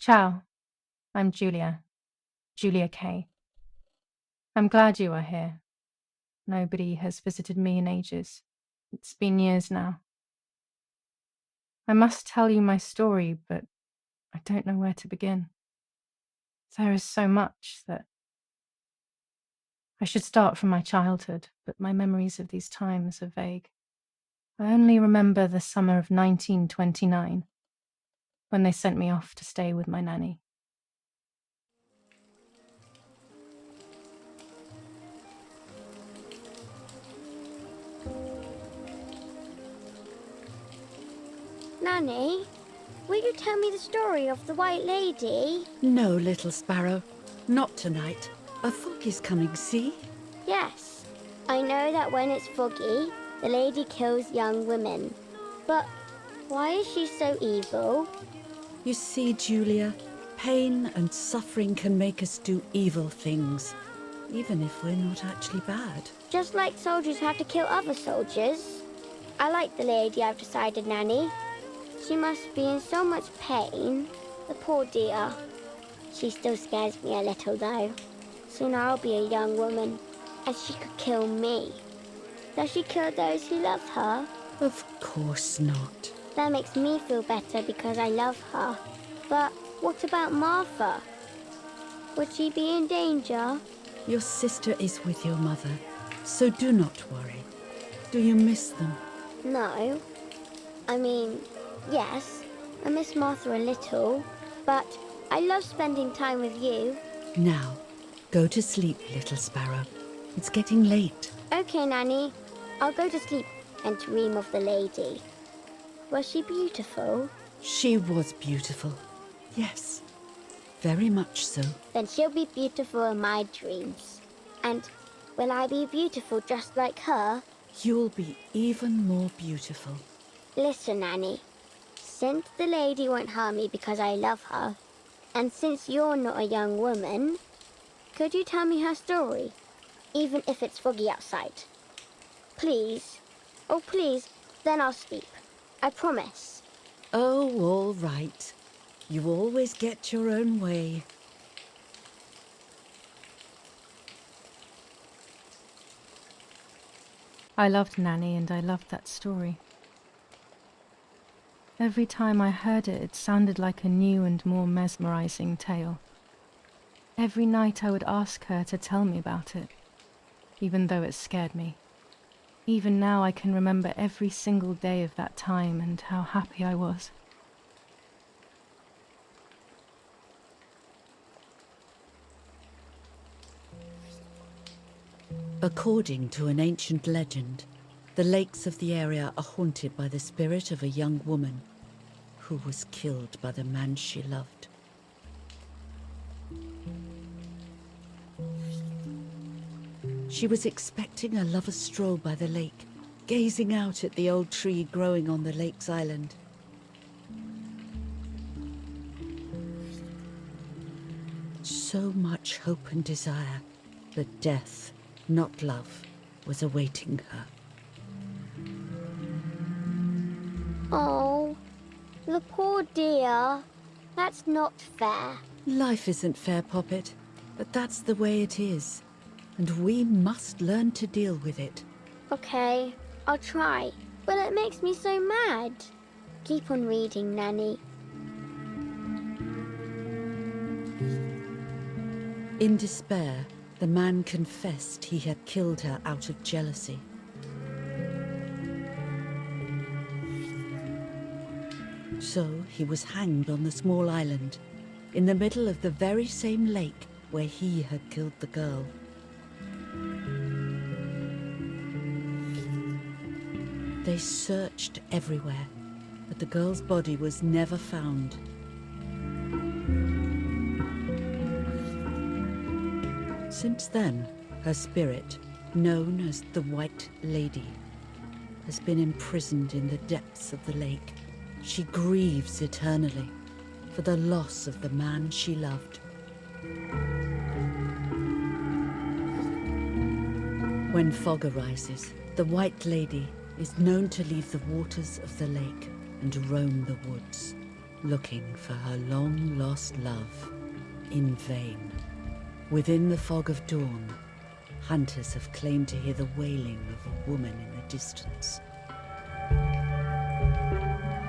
Ciao, I'm Julia Kay. I'm glad you are here. Nobody has visited me in ages. It's been years now. I must tell you my story, but I don't know where to begin. There is so much that I should start from my childhood, but my memories of these times are vague. I only remember the summer of 1929, when they sent me off to stay with my nanny. Nanny, will you tell me the story of the White Lady? No, little sparrow. Not tonight. A fog is coming, see? Yes, I know that when it's foggy, the lady kills young women. But why is she so evil? You see, Julia, pain and suffering can make us do evil things, even if we're not actually bad. Just like soldiers have to kill other soldiers. I like the lady, I've decided, Nanny. She must be in so much pain. The poor dear. She still scares me a little, though. Soon I'll be a young woman, and she could kill me. Does she kill those who love her? Of course not. That makes me feel better because I love her. But what about Martha? Would she be in danger? Your sister is with your mother, so do not worry. Do you miss them? No. I mean, yes, I miss Martha a little, but I love spending time with you. Now, go to sleep, little sparrow. It's getting late. Okay, Nanny. I'll go to sleep and dream of the lady. Was she beautiful? She was beautiful. Yes, very much so. Then she'll be beautiful in my dreams. And will I be beautiful just like her? You'll be even more beautiful. Listen, Nanny. Since the lady won't harm me because I love her, and since you're not a young woman, could you tell me her story, even if it's foggy outside? Please. Oh, please, then I'll sleep. I promise. Oh, all right. You always get your own way. I loved Nanny and I loved that story. Every time I heard it, it sounded like a new and more mesmerizing tale. Every night I would ask her to tell me about it, even though it scared me. Even now I can remember every single day of that time and how happy I was. According to an ancient legend, the lakes of the area are haunted by the spirit of a young woman who was killed by the man she loved. She was expecting a lover's stroll by the lake, gazing out at the old tree growing on the lake's island. So much hope and desire, but death, not love, was awaiting her. Oh, the poor dear. That's not fair. Life isn't fair, Poppet, but that's the way it is, and we must learn to deal with it. Okay, I'll try, but it makes me so mad. Keep on reading, Nanny. In despair, the man confessed he had killed her out of jealousy. So he was hanged on the small island, in the middle of the very same lake where he had killed the girl. They searched everywhere, but the girl's body was never found. Since then, her spirit, known as the White Lady, has been imprisoned in the depths of the lake. She grieves eternally for the loss of the man she loved. When fog arises, the White Lady is known to leave the waters of the lake and roam the woods. looking for her long-lost love in vain. Within the fog of dawn, hunters have claimed to hear the wailing of a woman in the distance.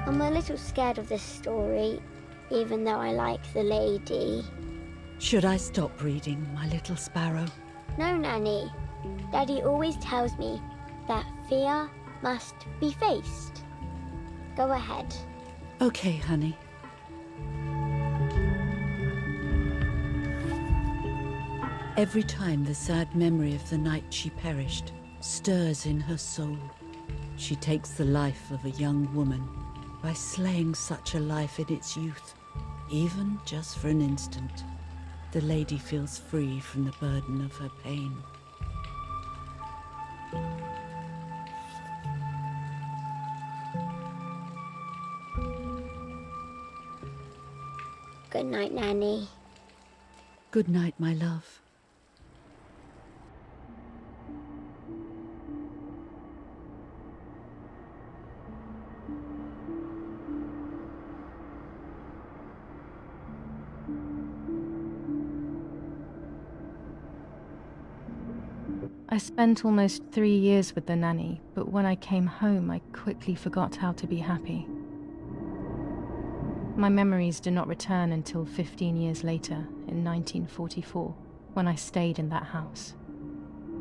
I'm a little scared of this story, even though I like the lady. Should I stop reading, my little sparrow? No, Nanny. Daddy always tells me that fear must be faced. Go ahead. Okay, honey. Every time the sad memory of the night she perished stirs in her soul, she takes the life of a young woman by slaying such a life in its youth. Even just for an instant, the lady feels free from the burden of her pain. Good night, Nanny. Good night, my love. I spent almost 3 years with the nanny, but when I came home, I quickly forgot how to be happy. My memories do not return until 15 years later, in 1944, when I stayed in that house.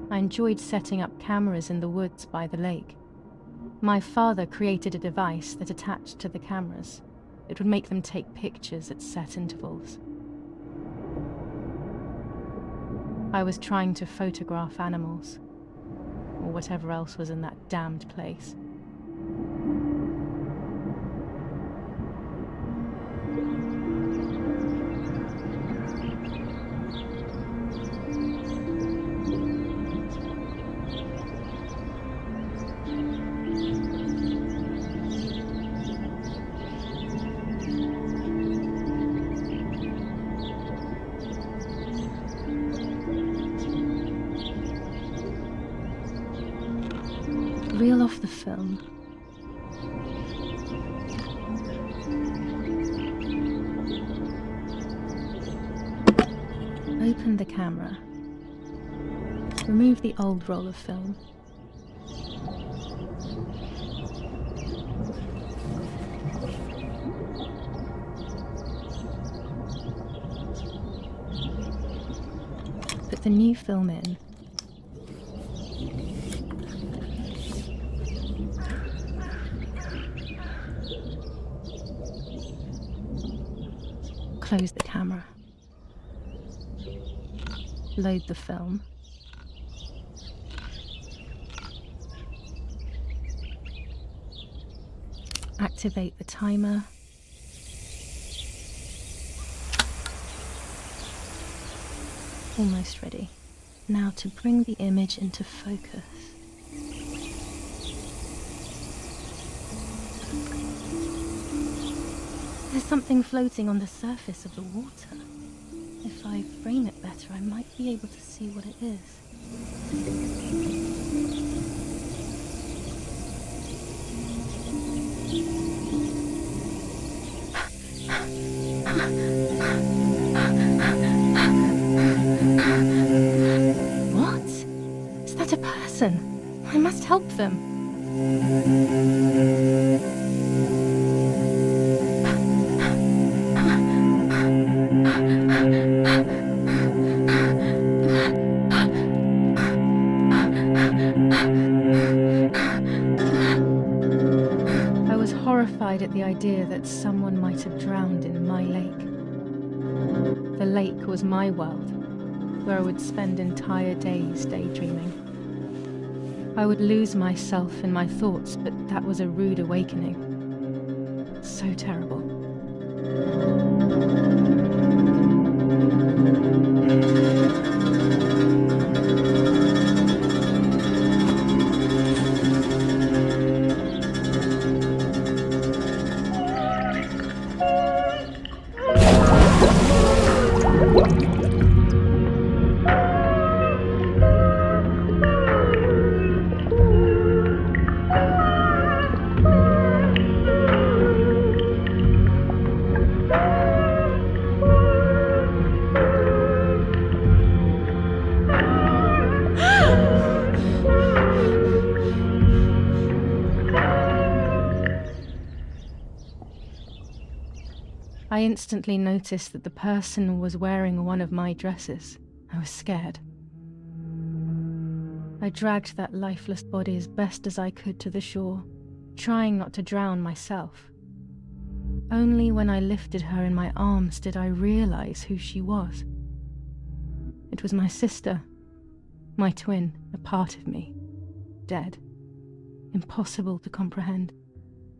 I enjoyed setting up cameras in the woods by the lake. My father created a device that attached to the cameras. It would make them take pictures at set intervals. I was trying to photograph animals, or whatever else was in that damned place. Reel off the film. Open the camera. Remove the old roll of film. Put the new film in. Close the camera. Load the film. Activate the timer. Almost ready. Now to bring the image into focus. There's something floating on the surface of the water. If I frame it better, I might be able to see what it is. What? Is that a person? I must help them. At the idea that someone might have drowned in my lake. The lake was my world, where I would spend entire days daydreaming. I would lose myself in my thoughts, but that was a rude awakening. So terrible. instantly noticed that the person was wearing one of my dresses. I was scared. I dragged that lifeless body as best as I could to the shore, trying not to drown myself. Only when I lifted her in my arms did I realize who she was. It was my sister, my twin, a part of me, dead. Impossible to comprehend.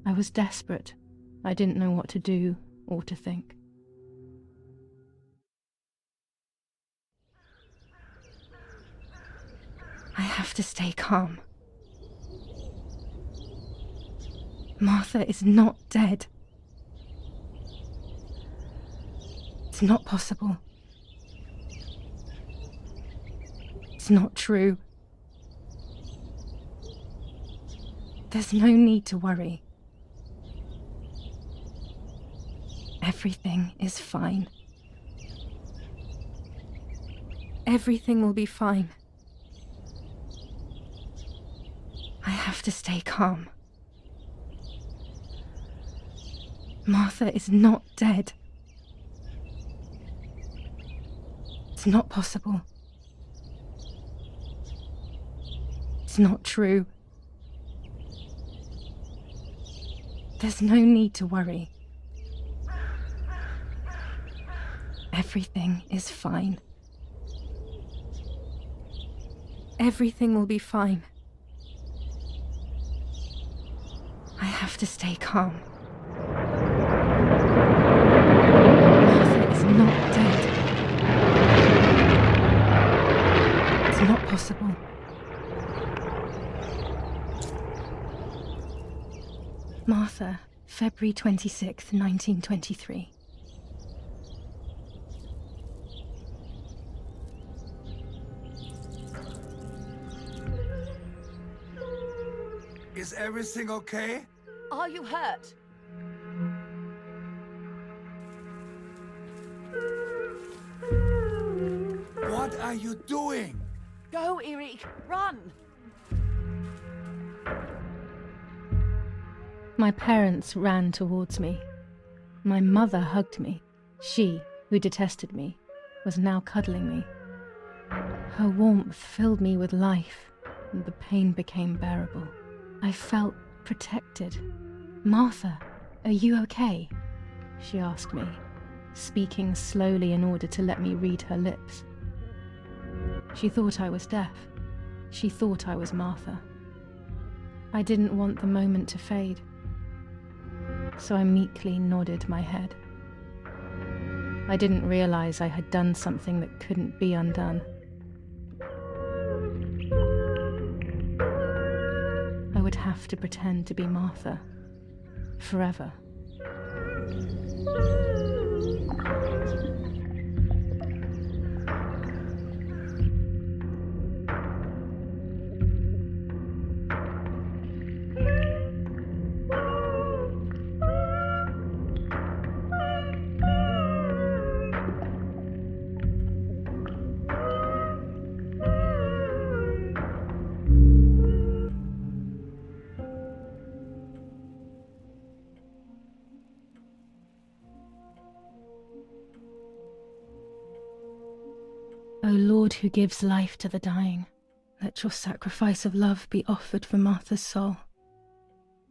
I was desperate. I didn't know what to do or to think. I have to stay calm. Martha is not dead. It's not possible. It's not true. There's no need to worry. Everything is fine. Everything will be fine. I have to stay calm. Martha is not dead. It's not possible. It's not true. There's no need to worry. Everything is fine. Everything will be fine. I have to stay calm. Martha is not dead. It's not possible. Martha, February 26th, 1923. Is everything okay? Are you hurt? What are you doing? Go, Eric, run! My parents ran towards me. My mother hugged me. She, who detested me, was now cuddling me. Her warmth filled me with life, and the pain became bearable. I felt protected. Martha, are you okay? She asked me, speaking slowly in order to let me read her lips. She thought I was deaf. She thought I was Martha. I didn't want the moment to fade, so I meekly nodded my head. I didn't realize I had done something that couldn't be undone. I would have to pretend to be Martha forever. O Lord, who gives life to the dying, let your sacrifice of love be offered for Martha's soul.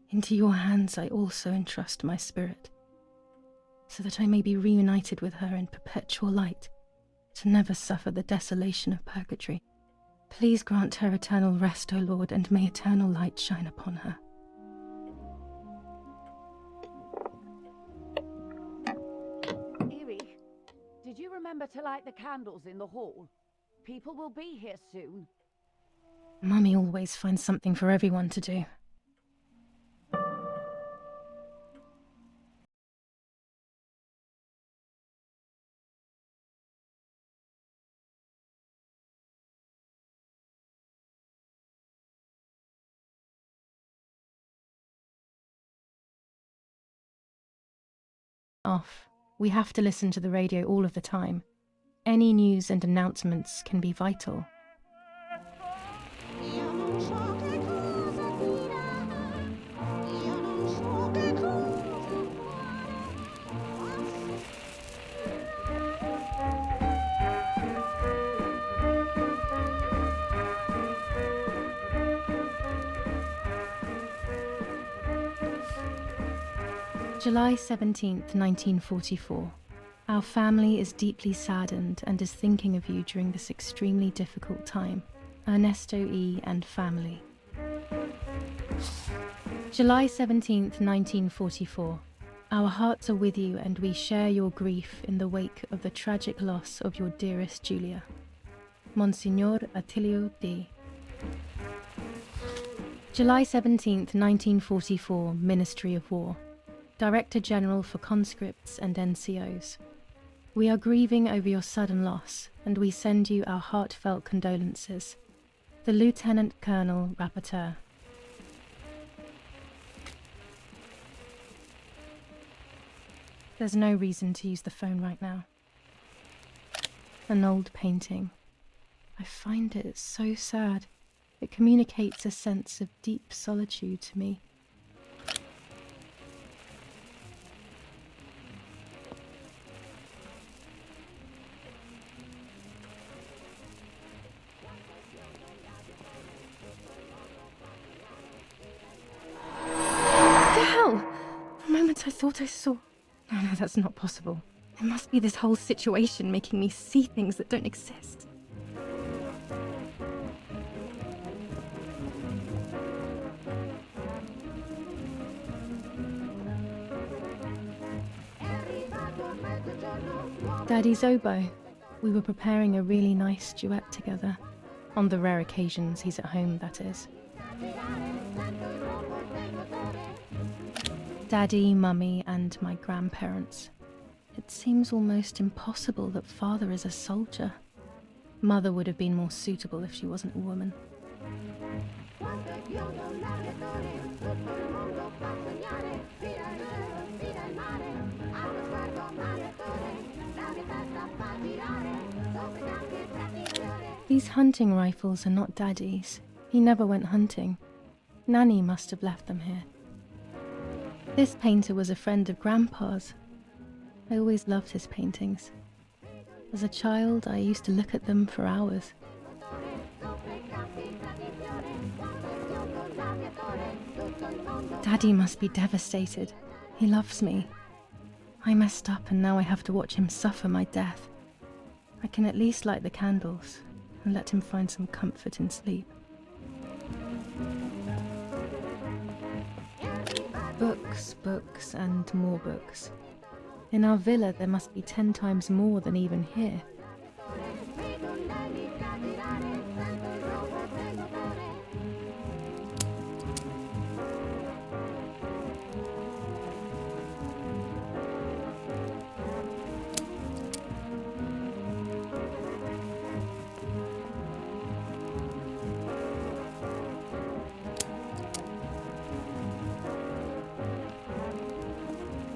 Into your hands I also entrust my spirit, so that I may be reunited with her in perpetual light, to never suffer the desolation of purgatory. Please grant her eternal rest, O Lord, and may eternal light shine upon her. Eric, did you remember to light the candles in the hall? People will be here soon. Mummy always finds something for everyone to do. Off. We have to listen to the radio all of the time. Any news and announcements can be vital. July 17th, 1944. Our family is deeply saddened and is thinking of you during this extremely difficult time. Ernesto E. and family. July 17th, 1944. Our hearts are with you and we share your grief in the wake of the tragic loss of your dearest Julia. Monsignor Attilio D. July 17th, 1944, Ministry of War. Director General for Conscripts and NCOs. We are grieving over your sudden loss, and we send you our heartfelt condolences. The Lieutenant Colonel Rapporteur. There's no reason to use the phone right now. An old painting. I find it so sad. It communicates a sense of deep solitude to me. For a moment I thought I saw... Oh no, that's not possible. It must be this whole situation making me see things that don't exist. Daddy's oboe. We were preparing a really nice duet together. On the rare occasions he's at home, that is. Daddy, Mummy, and my grandparents. It seems almost impossible that Father is a soldier. Mother would have been more suitable if she wasn't a woman. These hunting rifles are not Daddy's. He never went hunting. Nanny must have left them here. This painter was a friend of Grandpa's. I always loved his paintings. As a child, I used to look at them for hours. Daddy must be devastated. He loves me. I messed up and now I have to watch him suffer my death. I can at least light the candles and let him find some comfort in sleep. Books, books, and more books. In our villa there must be 10 times more than even here.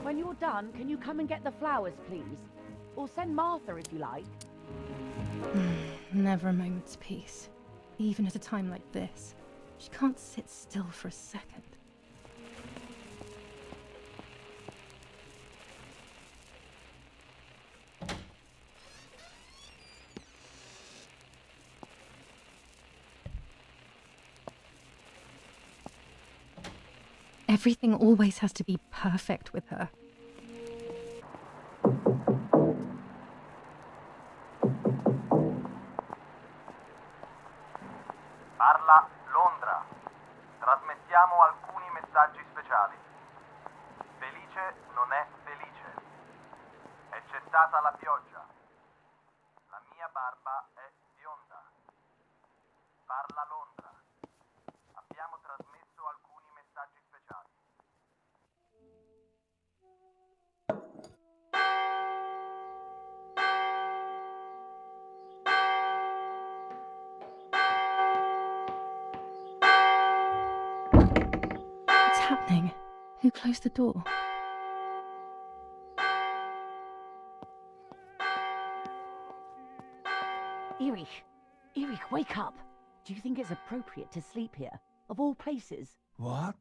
When you're done, can you come and get the flowers, please? Or send Martha if you like. Never a moment's peace. Even at a time like this. She can't sit still for a second. Everything always has to be perfect with her. Parla Londra. Trasmettiamo alcuni messaggi speciali. Felice non è felice. E c'è stata la pioggia. La mia barba è bionda. Parla Londra. Abbiamo trasmesso alcuni messaggi speciali. What's happening? Who closed the door? Erich, wake up. Do you think it's appropriate to sleep here? Of all places? What?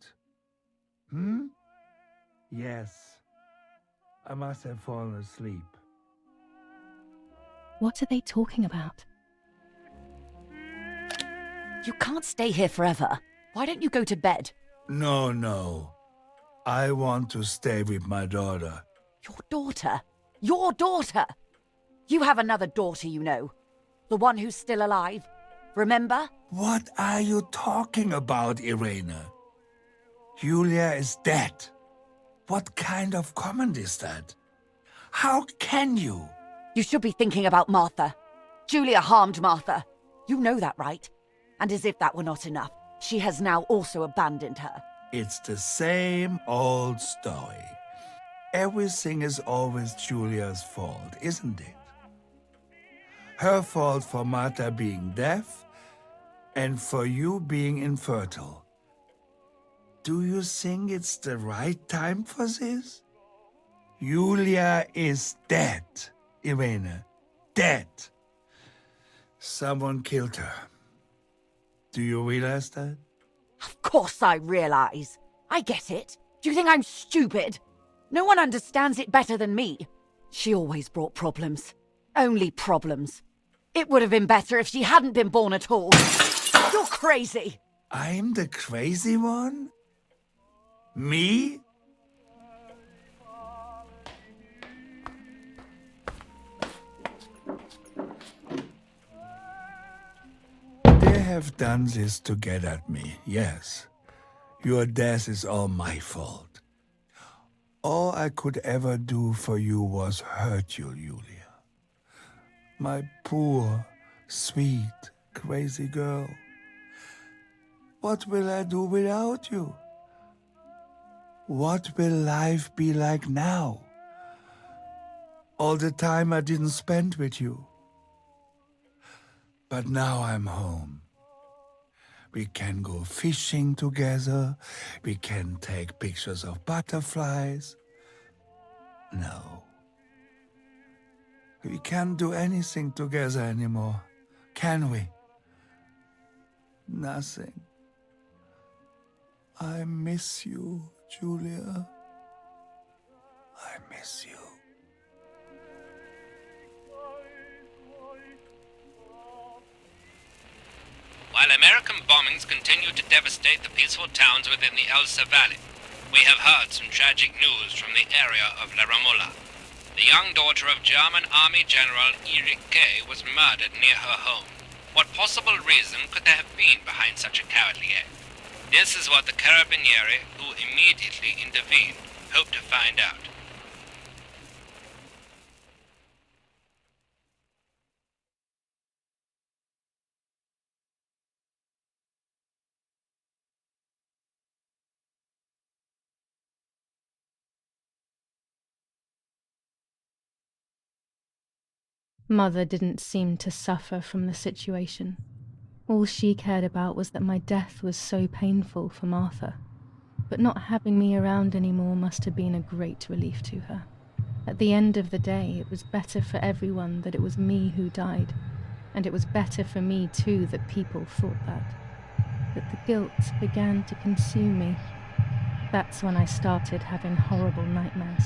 Yes. I must have fallen asleep. What are they talking about? You can't stay here forever. Why don't you go to bed? No. I want to stay with my daughter. Your daughter? Your daughter? You have another daughter, you know. The one who's still alive. Remember? What are you talking about, Irene? Julia is dead. What kind of comment is that? How can you? You should be thinking about Martha. Julia harmed Martha. You know that, right? And as if that were not enough, she has now also abandoned her. It's the same old story. Everything is always Julia's fault, isn't it? Her fault for Martha being deaf and for you being infertile. Do you think it's the right time for this? Julia is dead, Irene. Dead. Someone killed her. Do you realize that? Of course I realize. I get it. Do you think I'm stupid? No one understands it better than me. She always brought problems. Only problems. It would have been better if she hadn't been born at all. You're crazy. I'm the crazy one? Me? They have done this to get at me, yes. Your death is all my fault. All I could ever do for you was hurt you, Julia. My poor, sweet, crazy girl. What will I do without you? What will life be like now? All the time I didn't spend with you. But now I'm home. We can go fishing together. We can take pictures of butterflies. No. We can't do anything together anymore, can we? Nothing. I miss you, Julia. I miss you. While American bombings continue to devastate the peaceful towns within the Elsa Valley, we have heard some tragic news from the area of La Ramola. The young daughter of German Army General Erich K. was murdered near her home. What possible reason could there have been behind such a cowardly act? This is what the Carabinieri, who immediately intervened, hope to find out. Mother didn't seem to suffer from the situation. All she cared about was that my death was so painful for Martha. But not having me around anymore must have been a great relief to her. At the end of the day, it was better for everyone that it was me who died, and it was better for me too that people thought that. But the guilt began to consume me. That's when I started having horrible nightmares.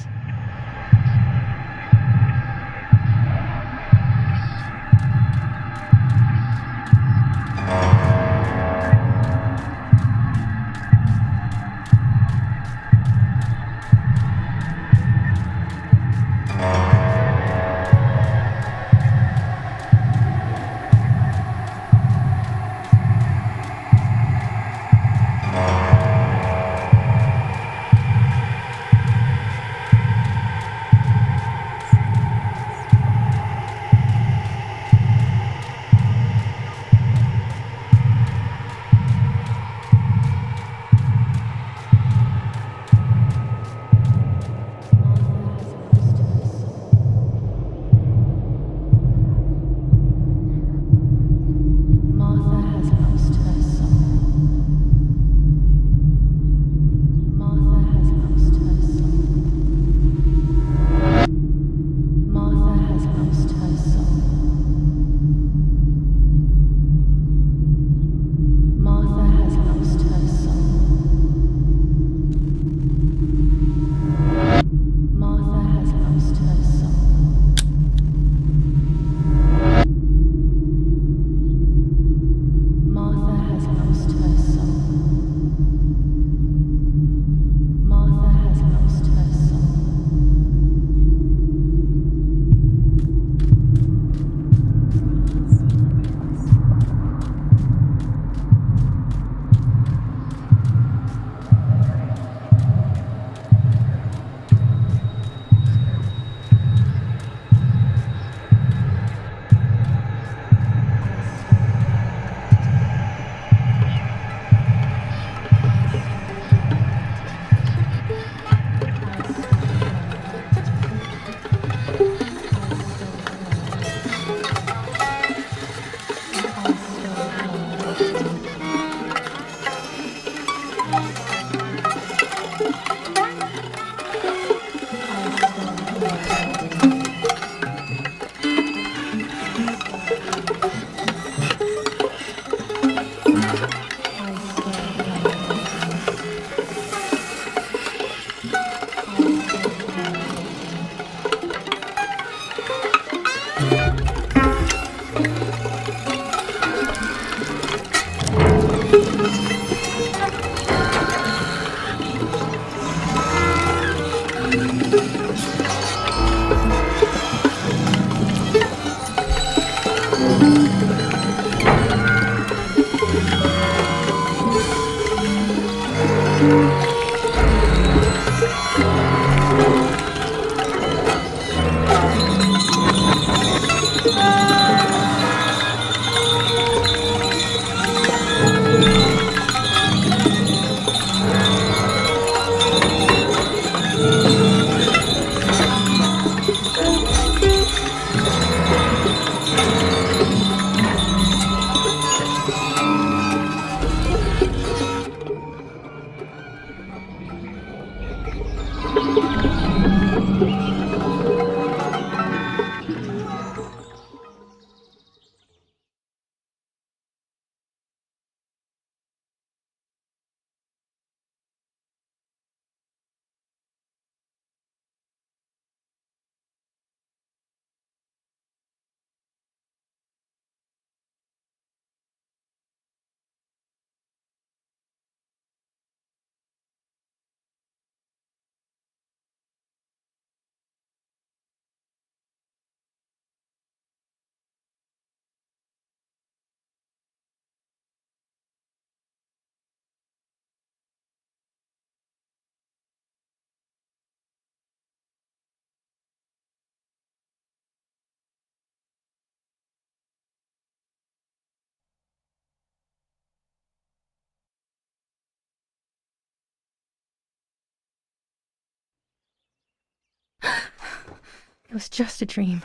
It was just a dream.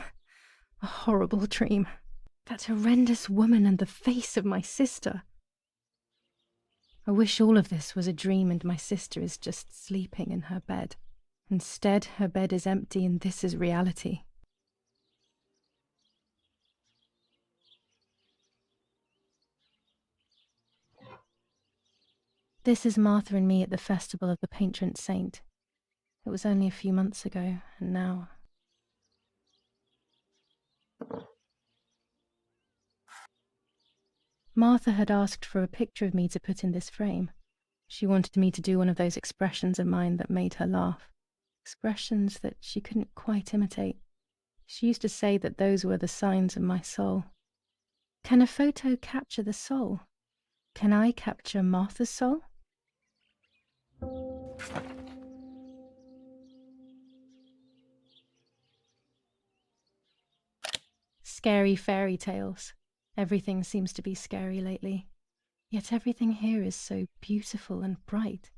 A horrible dream. That horrendous woman and the face of my sister. I wish all of this was a dream and my sister is just sleeping in her bed. Instead, her bed is empty and this is reality. This is Martha and me at the festival of the patron saint. It was only a few months ago, and now... Martha had asked for a picture of me to put in this frame. She wanted me to do one of those expressions of mine that made her laugh. Expressions that she couldn't quite imitate. She used to say that those were the signs of my soul. Can a photo capture the soul? Can I capture Martha's soul? Scary fairy tales. Everything seems to be scary lately. Yet everything here is so beautiful and bright.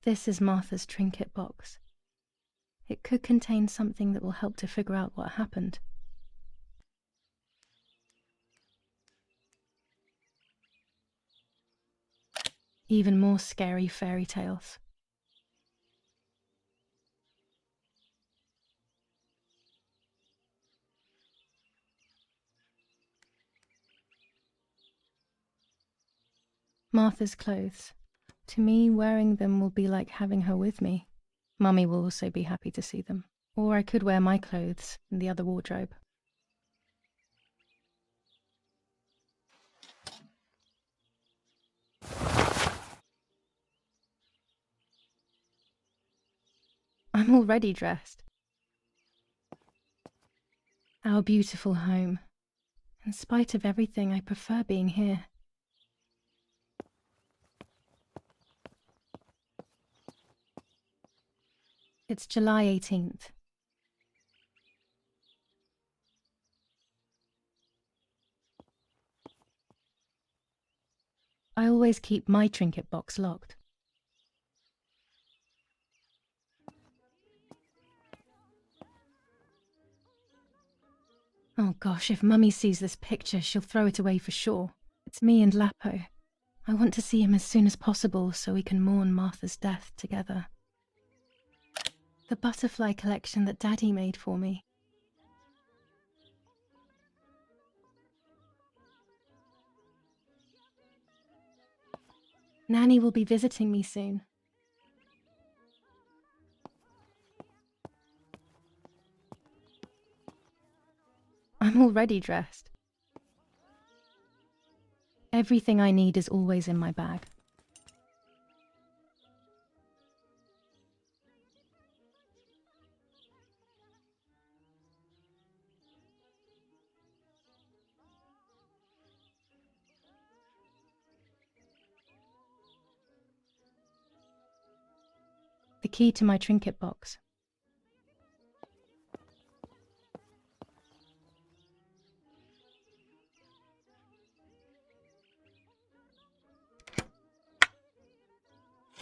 This is Martha's trinket box. It could contain something that will help to figure out what happened. Even more scary fairy tales. Martha's clothes. To me, wearing them will be like having her with me. Mummy will also be happy to see them. Or I could wear my clothes in the other wardrobe. I'm already dressed. Our beautiful home. In spite of everything, I prefer being here. It's July 18th. I always keep my trinket box locked. Oh gosh, if Mummy sees this picture, she'll throw it away for sure. It's me and Lapo. I want to see him as soon as possible so we can mourn Martha's death together. The butterfly collection that Daddy made for me. Nanny will be visiting me soon. I'm already dressed. Everything I need is always in my bag. The key to my trinket box.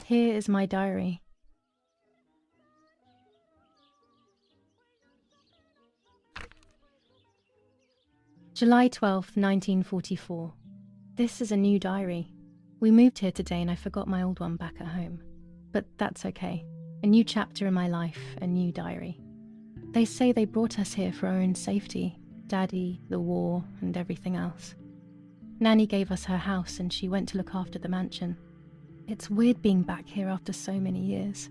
Here is my diary. July 12th, 1944. This is a new diary. We moved here today and I forgot my old one back at home. But that's okay. A new chapter in my life, a new diary. They say they brought us here for our own safety. Daddy, the war, and everything else. Nanny gave us her house and she went to look after the mansion. It's weird being back here after so many years.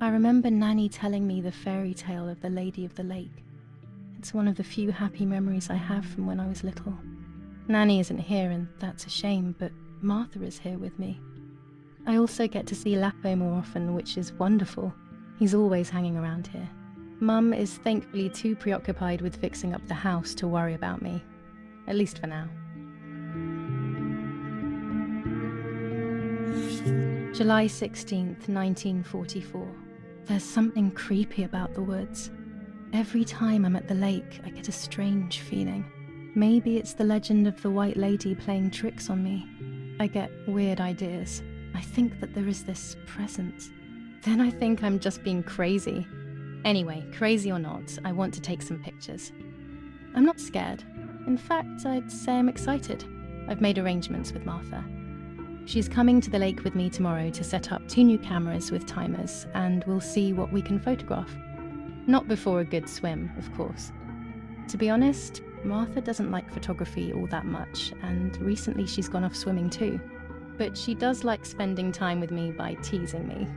I remember Nanny telling me the fairy tale of the Lady of the Lake. It's one of the few happy memories I have from when I was little. Nanny isn't here and that's a shame, but Martha is here with me. I also get to see Lapo more often, which is wonderful. He's always hanging around here. Mum is thankfully too preoccupied with fixing up the house to worry about me. At least for now. July 16th, 1944. There's something creepy about the woods. Every time I'm at the lake, I get a strange feeling. Maybe it's the legend of the white lady playing tricks on me. I get weird ideas. I think that there is this presence. Then I think I'm just being crazy. Anyway, crazy or not, I want to take some pictures. I'm not scared. In fact, I'd say I'm excited. I've made arrangements with Martha. She's coming to the lake with me tomorrow to set up 2 new cameras with timers, and we'll see what we can photograph. Not before a good swim, of course. To be honest, Martha doesn't like photography all that much, and recently she's gone off swimming too. But she does like spending time with me by teasing me.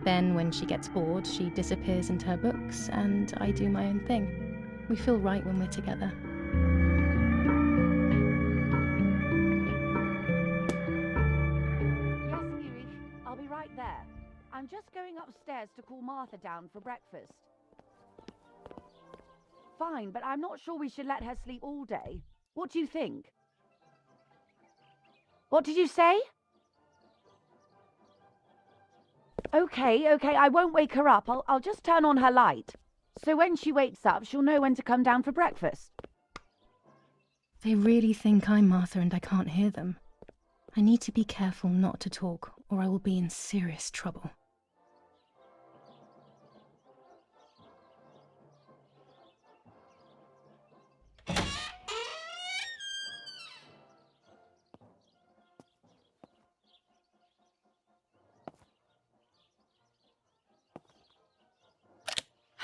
Then, when she gets bored, she disappears into her books, and I do my own thing. We feel right when we're together. Yes, Erich, I'll be right there. I'm just going upstairs to call Martha down for breakfast. Fine, but I'm not sure we should let her sleep all day. What do you think? What did you say? Okay, I won't wake her up. I'll just turn on her light. So when she wakes up, she'll know when to come down for breakfast. They really think I'm Martha and I can't hear them. I need to be careful not to talk, or I will be in serious trouble.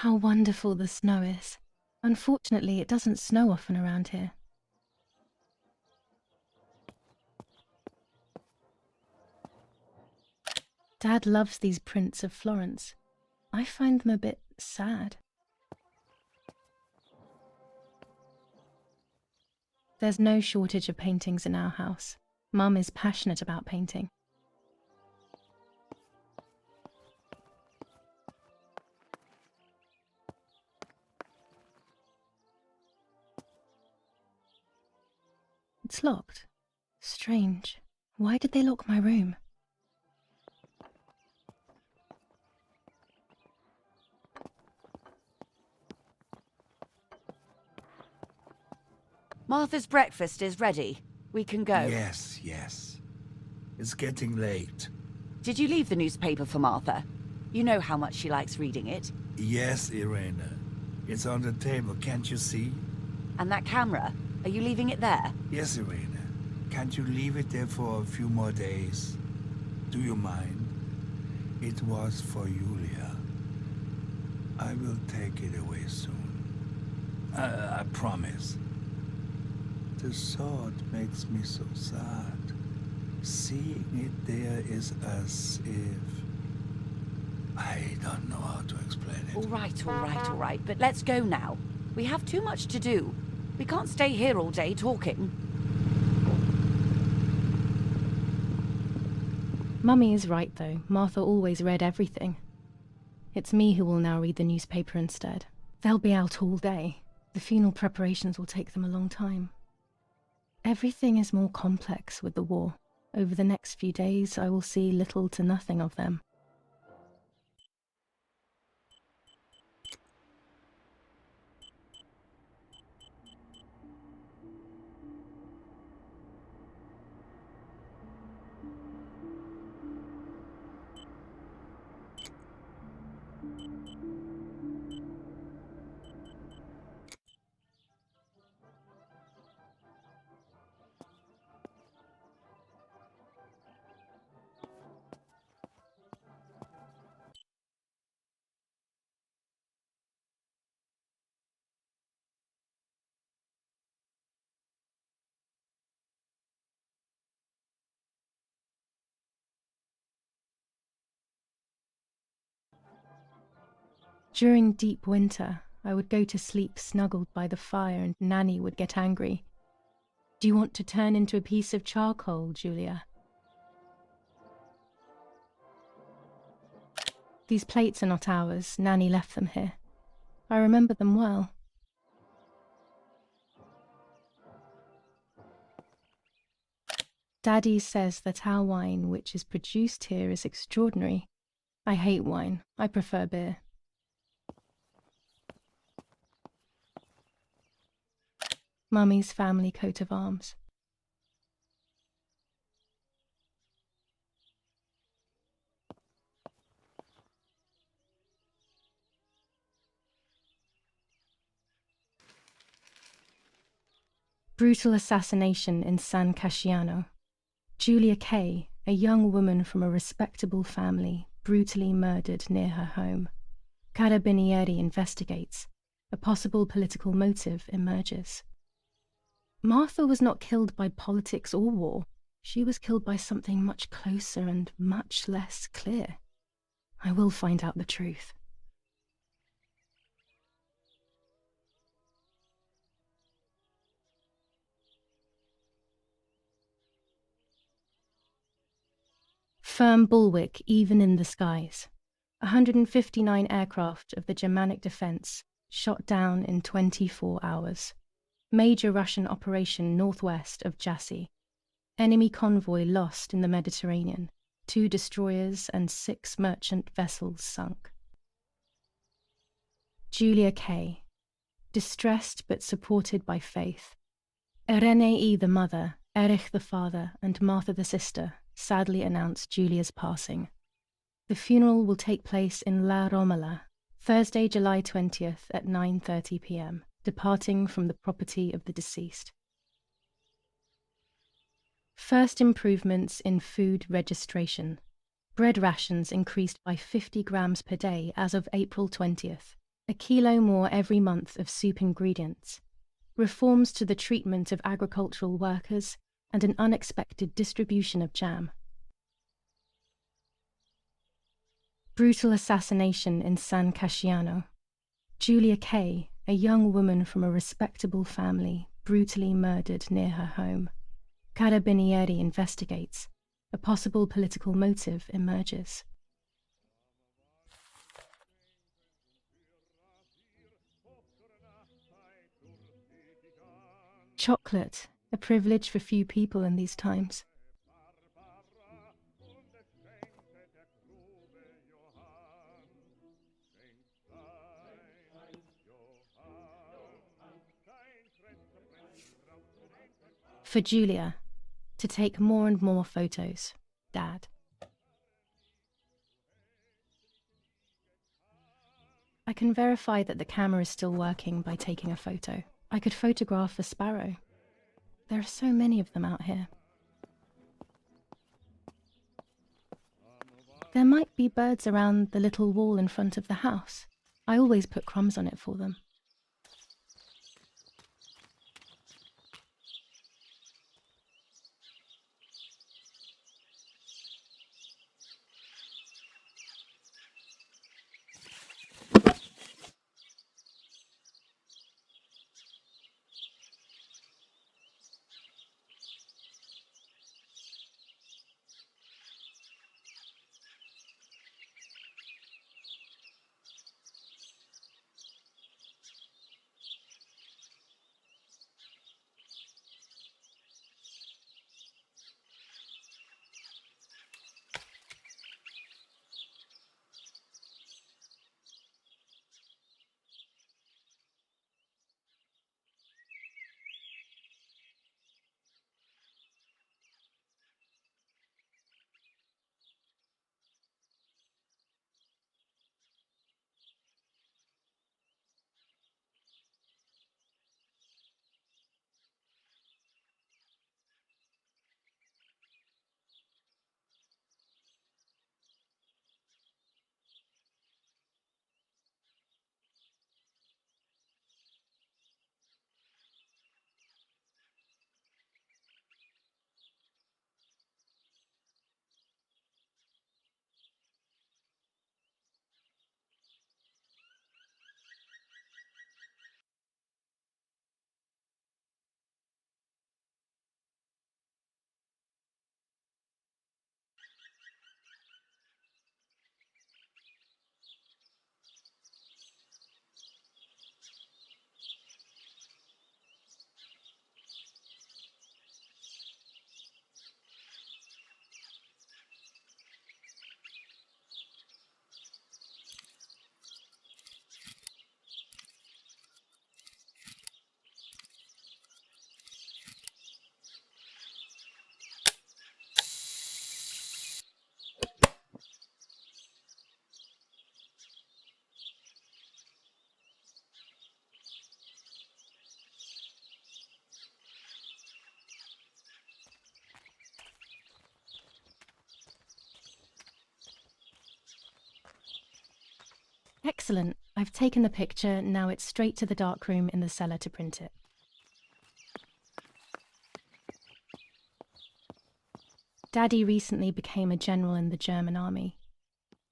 How wonderful the snow is. Unfortunately, it doesn't snow often around here. Dad loves these prints of Florence. I find them a bit sad. There's no shortage of paintings in our house. Mum is passionate about painting. It's locked. Strange. Why did they lock my room? Martha's breakfast is ready. We can go. Yes. It's getting late. Did you leave the newspaper for Martha? You know how much she likes reading it. Yes, Irena. It's on the table, can't you see? And that camera, are you leaving it there? Yes, Irena. Can't you leave it there for a few more days? Do you mind? It was for Julia. I will take it away soon. I promise. The thought makes me so sad. Seeing it there is as if... I don't know how to explain it. All right, but let's go now. We have too much to do. We can't stay here all day talking. Mummy is right though. Martha always read everything. It's me who will now read the newspaper instead. They'll be out all day. The funeral preparations will take them a long time. Everything is more complex with the war. Over the next few days, I will see little to nothing of them. During deep winter, I would go to sleep snuggled by the fire and Nanny would get angry. Do you want to turn into a piece of charcoal, Julia? These plates are not ours. Nanny left them here. I remember them well. Daddy says that our wine, which is produced here, is extraordinary. I hate wine. I prefer beer. Mummy's family coat of arms. Brutal assassination in San Casciano. Julia Kay, a young woman from a respectable family, brutally murdered near her home. Carabinieri investigates. A possible political motive emerges. Martha was not killed by politics or war. She was killed by something much closer and much less clear. I will find out the truth. Firm bulwark even in the skies. 159 aircraft of the Germanic defense shot down in 24 hours. Major Russian operation northwest of Jassy. Enemy convoy lost in the Mediterranean. 2 destroyers and 6 merchant vessels sunk. Julia Kay. Distressed but supported by faith. Irenei the mother, Erich the father, and Martha the sister sadly announced Julia's passing. The funeral will take place in La Romola, Thursday, July 20th at 9:30 p.m., departing from the property of the deceased. First improvements in food registration. Bread rations increased by 50 grams per day as of April 20th, a kilo more every month of soup ingredients. Reforms to the treatment of agricultural workers and an unexpected distribution of jam. Brutal assassination in San Casciano. Julia Kay, a young woman from a respectable family, brutally murdered near her home. Carabinieri investigates. A possible political motive emerges. Chocolate, a privilege for few people in these times. For Julia, to take more and more photos. Dad. I can verify that the camera is still working by taking a photo. I could photograph a sparrow. There are so many of them out here. There might be birds around the little wall in front of the house. I always put crumbs on it for them. Excellent. I've taken the picture, now it's straight to the darkroom in the cellar to print it. Daddy recently became a general in the German army.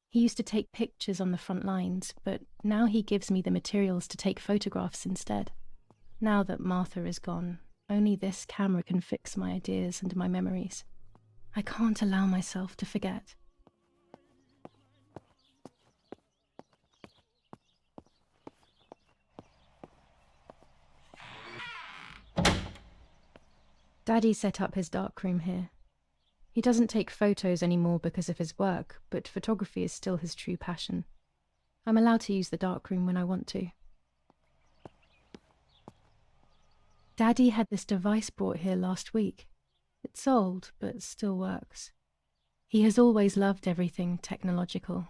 He used to take pictures on the front lines, but now he gives me the materials to take photographs instead. Now that Martha is gone, only this camera can fix my ideas and my memories. I can't allow myself to forget. Daddy set up his darkroom here. He doesn't take photos anymore because of his work, but photography is still his true passion. I'm allowed to use the darkroom when I want to. Daddy had this device brought here last week. It's old, but still works. He has always loved everything technological.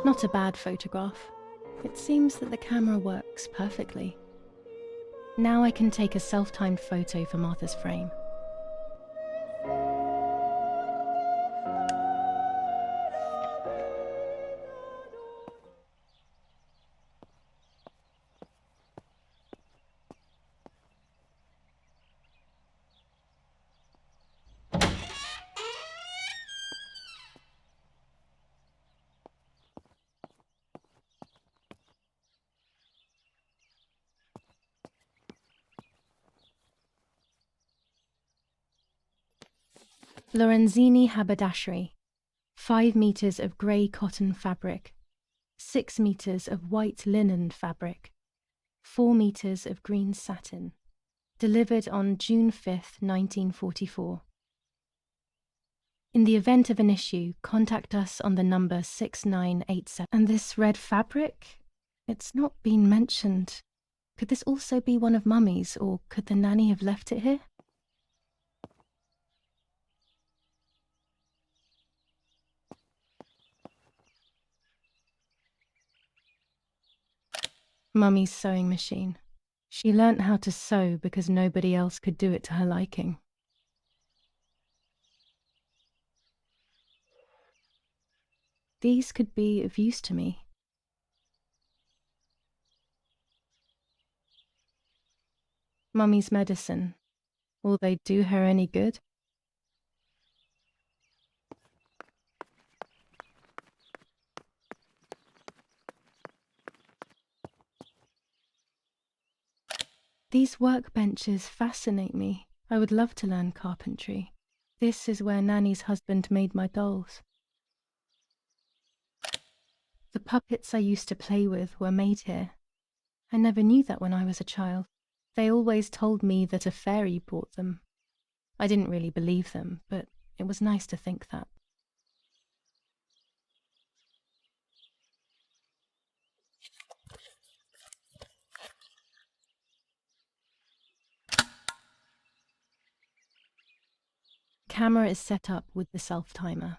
Not a bad photograph. It seems that the camera works perfectly. Now I can take a self-timed photo for Martha's frame. Lorenzini haberdashery, 5 meters of grey cotton fabric, 6 meters of white linen fabric, 4 meters of green satin, delivered on June 5th, 1944. In the event of an issue, contact us on the number 6987. And this red fabric? It's not been mentioned. Could this also be one of Mummy's, or could the nanny have left it here? Mummy's sewing machine. She learnt how to sew because nobody else could do it to her liking. These could be of use to me. Mummy's medicine. Will they do her any good? These workbenches fascinate me. I would love to learn carpentry. This is where Nanny's husband made my dolls. The puppets I used to play with were made here. I never knew that when I was a child. They always told me that a fairy brought them. I didn't really believe them, but it was nice to think that. Camera is set up with the self-timer.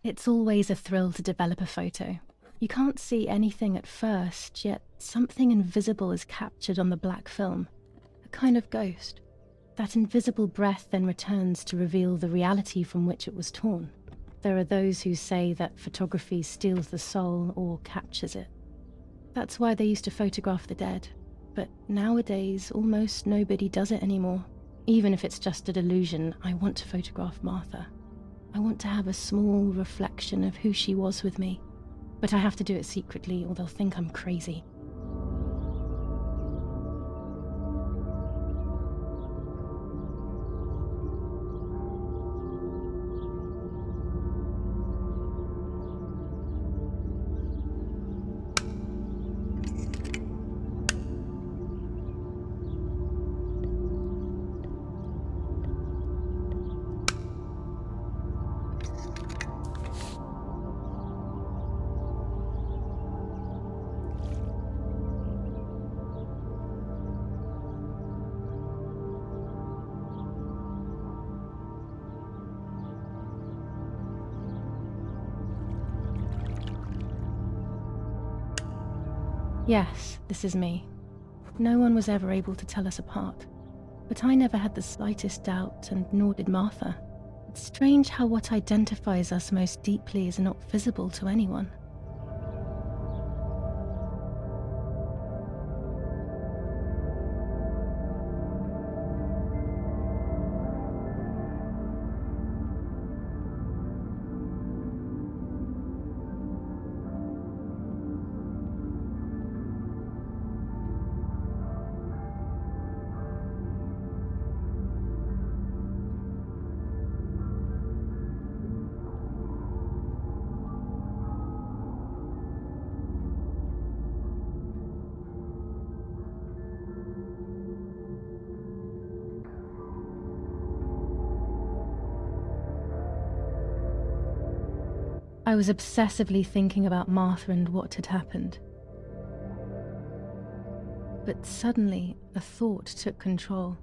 It's always a thrill to develop a photo. You can't see anything at first, yet something invisible is captured on the black film, a kind of ghost. That invisible breath then returns to reveal the reality from which it was torn. There are those who say that photography steals the soul or captures it. That's why they used to photograph the dead, but nowadays almost nobody does it anymore. Even if it's just a delusion, I want to photograph Martha. I want to have a small reflection of who she was with me, but I have to do it secretly or they'll think I'm crazy. Yes, this is me. No one was ever able to tell us apart. But I never had the slightest doubt, and nor did Martha. It's strange how what identifies us most deeply is not visible to anyone. I was obsessively thinking about Martha and what had happened. But suddenly, a thought took control.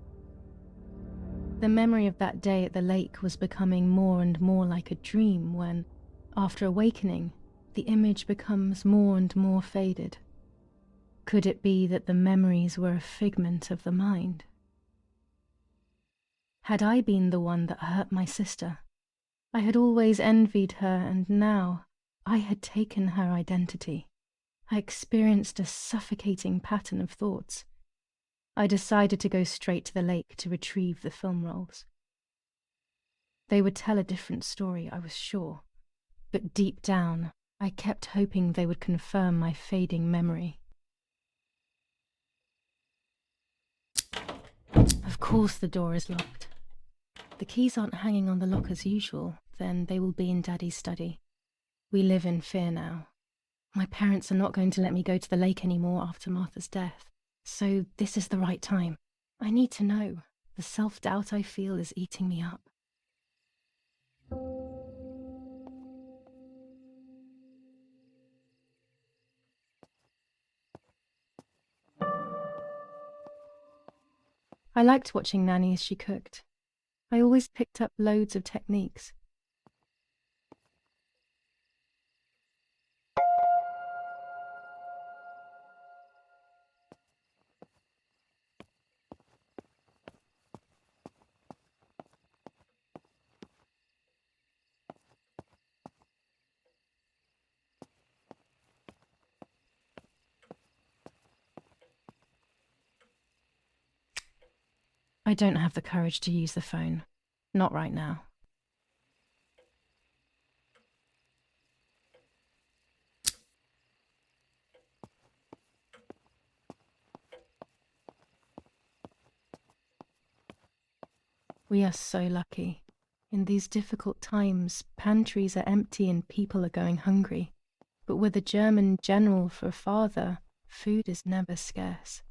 The memory of that day at the lake was becoming more and more like a dream when, after awakening, the image becomes more and more faded. Could it be that the memories were a figment of the mind? Had I been the one that hurt my sister? I had always envied her, and now I had taken her identity. I experienced a suffocating pattern of thoughts. I decided to go straight to the lake to retrieve the film rolls. They would tell a different story, I was sure, but deep down, I kept hoping they would confirm my fading memory. Of course the door is locked. The keys aren't hanging on the lock as usual, then they will be in Daddy's study. We live in fear now. My parents are not going to let me go to the lake anymore after Martha's death, so this is the right time. I need to know. The self-doubt I feel is eating me up. I liked watching Nanny as she cooked. I always picked up loads of techniques. I don't have the courage to use the phone. Not right now. We are so lucky. In these difficult times, pantries are empty and people are going hungry. But with a German general for a father, food is never scarce.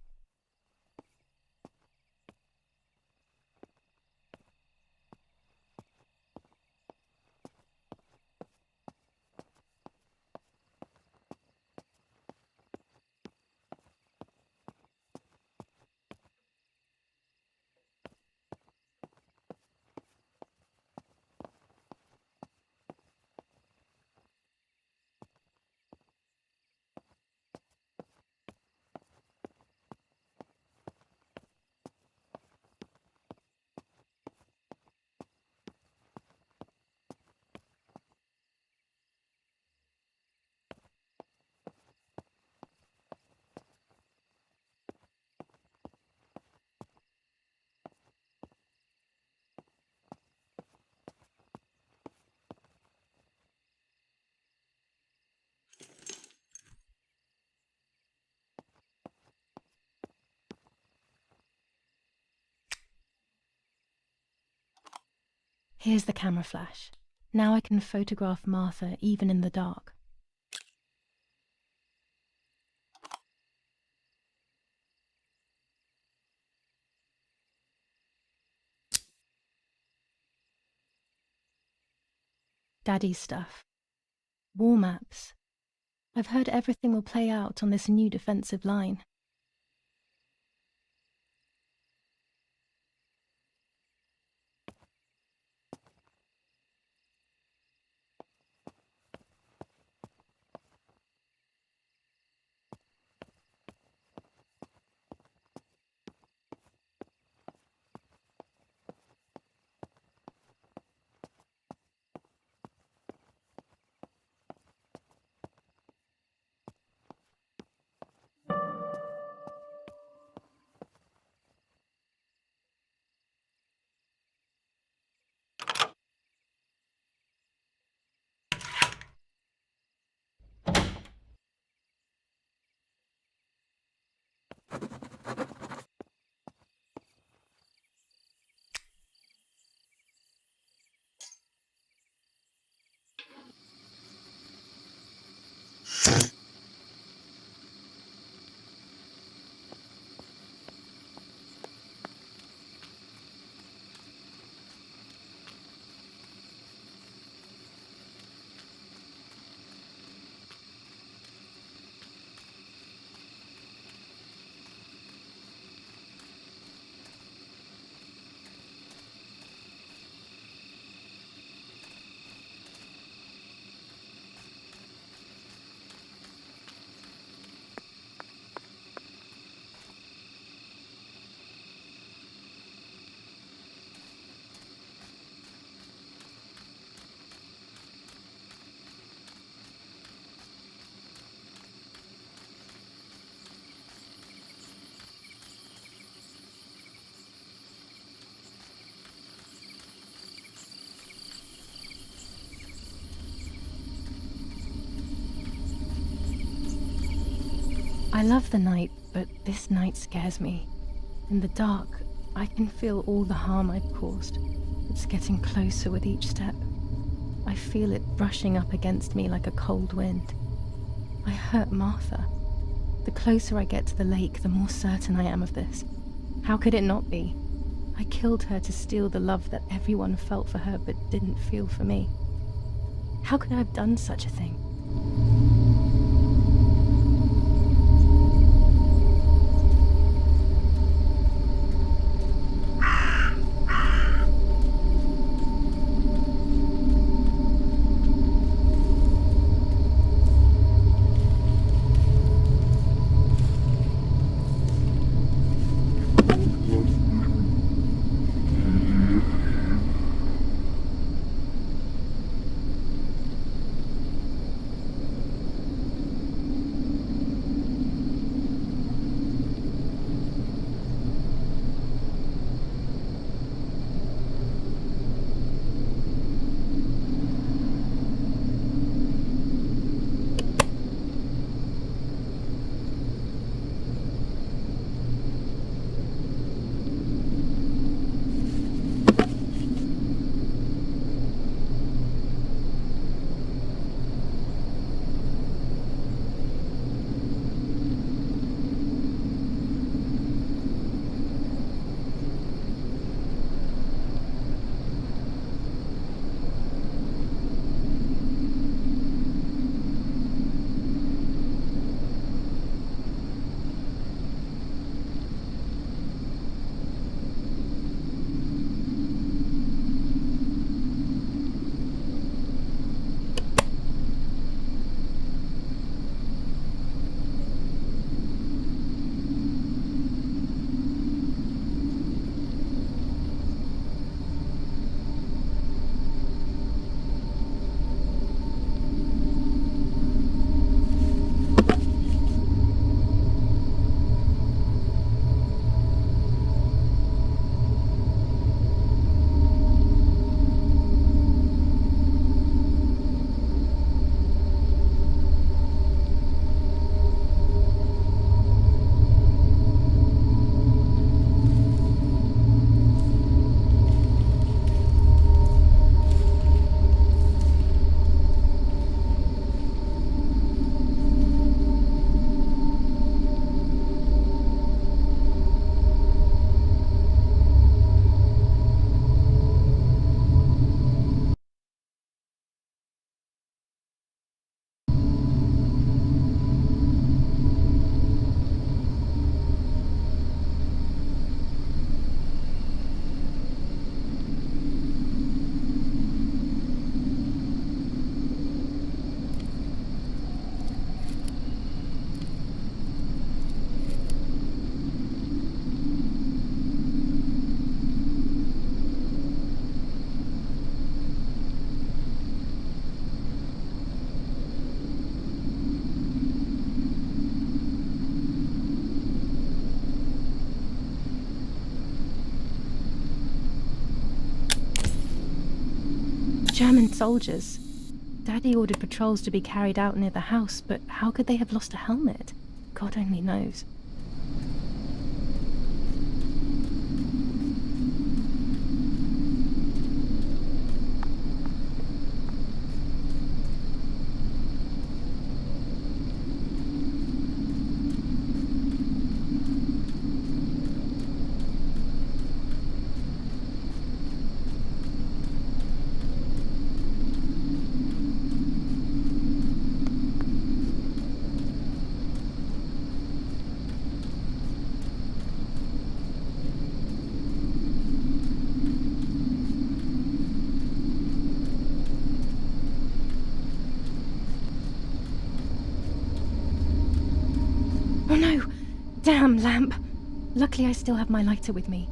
Here's the camera flash. Now I can photograph Martha even in the dark. Daddy's stuff. War maps. I've heard everything will play out on this new defensive line. I love the night, but this night scares me. In the dark, I can feel all the harm I've caused. It's getting closer with each step. I feel it brushing up against me like a cold wind. I hurt Martha. The closer I get to the lake, the more certain I am of this. How could it not be? I killed her to steal the love that everyone felt for her but didn't feel for me. How could I have done such a thing? German soldiers. Daddy ordered patrols to be carried out near the house, but how could they have lost a helmet? God only knows. Oh no! Damn lamp! Luckily I still have my lighter with me.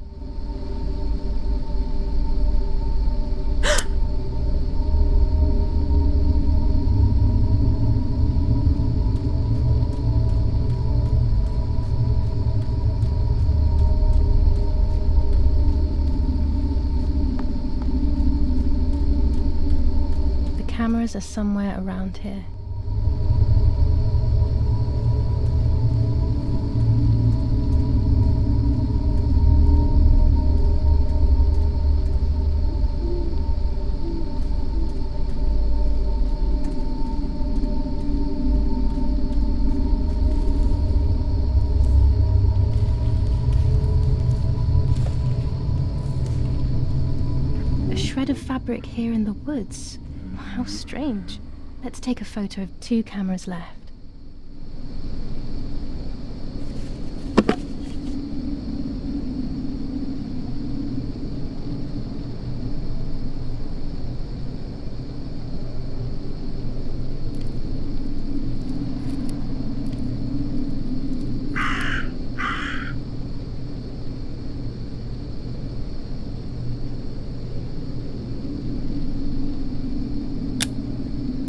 The cameras are somewhere around here. shred of fabric here in the woods. How strange. Let's take a photo of 2 cameras left.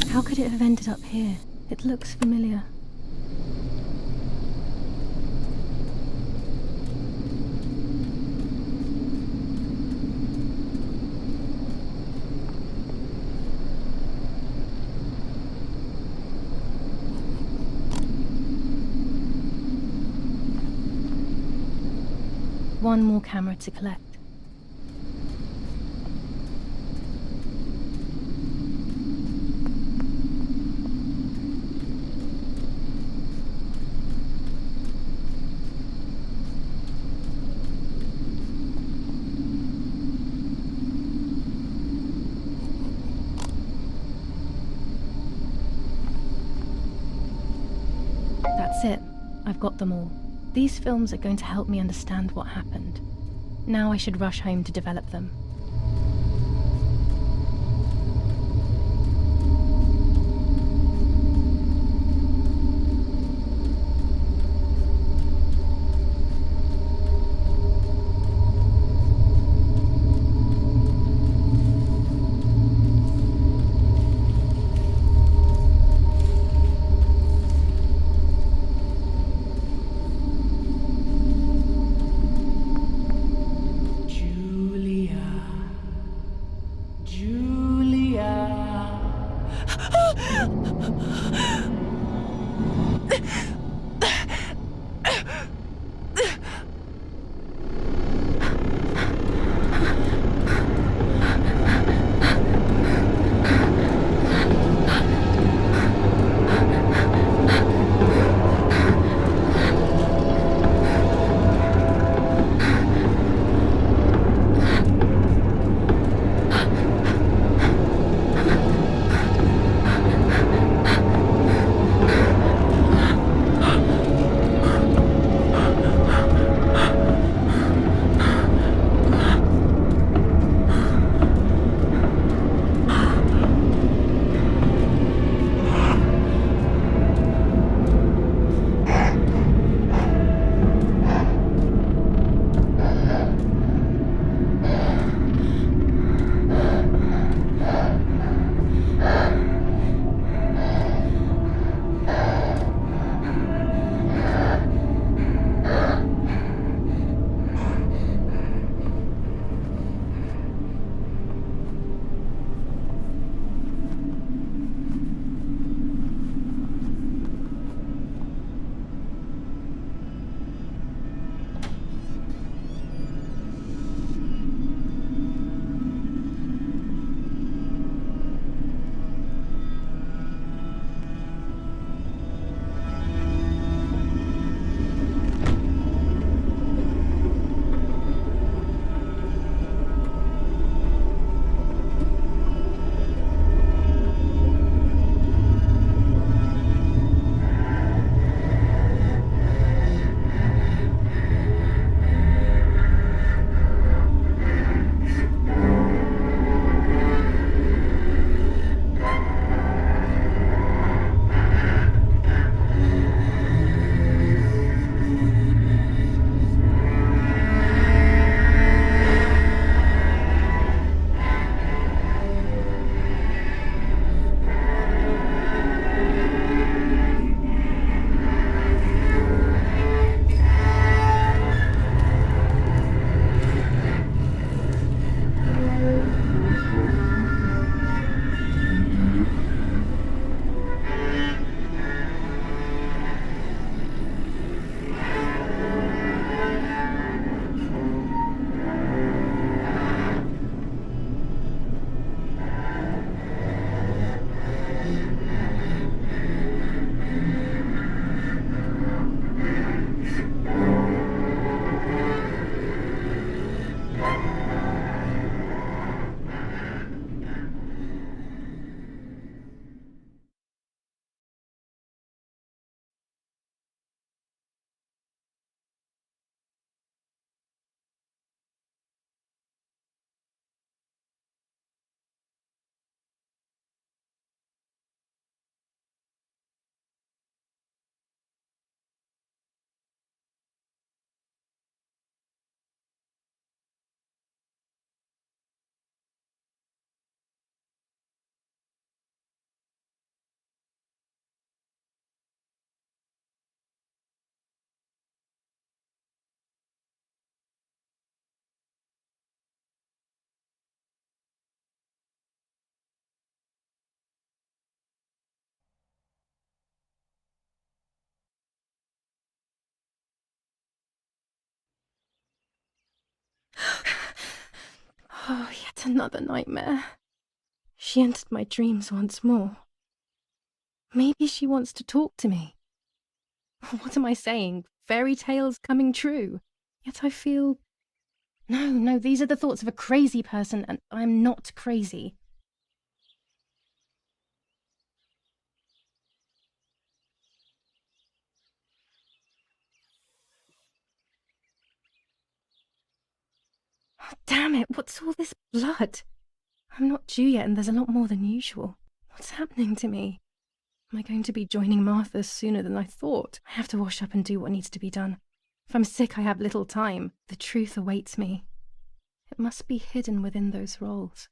How could it have ended up here? It looks familiar. One more camera to collect. That's it. I've got them all. These films are going to help me understand what happened. Now I should rush home to develop them. Julia. Oh, yet another nightmare. She entered my dreams once more. Maybe she wants to talk to me. What am I saying? Fairy tales coming true. Yet I feel... No, these are the thoughts of a crazy person, and I'm not crazy. Oh, damn it, what's all this blood? I'm not due yet, and there's a lot more than usual. What's happening to me? Am I going to be joining Martha sooner than I thought? I have to wash up and do what needs to be done. If I'm sick, I have little time. The truth awaits me. It must be hidden within those rolls.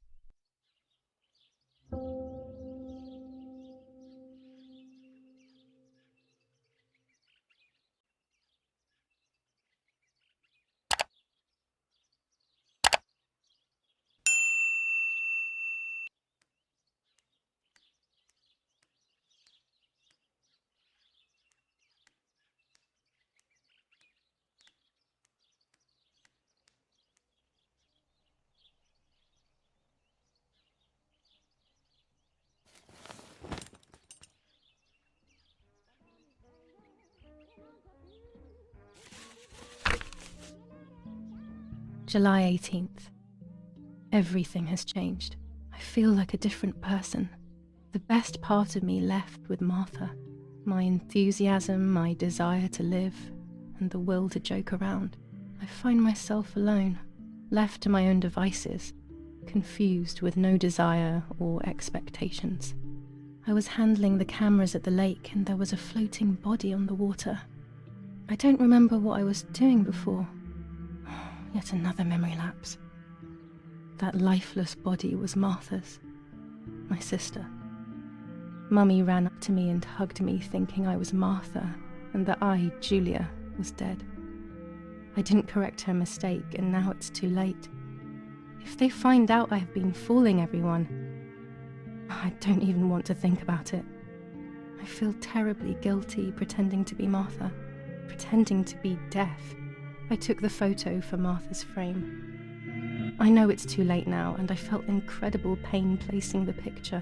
July 18th. Everything has changed. I feel like a different person. The best part of me left with Martha. My enthusiasm, my desire to live, and the will to joke around. I find myself alone, left to my own devices, confused with no desire or expectations. I was handling the cameras at the lake and there was a floating body on the water. I don't remember what I was doing before. Yet another memory lapse. That lifeless body was Martha's, my sister. Mummy ran up to me and hugged me, thinking I was Martha and that I, Julia, was dead. I didn't correct her mistake, and now it's too late. If they find out I have been fooling everyone, I don't even want to think about it. I feel terribly guilty pretending to be Martha, pretending to be deaf. I took the photo for Martha's frame. I know it's too late now, and I felt incredible pain placing the picture.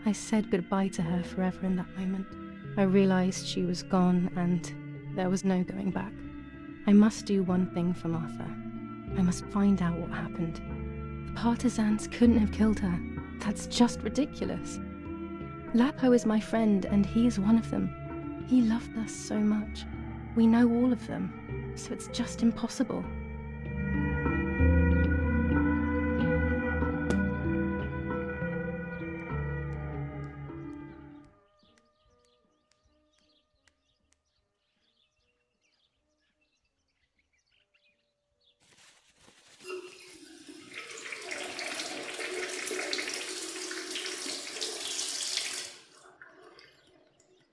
I said goodbye to her forever in that moment. I realized she was gone, and there was no going back. I must do one thing for Martha. I must find out what happened. The partisans couldn't have killed her. That's just ridiculous. Lapo is my friend, and he is one of them. He loved us so much. We know all of them. So it's just impossible.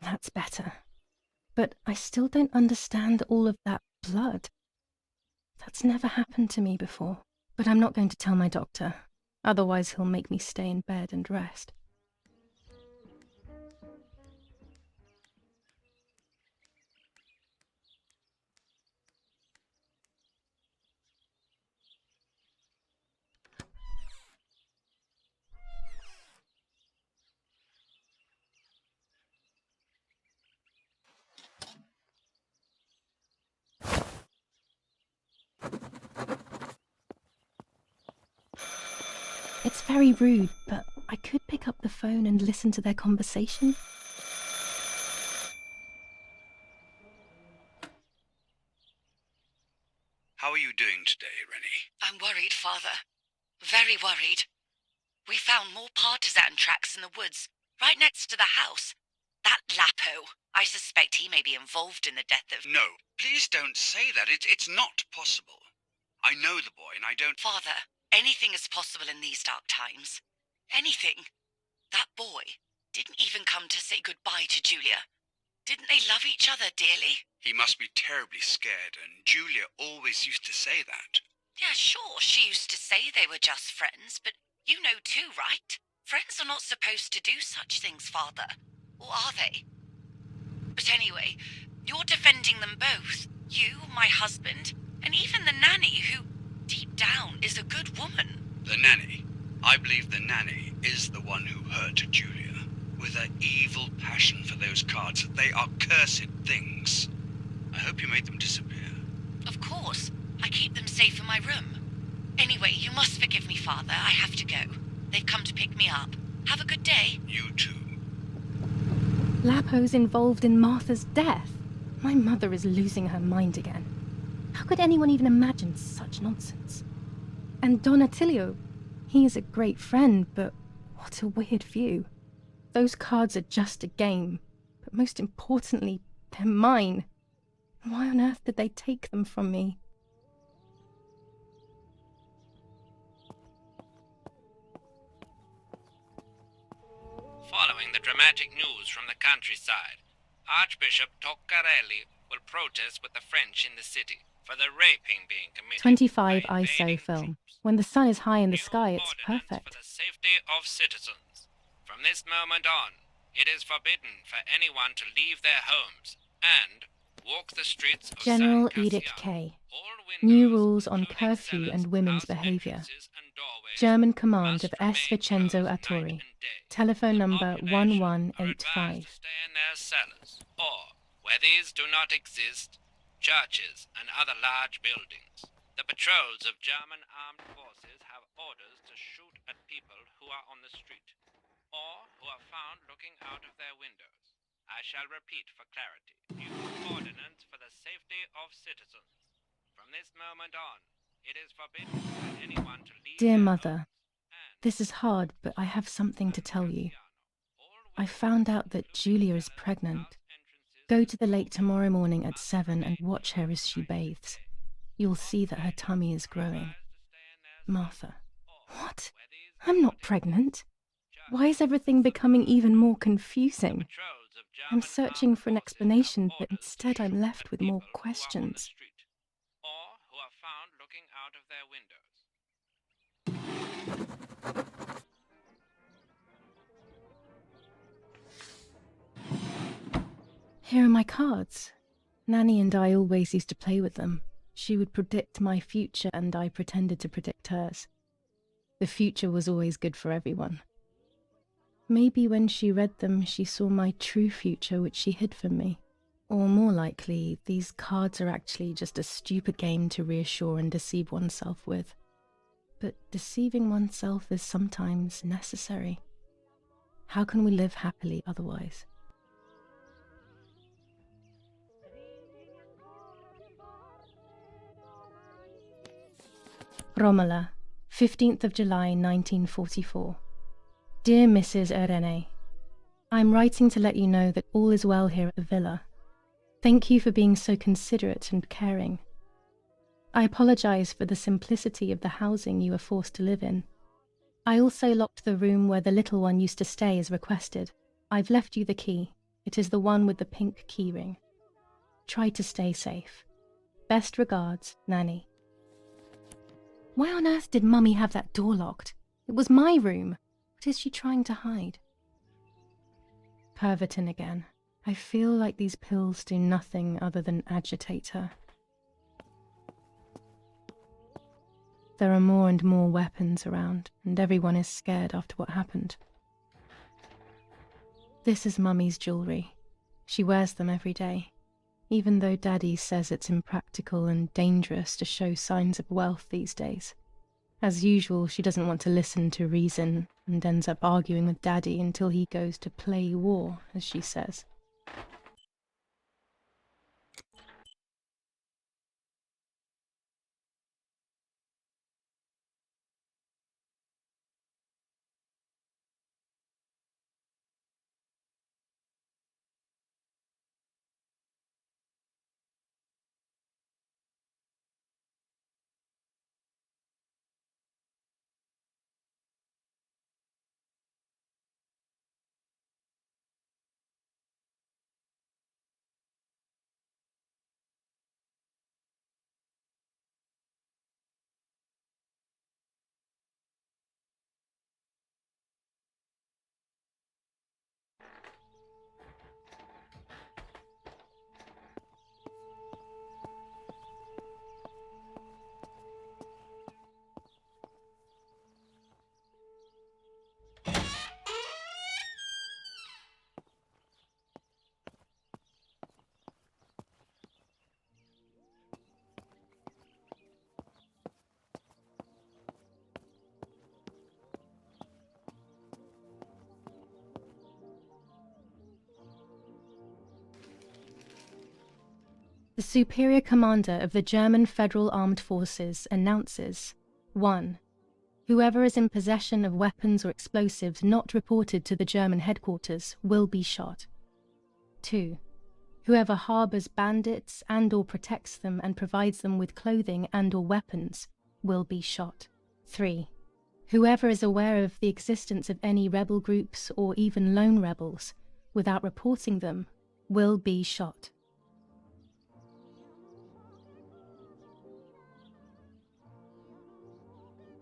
That's better. But I still don't understand all of that blood. That's never happened to me before. But I'm not going to tell my doctor. Otherwise he'll make me stay in bed and rest. It's very rude, but I could pick up the phone and listen to their conversation. How are you doing today, Rennie? I'm worried, Father. Very worried. We found more partisan tracks in the woods, right next to the house. That Lapo, I suspect he may be involved in the death of... No, please don't say that. It's not possible. I know the boy and I don't... Father, anything is possible in these dark times. Anything. That boy didn't even come to say goodbye to Julia. Didn't they love each other dearly? He must be terribly scared, and Julia always used to say that. Yeah, sure, she used to say they were just friends, but you know too, right? Friends are not supposed to do such things, Father. Or are they? But anyway, you're defending them both. You, my husband, and even the nanny who, deep down, is a good woman. The nanny. I believe the nanny is the one who hurt Julia. With her evil passion for those cards, they are cursed things. I hope you made them disappear. Of course. I keep them safe in my room. Anyway, you must forgive me, Father. I have to go. They've come to pick me up. Have a good day. You too. Lapo's involved in Martha's death. My mother is losing her mind again. How could anyone even imagine such nonsense? And Don Attilio, he is a great friend, but what a weird view. Those cards are just a game, but most importantly, they're mine. Why on earth did they take them from me? Following the dramatic news from the countryside, Archbishop Toccarelli will protest with the French in the city for the raping being committed 25 by ISO invading film. troops. When the sun is high in the New sky, it's ordinance for perfect. the safety of citizens. From this moment on, it is forbidden for anyone to leave their homes and walk the streets of General San Edict Cassiano. K. All New windows, rules on including curfew cellars, and women's house behavior. entrances and doorways, German command of must S. remain Vincenzo closed Attori. night and day. Telephone The number population are advised 1185. to stay in their cellars, or, where these do not exist, churches and other large buildings. The patrols of German armed forces have orders to shoot at people who are on the street, or who are found looking out of their windows. I shall repeat for clarity. New ordinance for the safety of citizens. From this moment on, it is forbidden for anyone to leave Dear their Mother, homes and this is hard, but I have something to tell you. all I windows, found out that including Julia is cellars, pregnant. house entrances, Go and to the lake doorways, tomorrow morning at must 7 and remain watch her as closed she night and bathes. day. You'll see that her tummy is growing. Advised to stay in their Martha. cellars, or What? where these I'm do not exist, pregnant. churches Why is everything becoming even more confusing? patrols of I'm German searching armed for an forces have explanation, but orders to instead I'm shoot left at with more people who are on the questions. street, or who are found looking out of their windows. Here are my cards. Nanny and I always used to play with them. She would predict my future and I pretended to predict hers. The future was always good for everyone. Maybe when she read them, she saw my true future, which she hid from me. Or more likely, these cards are actually just a stupid game to reassure and deceive oneself with. But deceiving oneself is sometimes necessary. How can we live happily otherwise? Romola, 15th of July 1944. Dear Mrs. Irene, I'm writing to let you know that all is well here at the villa. Thank you for being so considerate and caring. I apologize for the simplicity of the housing you were forced to live in. I also locked the room where the little one used to stay as requested. I've left you the key. It is the one with the pink keyring. Try to stay safe. Best regards, Nanny. Why on earth did Mummy have that door locked? It was my room. What is she trying to hide? Pervertin again. I feel like these pills do nothing other than agitate her. There are more and more weapons around, and everyone is scared after what happened. This is Mummy's jewellery. She wears them every day, even though Daddy says it's impractical and dangerous to show signs of wealth these days. As usual, she doesn't want to listen to reason and ends up arguing with Daddy until he goes to play war, as she says. superior commander of the German Federal Armed Forces announces: 1. Whoever is in possession of weapons or explosives not reported to the German headquarters will be shot. 2. Whoever harbors bandits and/or protects them and provides them with clothing and/or weapons will be shot. 3. Whoever is aware of the existence of any rebel groups or even lone rebels without reporting them will be shot.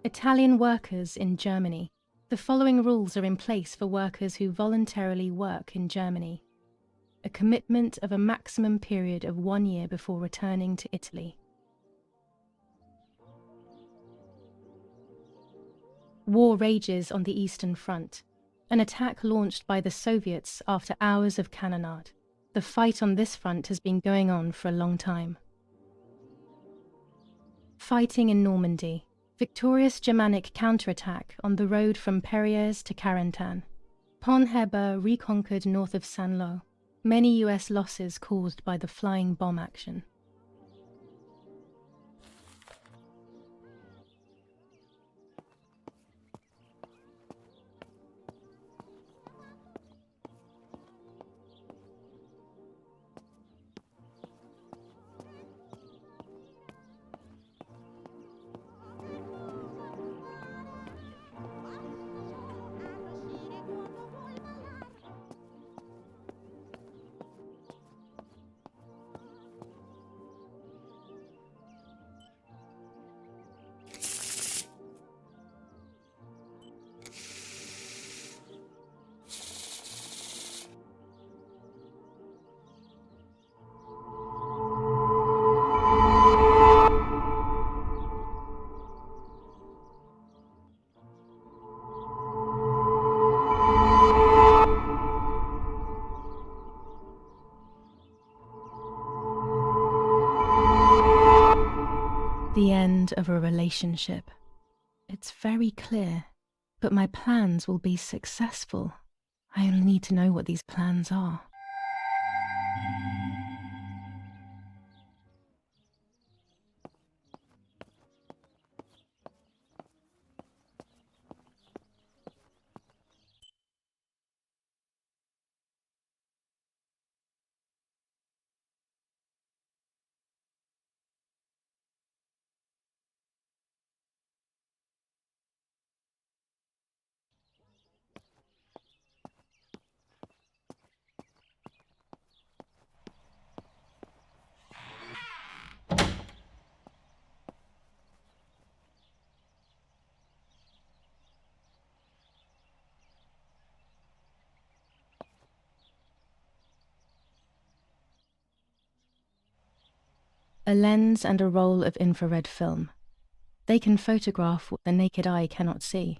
Italian workers in Germany. The following rules are in place for workers who voluntarily work in Germany. A commitment of a maximum period of 1 year before returning to Italy. War rages on the Eastern Front. An attack launched by the Soviets after hours of cannonade. The fight on this front has been going on for a long time. Fighting in Normandy. Victorious Germanic counterattack on the road from Perrières to Carentan. Pont Heber reconquered north of Saint-Lô. Many US losses caused by the flying bomb action. The end of a relationship. It's very clear, but my plans will be successful. I only need to know what these plans are. A lens and a roll of infrared film. They can photograph what the naked eye cannot see.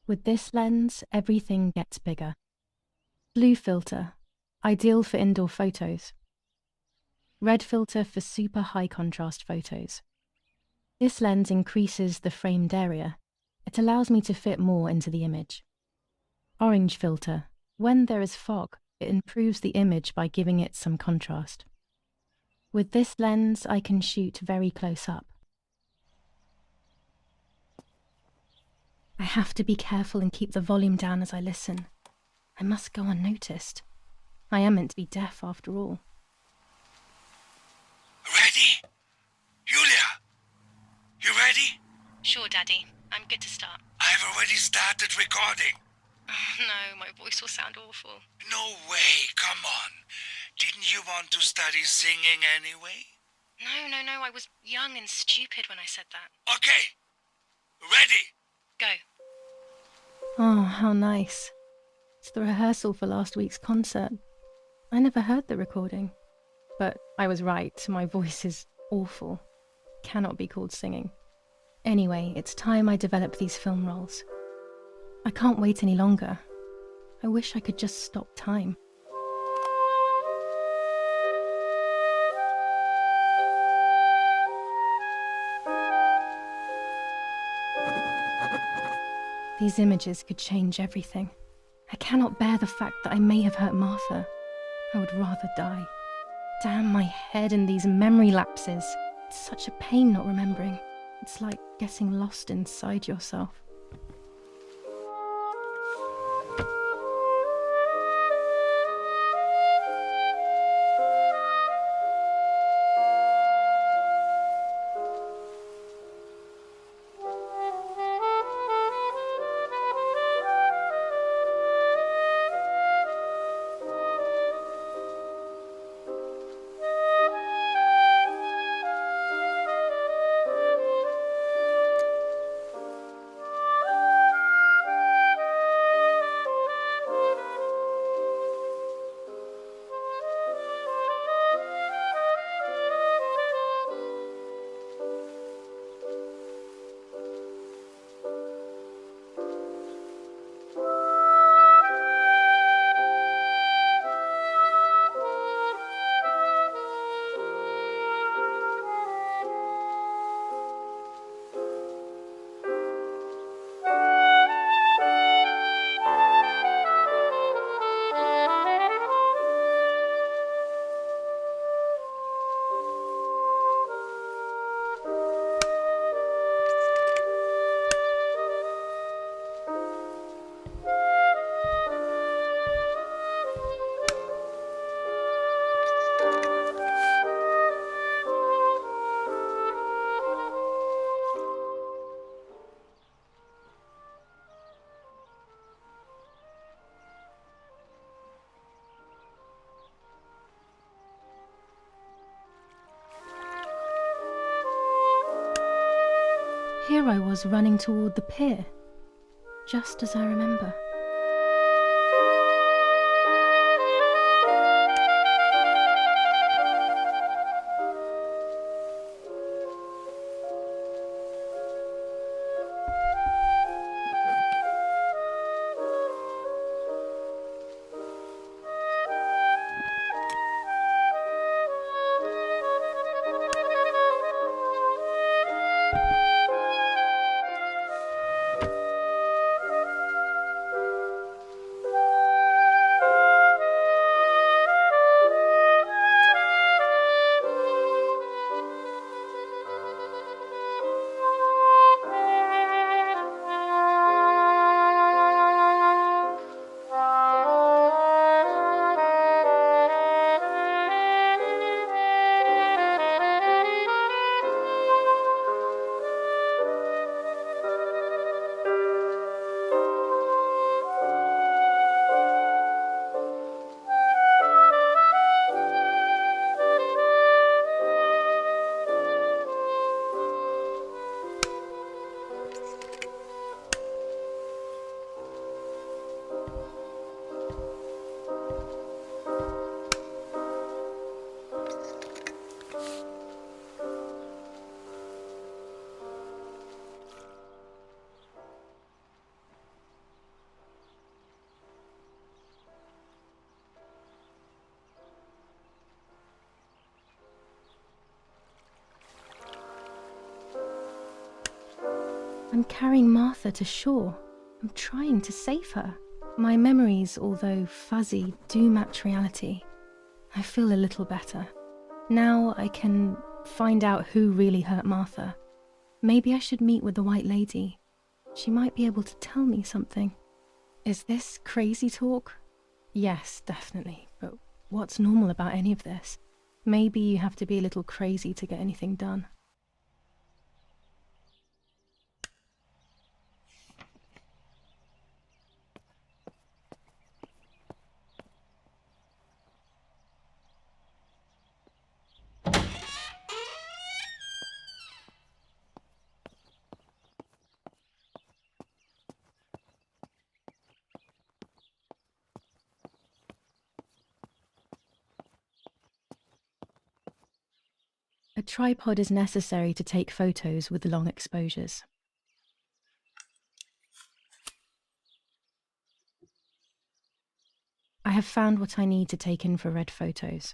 With this lens, everything gets bigger. Blue filter, ideal for indoor photos. Red filter for super high contrast photos. This lens increases the framed area. It allows me to fit more into the image. Orange filter, when there is fog, it improves the image by giving it some contrast. With this lens, I can shoot very close up. I have to be careful and keep the volume down as I listen. I must go unnoticed. I am meant to be deaf after all. Ready? Julia? You ready? Sure, Daddy. I'm good to start. I've already started recording. Oh, no, my voice will sound awful. No way, come on. Didn't you want to study singing anyway? No, I was young and stupid when I said that. Okay. Ready? Go. Oh, how nice. It's the rehearsal for last week's concert. I never heard the recording. But I was right, my voice is awful. Cannot be called singing. Anyway, it's time I develop these film roles. I can't wait any longer. I wish I could just stop time. These images could change everything. I cannot bear the fact that I may have hurt Martha. I would rather die. Damn my head and these memory lapses. It's such a pain not remembering. It's like getting lost inside yourself. Here I was running toward the pier, just as I remember. I'm carrying Martha to shore. I'm trying to save her. My memories, although fuzzy, do match reality. I feel a little better. Now I can find out who really hurt Martha. Maybe I should meet with the White Lady. She might be able to tell me something. Is this crazy talk? Yes, definitely. But what's normal about any of this? Maybe you have to be a little crazy to get anything done. A tripod is necessary to take photos with long exposures. I have found what I need to take infrared photos.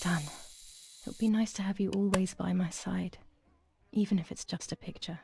done. It would be nice to have you always by my side, even if it's just a picture.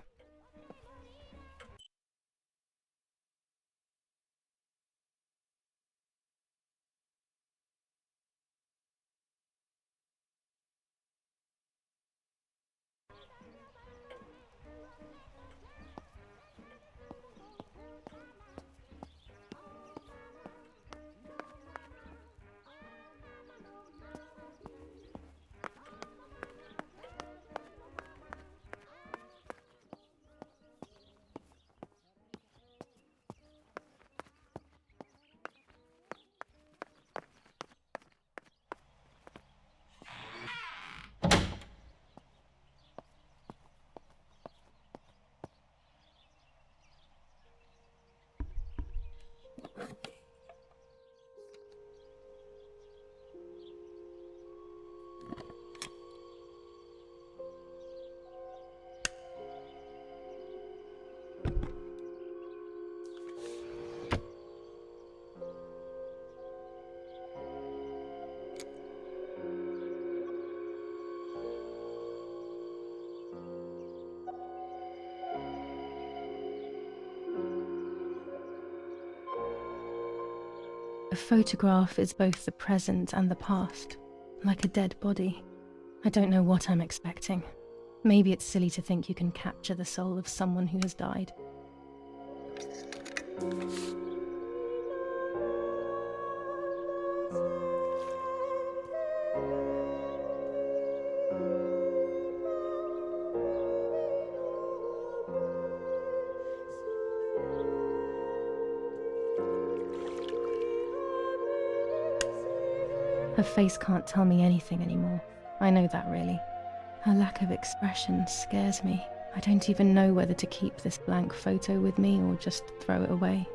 A photograph is both the present and the past, like a dead body. I don't know what I'm expecting. Maybe it's silly to think you can capture the soul of someone who has died. Her face can't tell me anything anymore. I know that, really. Her lack of expression scares me. I don't even know whether to keep this blank photo with me or just throw it away.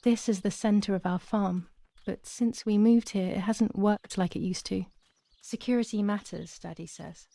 this as the centre of our farm, but since we moved here, it hasn't worked like it used to. Security matters, Daddy says.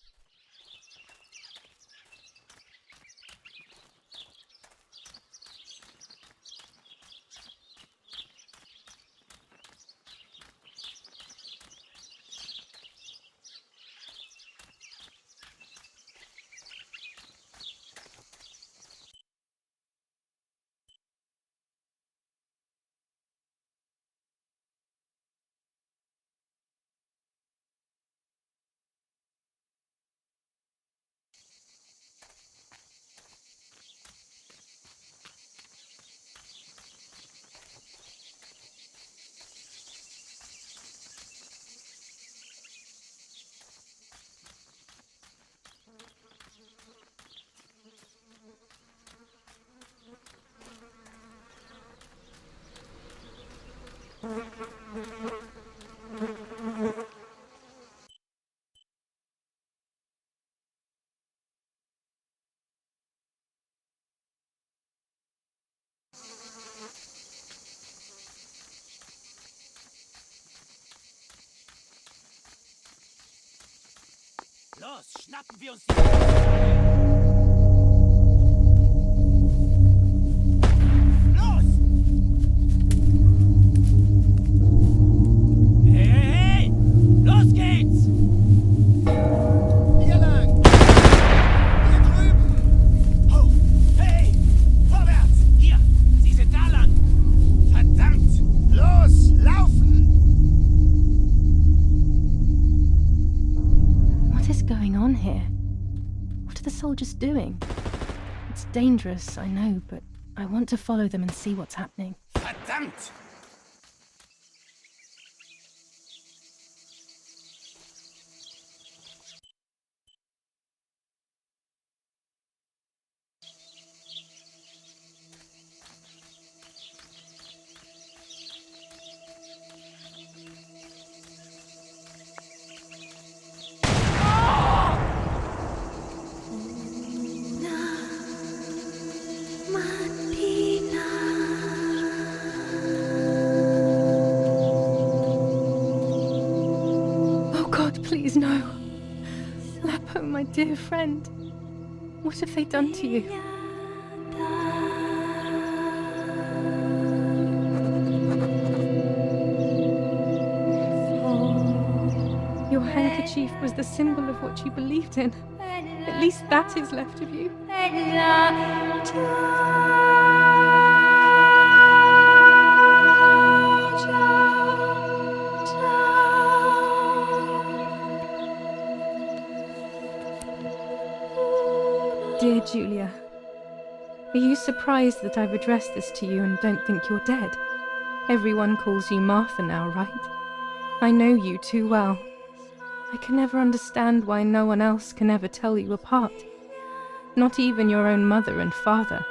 Los, schnappen wir uns die... Los! Hey, hey, hey! Los geht's! Hier lang! Hier drüben! Hoch! Hey! Vorwärts! Hier! Sie sind da lang! Verdammt! Los! Laufen! What is going on here? What are the soldiers doing? It's dangerous, I know, but I want to follow them and see what's happening. Verdammt! Oh God, please no. Lapo, my dear friend. What have they done to you? Your handkerchief was the symbol of what you believed in. At least that is left of you. Dear Julia, are you surprised that I've addressed this to you and don't think you're dead? Everyone calls you Martha now, right? I know you too well. I can never understand why no one else can ever tell you apart. Not even your own mother and father.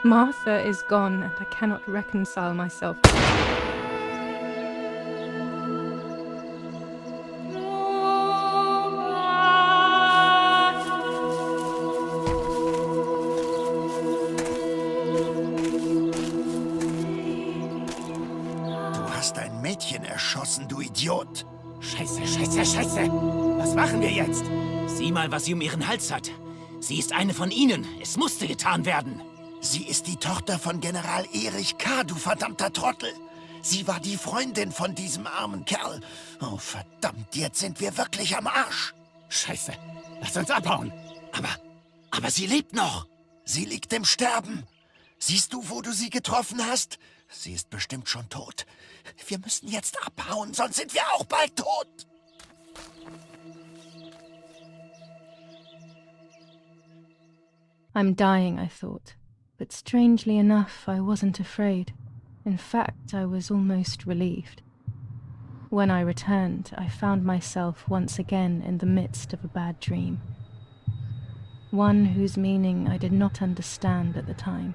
Martha is gone and I cannot reconcile myself. Du hast ein Mädchen erschossen, du Idiot. Scheiße, scheiße, scheiße! Was machen wir jetzt? Sieh mal, was sie um ihren Hals hat. Sie ist eine von ihnen. Es musste getan werden. Sie ist die Tochter von General Erich K., du verdammter Trottel. Sie war die Freundin von diesem armen Kerl. Oh, verdammt, jetzt sind wir wirklich am Arsch. Scheiße, lass uns abhauen. Aber sie lebt noch. Sie liegt im Sterben. Siehst du, wo du sie getroffen hast? Sie ist bestimmt schon tot. Wir müssen jetzt abhauen, sonst sind wir auch bald tot. I'm dying, I thought. But strangely enough, I wasn't afraid. In fact, I was almost relieved. When I returned, I found myself once again in the midst of a bad dream. One whose meaning I did not understand at the time.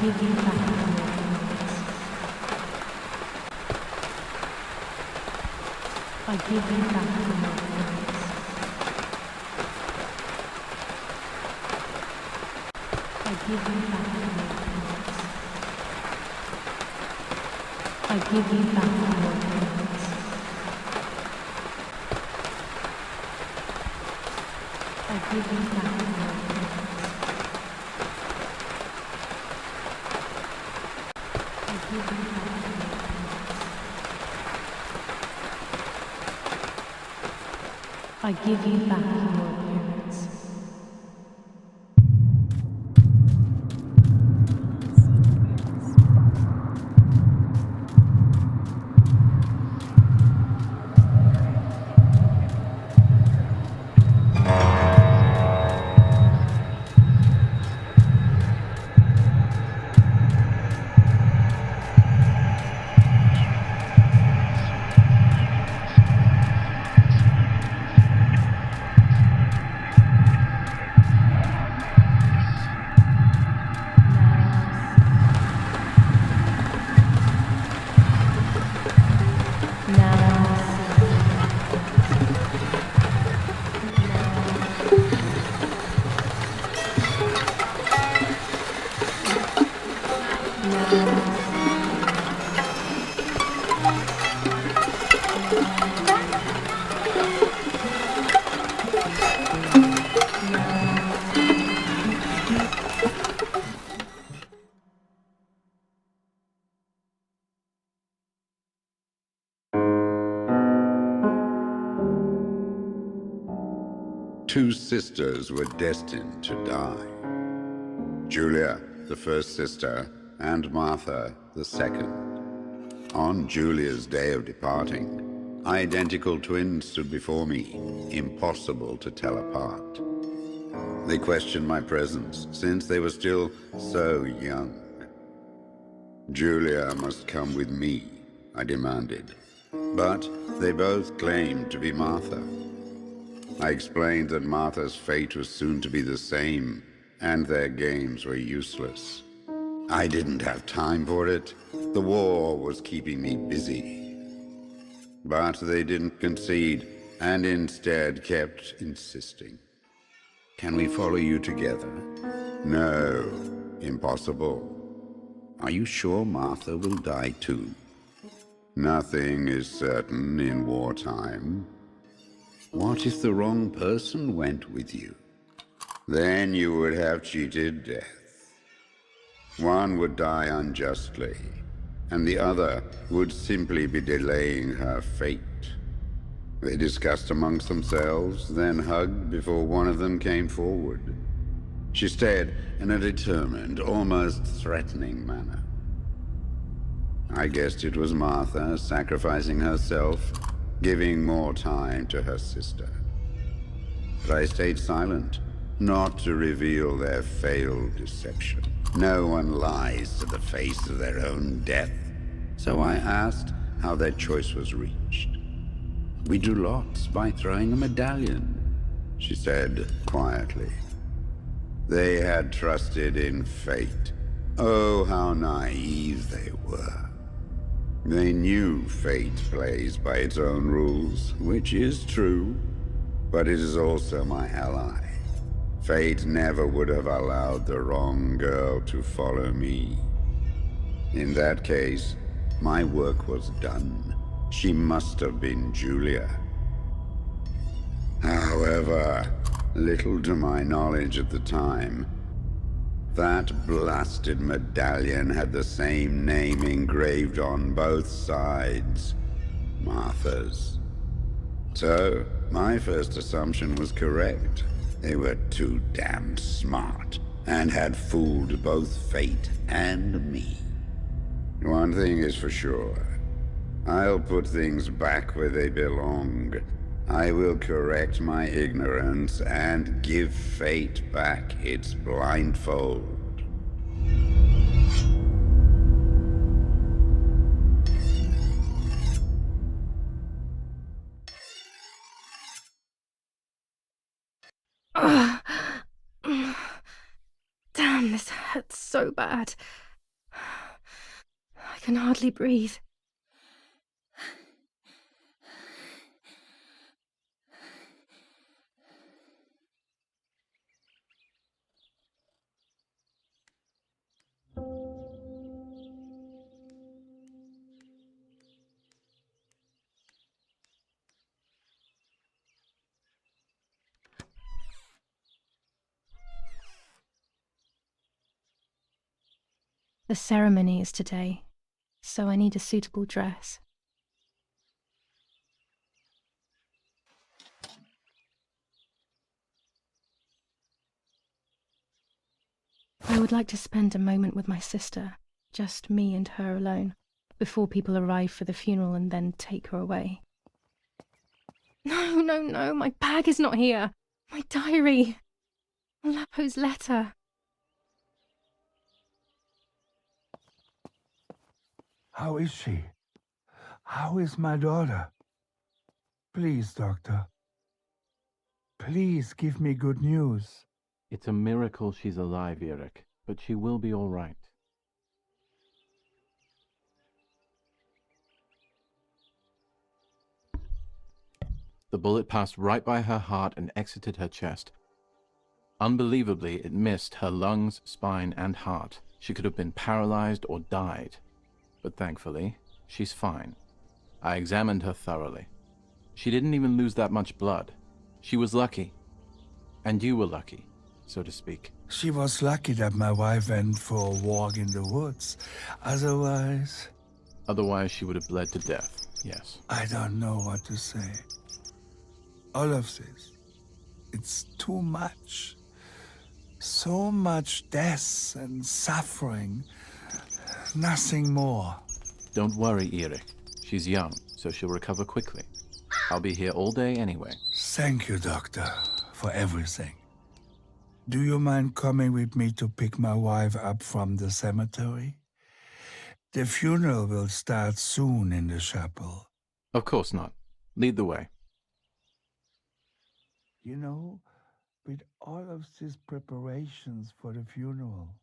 give you back your ignorance. I give you back your ignorance. I give you back your ignorance. I give you back your ignorance. I give you back your ignorance. I give you back your ignorance. I give you back your ignorance. Two sisters were destined to die. Julia, the first sister, and Martha, the second. On Julia's day of departing, identical twins stood before me, impossible to tell apart. They questioned my presence, since they were still so young. Julia must come with me, I demanded, but they both claimed to be Martha. I explained that Martha's fate was soon to be the same, and their games were useless. I didn't have time for it. The war was keeping me busy. But they didn't concede, and instead kept insisting. Can we follow you together? No, impossible. Are you sure Martha will die too? Nothing is certain in wartime. What if the wrong person went with you? Then you would have cheated death. One would die unjustly, and the other would simply be delaying her fate. They discussed amongst themselves, then hugged before one of them came forward. She stared in a determined, almost threatening manner. I guessed it was Martha sacrificing herself, giving more time to her sister. But I stayed silent, not to reveal their failed deception. No one lies to the face of their own death. So I asked how their choice was reached. We drew lots by throwing a medallion, she said quietly. They had trusted in fate. Oh, how naive they were. They knew fate plays by its own rules, which is true, but it is also my ally. Fate never would have allowed the wrong girl to follow me. In that case, my work was done. She must have been Julia. However, little to my knowledge at the time, that blasted medallion had the same name engraved on both sides, Martha's. So, my first assumption was correct. They were too damn smart, and had fooled both fate and me. One thing is for sure. I'll put things back where they belong. I will correct my ignorance and give fate back its blindfold. Damn, this hurts so bad. can hardly breathe. The ceremony is today, so I need a suitable dress. I would like to spend a moment with my sister, just me and her alone, before people arrive for the funeral and then take her away. No, my bag is not here. My diary. Lapo's letter. How is she? How is my daughter? Please, doctor. Please give me good news. It's a miracle she's alive, Eric, but she will be all right. The bullet passed right by her heart and exited her chest. Unbelievably, it missed her lungs, spine, and heart. She could have been paralyzed or died. But thankfully, she's fine. I examined her thoroughly. She didn't even lose that much blood. She was lucky. And you were lucky, so to speak. She was lucky that my wife went for a walk in the woods. Otherwise, she would have bled to death, yes. I don't know what to say. All of this, it's too much. So much death and suffering. Nothing more. Don't worry, Eric. She's young, so she'll recover quickly. I'll be here all day anyway. Thank you, doctor, for everything. Do you mind coming with me to pick my wife up from the cemetery? The funeral will start soon in the chapel. Of course not. Lead the way. You know, with all of these preparations for the funeral,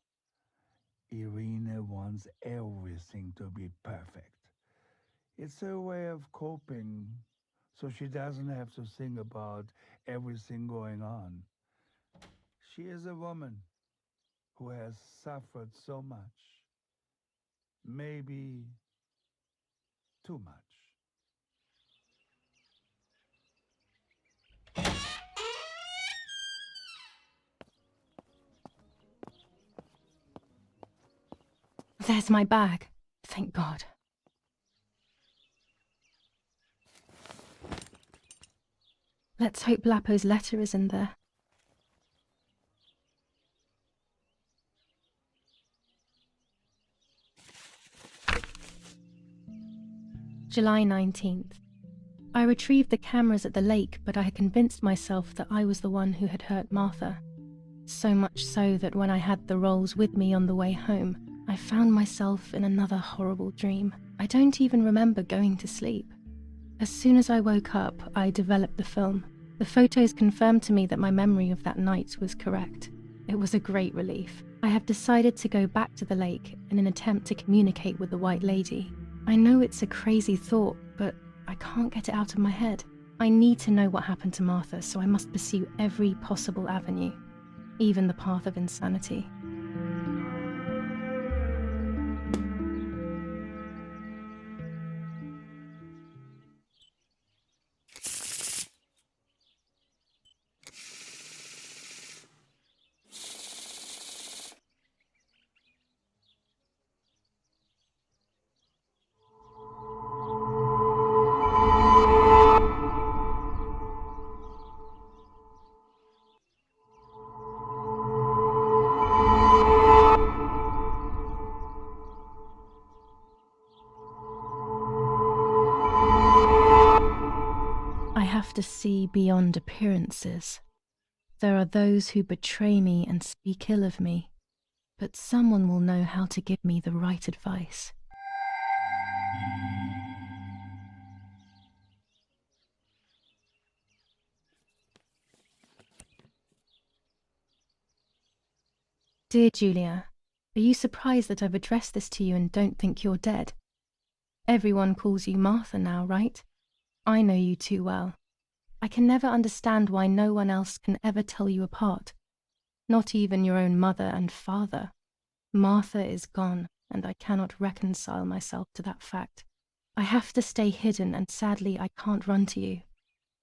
Irina wants everything to be perfect. It's her way of coping, so she doesn't have to think about everything going on. She is a woman who has suffered so much. Maybe too much. There's my bag. Thank God. Let's hope Lapo's letter is in there. July 19th. I retrieved the cameras at the lake, but I had convinced myself that I was the one who had hurt Martha. So much so that when I had the rolls with me on the way home, I found myself in another horrible dream. I don't even remember going to sleep. As soon as I woke up, I developed the film. The photos confirmed to me that my memory of that night was correct. It was a great relief. I have decided to go back to the lake in an attempt to communicate with the White Lady. I know it's a crazy thought, but I can't get it out of my head. I need to know what happened to Martha, so I must pursue every possible avenue, even the path of insanity. I have to see beyond appearances. There are those who betray me and speak ill of me, but someone will know how to give me the right advice. Dear Julia, Are you surprised that I've addressed this to you and don't think you're dead? Everyone calls you Martha now, right? I know you too well. I can never understand why no one else can ever tell you apart. Not even your own mother and father. Martha is gone, and I cannot reconcile myself to that fact. I have to stay hidden, and sadly I can't run to you,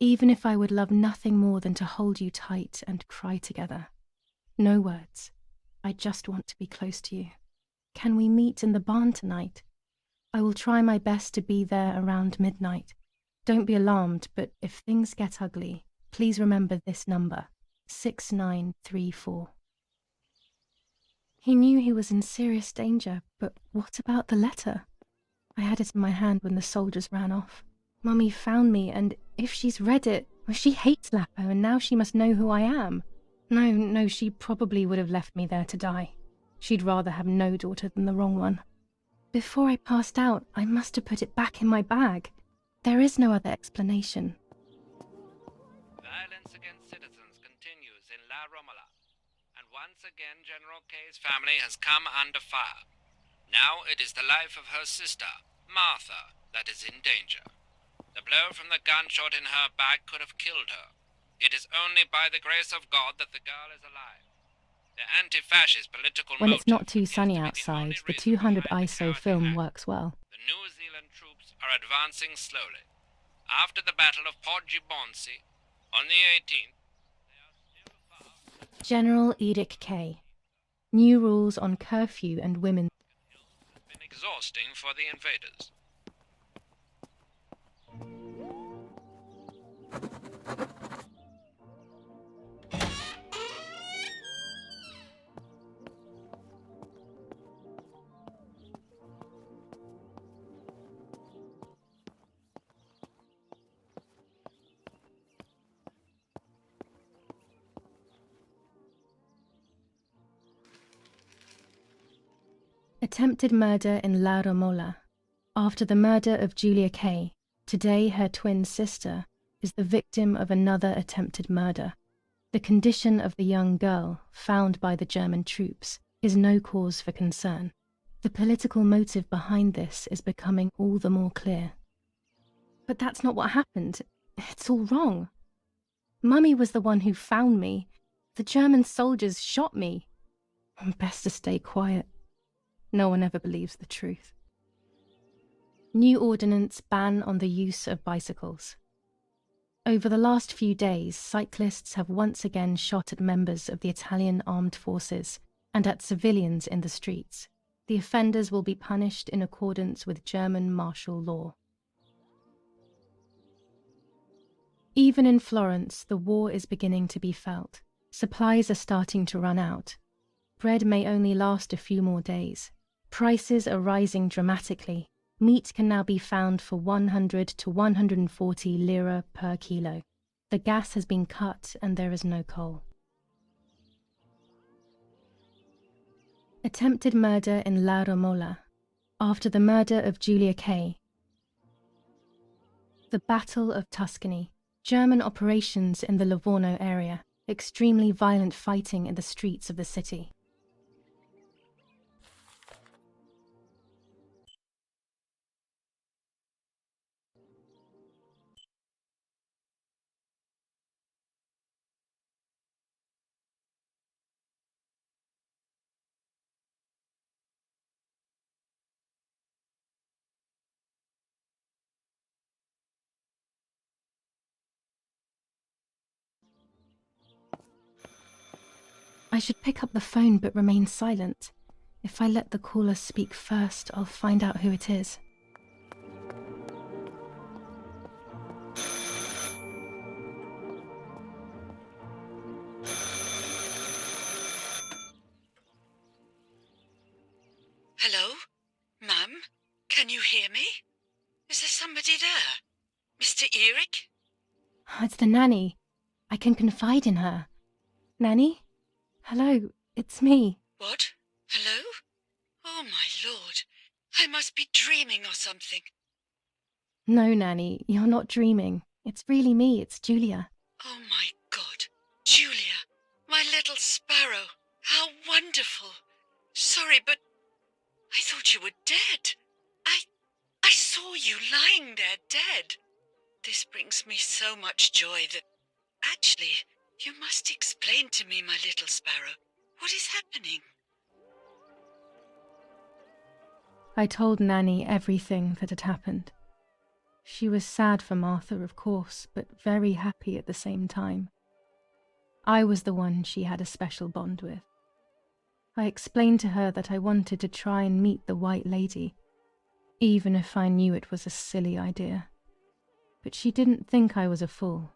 even if I would love nothing more than to hold you tight and cry together. No words. I just want to be close to you. Can we meet in the barn tonight? I will try my best to be there around midnight. Don't be alarmed, but if things get ugly, please remember this number, 6934. He knew he was in serious danger, but what about the letter? I had it in my hand when the soldiers ran off. Mummy found me, and if she's read it, well, she hates Lapo, and now she must know who I am. No, she probably would have left me there to die. She'd rather have no daughter than the wrong one. Before I passed out, I must have put it back in my bag. There is no other explanation. Violence against citizens continues in La Romola, and once again General K's family has come under fire. Now it is the life of her sister, Martha, that is in danger. The blow from the gunshot in her back could have killed her. It is only by the grace of God that the girl is alive. The anti-fascist political When it's not motive too appears sunny to be the outside, only the reason 200 behind the ISO cowardly film act. works well. The New Zealand troops are advancing slowly. After the Battle of Poggibonsi, on the 18th, they are still far. General Edict K. New rules on curfew and women. Has been exhausting for the invaders. Attempted murder in La Romola. After the murder of Julia K., today her twin sister is the victim of another attempted murder. The condition of the young girl, found by the German troops, is no cause for concern. The political motive behind this is becoming all the more clear. But that's not what happened. It's all wrong. Mummy was the one who found me. The German soldiers shot me. Best to stay quiet. No one ever believes the truth. New ordinance ban on the use of bicycles. Over the last few days, cyclists have once again shot at members of the Italian armed forces and at civilians in the streets. The offenders will be punished in accordance with German martial law. Even in Florence, the war is beginning to be felt. Supplies are starting to run out. Bread may only last a few more days. Prices are rising dramatically. Meat can now be found for 100 to 140 lira per kilo. The gas has been cut and there is no coal. Attempted murder in La Romola. After the murder of Julia K. The Battle of Tuscany. German operations in the Livorno area. Extremely violent fighting in the streets of the city. I should pick up the phone but remain silent. If I let the caller speak first, I'll find out who it is. Hello? Ma'am? Can you hear me? Is there somebody there? Mr. Eric? It's the nanny. I can confide in her. Nanny? Hello, it's me. What? Hello? Oh my lord. I must be dreaming or something. No, Nanny, you're not dreaming. It's really me, it's Julia. Oh my God. Julia, my little sparrow. How wonderful. Sorry, but I thought you were dead. I saw you lying there dead. This brings me so much joy that... Actually, you must explain to me, my little sparrow. What is happening? I told Nanny everything that had happened. She was sad for Martha, of course, but very happy at the same time. I was the one she had a special bond with. I explained to her that I wanted to try and meet the White Lady, even if I knew it was a silly idea. But she didn't think I was a fool,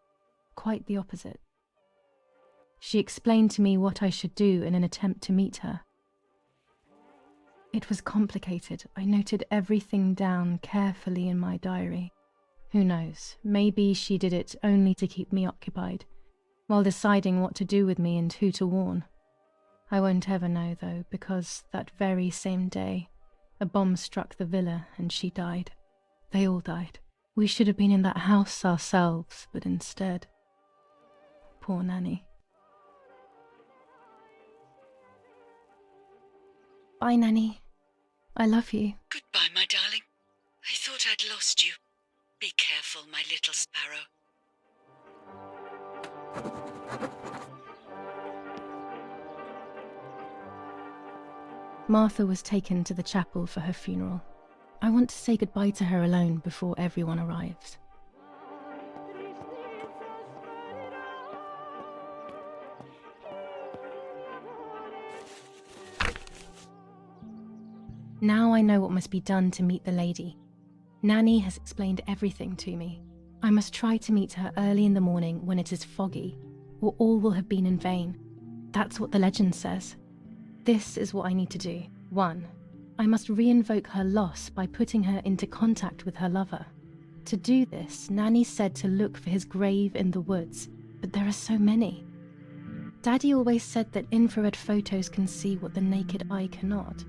quite the opposite. She explained to me what I should do in an attempt to meet her. It was complicated. I noted everything down carefully in my diary. Who knows, maybe she did it only to keep me occupied, while deciding what to do with me and who to warn. I won't ever know, though, because that very same day, a bomb struck the villa and she died. They all died. We should have been in that house ourselves, but instead... Poor Nanny. Bye, Nanny. I love you. Goodbye, my darling. I thought I'd lost you. Be careful, my little sparrow. Martha was taken to the chapel for her funeral. I want to say goodbye to her alone before everyone arrives. Now I know what must be done to meet the lady. Nanny has explained everything to me. I must try to meet her early in the morning when it is foggy, or all will have been in vain. That's what the legend says. This is what I need to do. 1. I must re-invoke her loss by putting her into contact with her lover. To do this, Nanny said to look for his grave in the woods, but there are so many. Daddy always said that infrared photos can see what the naked eye cannot.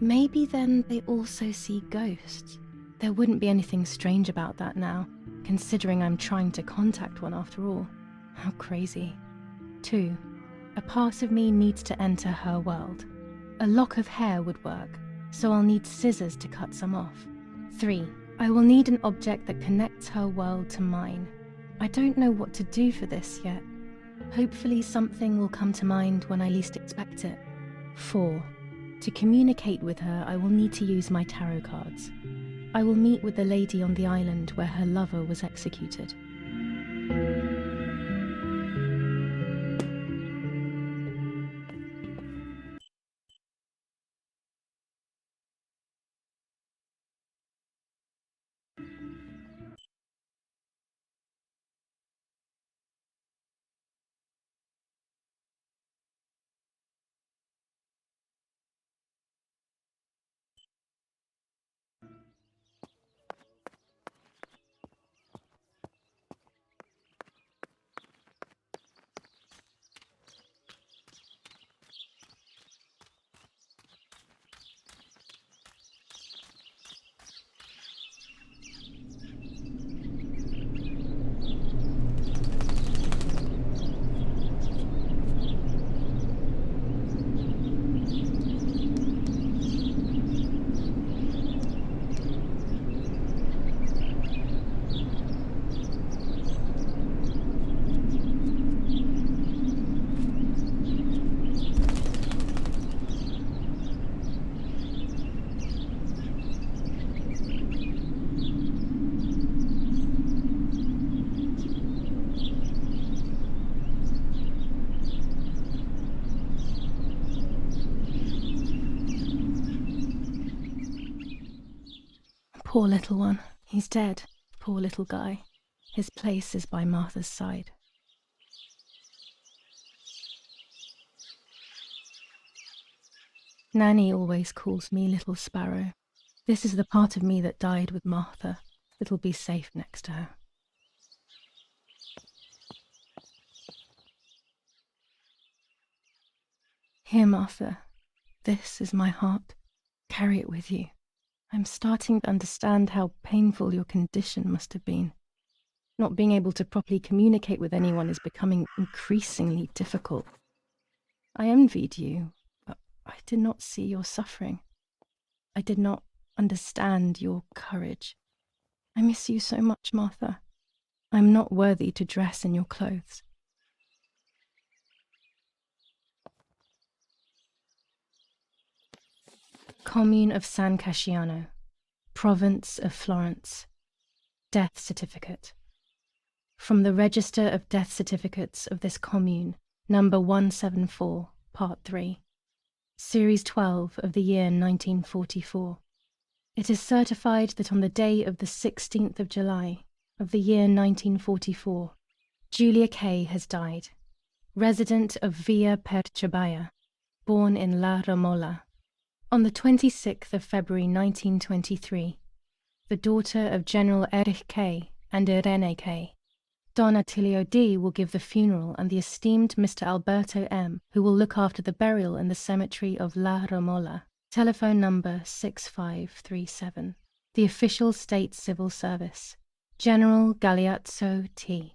Maybe then they also see ghosts. There wouldn't be anything strange about that now, considering I'm trying to contact one after all. How crazy. 2. A part of me needs to enter her world. A lock of hair would work, so I'll need scissors to cut some off. 3. I will need an object that connects her world to mine. I don't know what to do for this yet. Hopefully something will come to mind when I least expect it. 4. To communicate with her, I will need to use my tarot cards. I will meet with the lady on the island where her lover was executed. Poor little one. He's dead. Poor little guy. His place is by Martha's side. Nanny always calls me Little Sparrow. This is the part of me that died with Martha. It'll be safe next to her. Here, Martha. This is my heart. Carry it with you. I'm starting to understand how painful your condition must have been. Not being able to properly communicate with anyone is becoming increasingly difficult. I envied you, but I did not see your suffering. I did not understand your courage. I miss you so much, Martha. I am not worthy to dress in your clothes. Commune of San Casciano, Province of Florence. Death certificate. From the Register of Death Certificates of this commune, number 174, part 3, series 12 of the year 1944. It is certified that on the day of the 16th of July of the year 1944, Julia K. has died, resident of Via Perciabaya, born in La Romola. On the 26th of February 1923, the daughter of General Erich K. and Irene K. Don Attilio D. will give the funeral, and the esteemed Mr. Alberto M., who will look after the burial in the cemetery of La Romola. Telephone number 6537. The official state civil service. General Galeazzo T.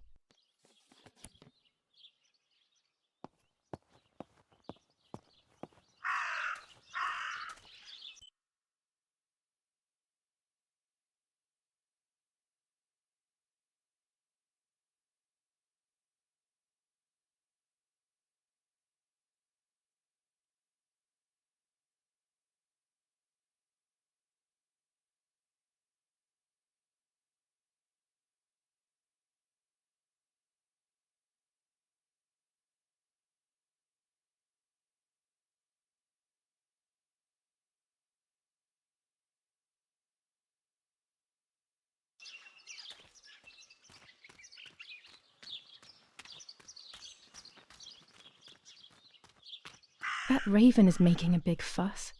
That raven is making a big fuss.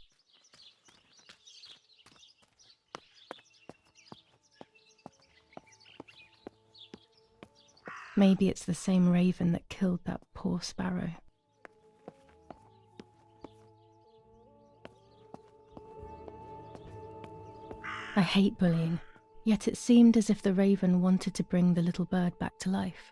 Maybe it's the same raven that killed that poor sparrow. I hate bullying, yet it seemed as if the raven wanted to bring the little bird back to life.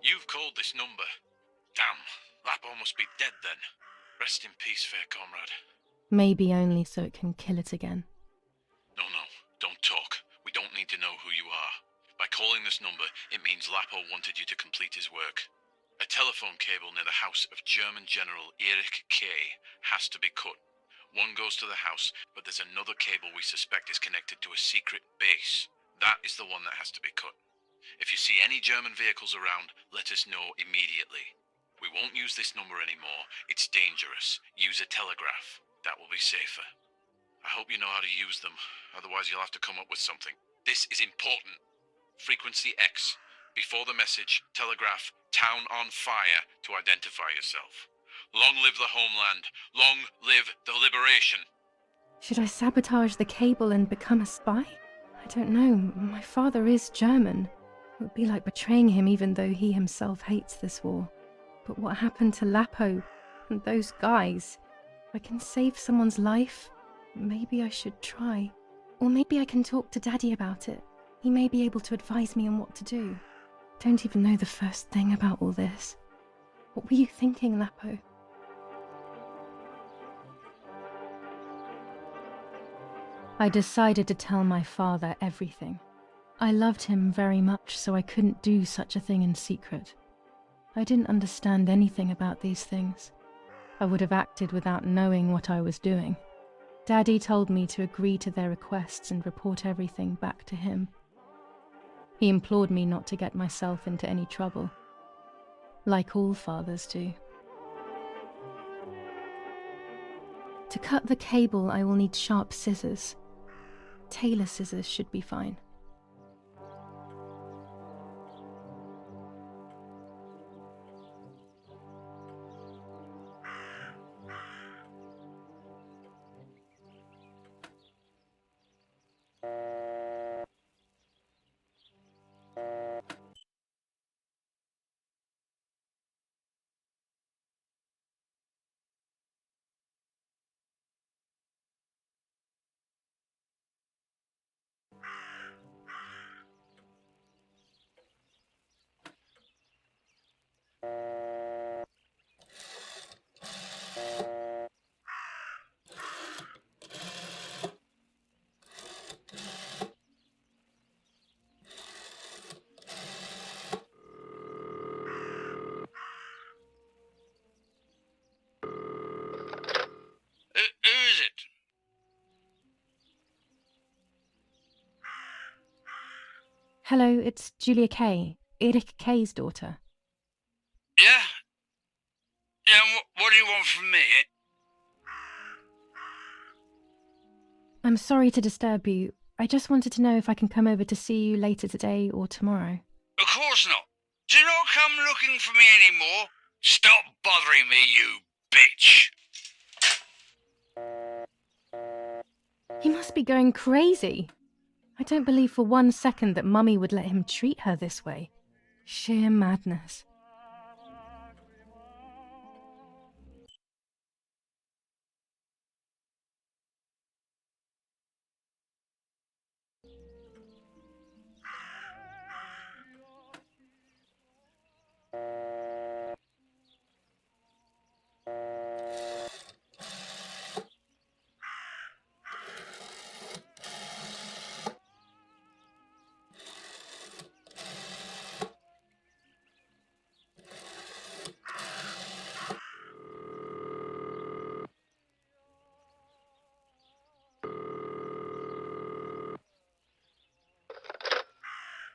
You've called this number. Damn, Lapo must be dead then. Rest in peace, fair comrade. Maybe only so it can kill it again. No, don't talk. We don't need to know who you are. By calling this number, it means Lapo wanted you to complete his work. A telephone cable near the house of German General Erich K. has to be cut. One goes to the house, but there's another cable we suspect is connected to a secret base. That is the one that has to be cut. If you see any German vehicles around, let us know immediately. We won't use this number anymore. It's dangerous. Use a telegraph. That will be safer. I hope you know how to use them. Otherwise, you'll have to come up with something. This is important. Frequency X. Before the message, telegraph, town on fire to identify yourself. Long live the homeland. Long live the liberation. Should I sabotage the cable and become a spy? I don't know. My father is German. It would be like betraying him even though he himself hates this war. But what happened to Lapo and those guys? If I can save someone's life, maybe I should try. Or maybe I can talk to Daddy about it. He may be able to advise me on what to do. Don't even know the first thing about all this. What were you thinking, Lapo? I decided to tell my father everything. I loved him very much, so I couldn't do such a thing in secret. I didn't understand anything about these things. I would have acted without knowing what I was doing. Daddy told me to agree to their requests and report everything back to him. He implored me not to get myself into any trouble, like all fathers do. To cut the cable, I will need sharp scissors. Tailor scissors should be fine. Hello, it's Julia Kay, Erich Kay's daughter. Yeah? Yeah, and what do you want from me? I'm sorry to disturb you. I just wanted to know if I can come over to see you later today or tomorrow. Of course not. Do not come looking for me anymore. Stop bothering me, you bitch. He must be going crazy. I don't believe for 1 second that Mummy would let him treat her this way. Sheer madness.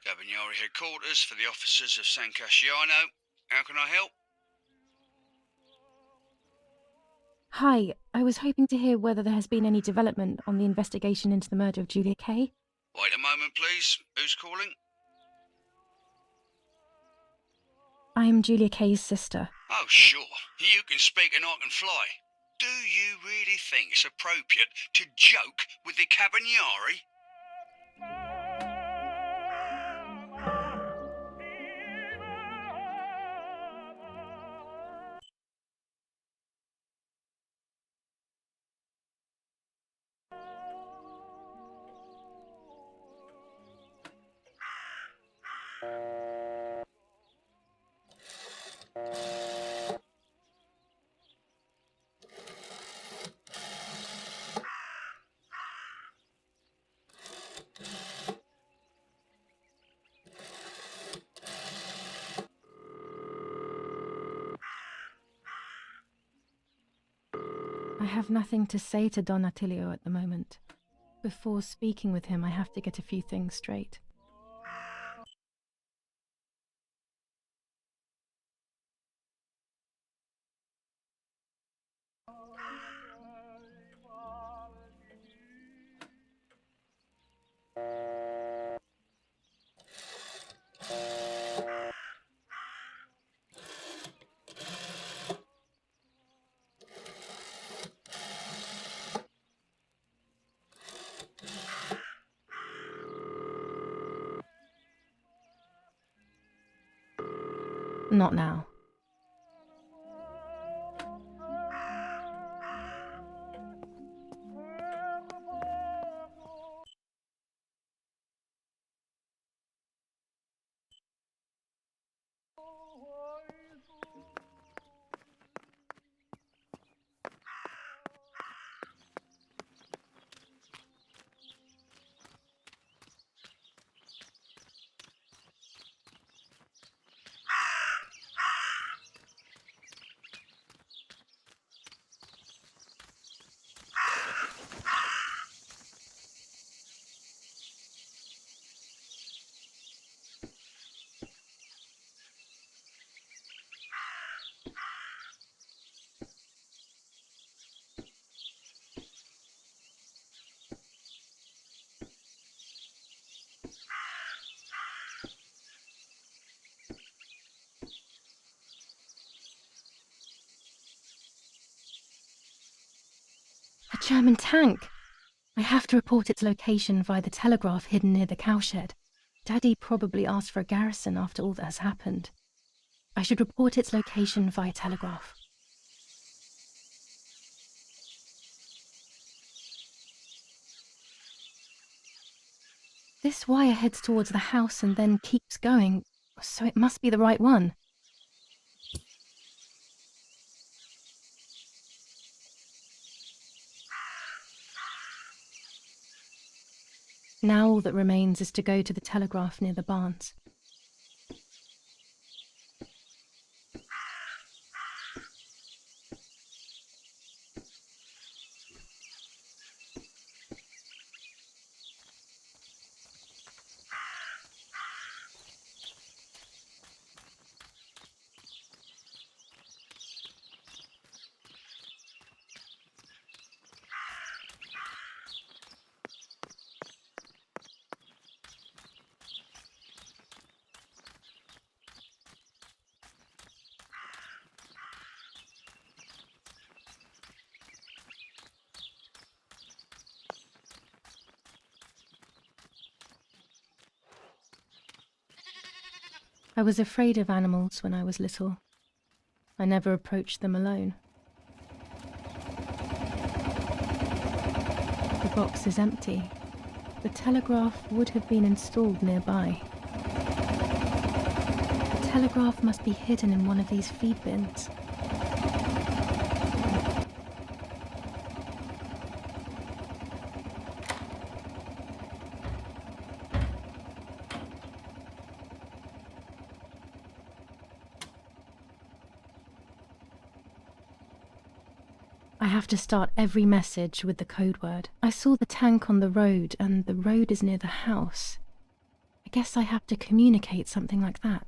Carabinieri headquarters for the officers of San Casciano. How can I help? Hi, I was hoping to hear whether there has been any development on the investigation into the murder of Julia Kay. Wait a moment, please. Who's calling? I am Julia Kay's sister. Oh, sure. You can speak and I can fly. Do you really think it's appropriate to joke with the Carabinieri? I have nothing to say to Don Attilio at the moment. Before speaking with him, I have to get a few things straight. Not now. A German tank! I have to report its location via the telegraph hidden near the cowshed. Daddy probably asked for a garrison after all that has happened. I should report its location via telegraph. This wire heads towards the house and then keeps going, so it must be the right one. Now all that remains is to go to the telegraph near the barns. I was afraid of animals when I was little. I never approached them alone. The box is empty. The telegraph would have been installed nearby. The telegraph must be hidden in one of these feed bins. I have to start every message with the code word. I saw the tank on the road, and the road is near the house. I guess I have to communicate something like that.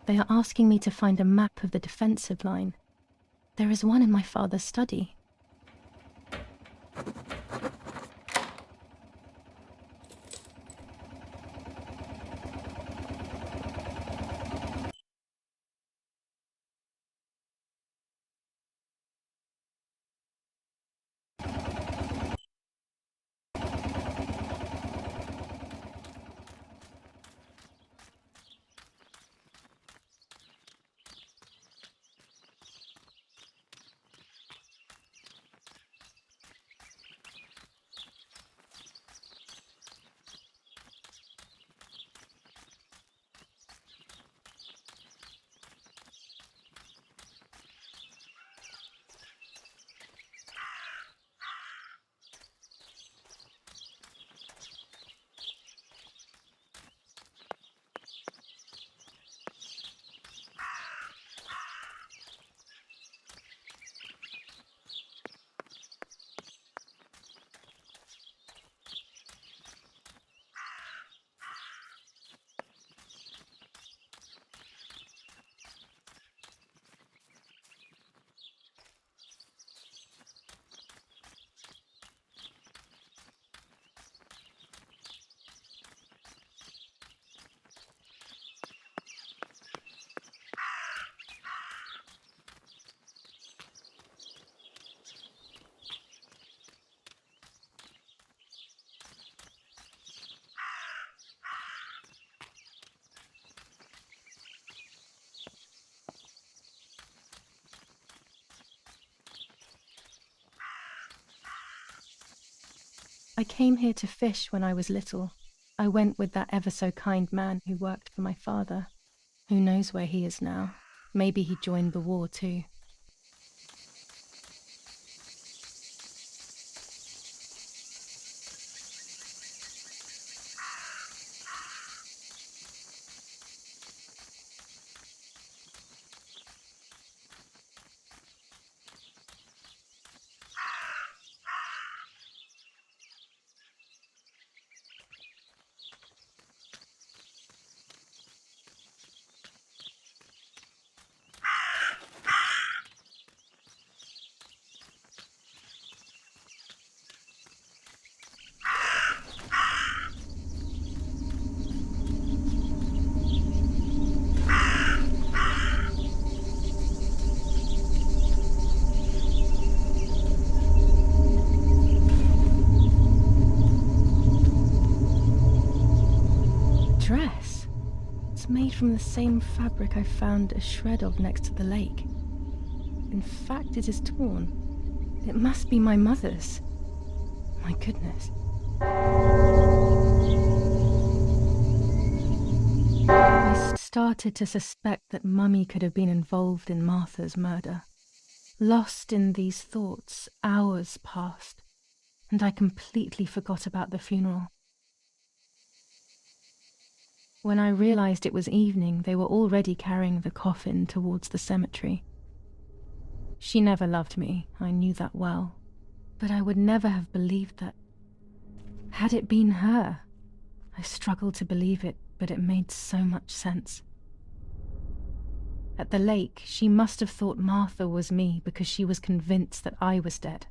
They are asking me to find a map of the defensive line. There is one in my father's study. I came here to fish when I was little. I went with that ever so kind man who worked for my father. Who knows where he is now? Maybe he joined the war too. Dress? It's made from the same fabric I found a shred of next to the lake. In fact, it is torn. It must be my mother's. My goodness. I started to suspect that Mummy could have been involved in Martha's murder. Lost in these thoughts, hours passed, and I completely forgot about the funeral. When I realized it was evening, they were already carrying the coffin towards the cemetery. She never loved me, I knew that well, but I would never have believed that. Had it been her? I struggled to believe it, but it made so much sense. At the lake, she must have thought Martha was me because she was convinced that I was dead.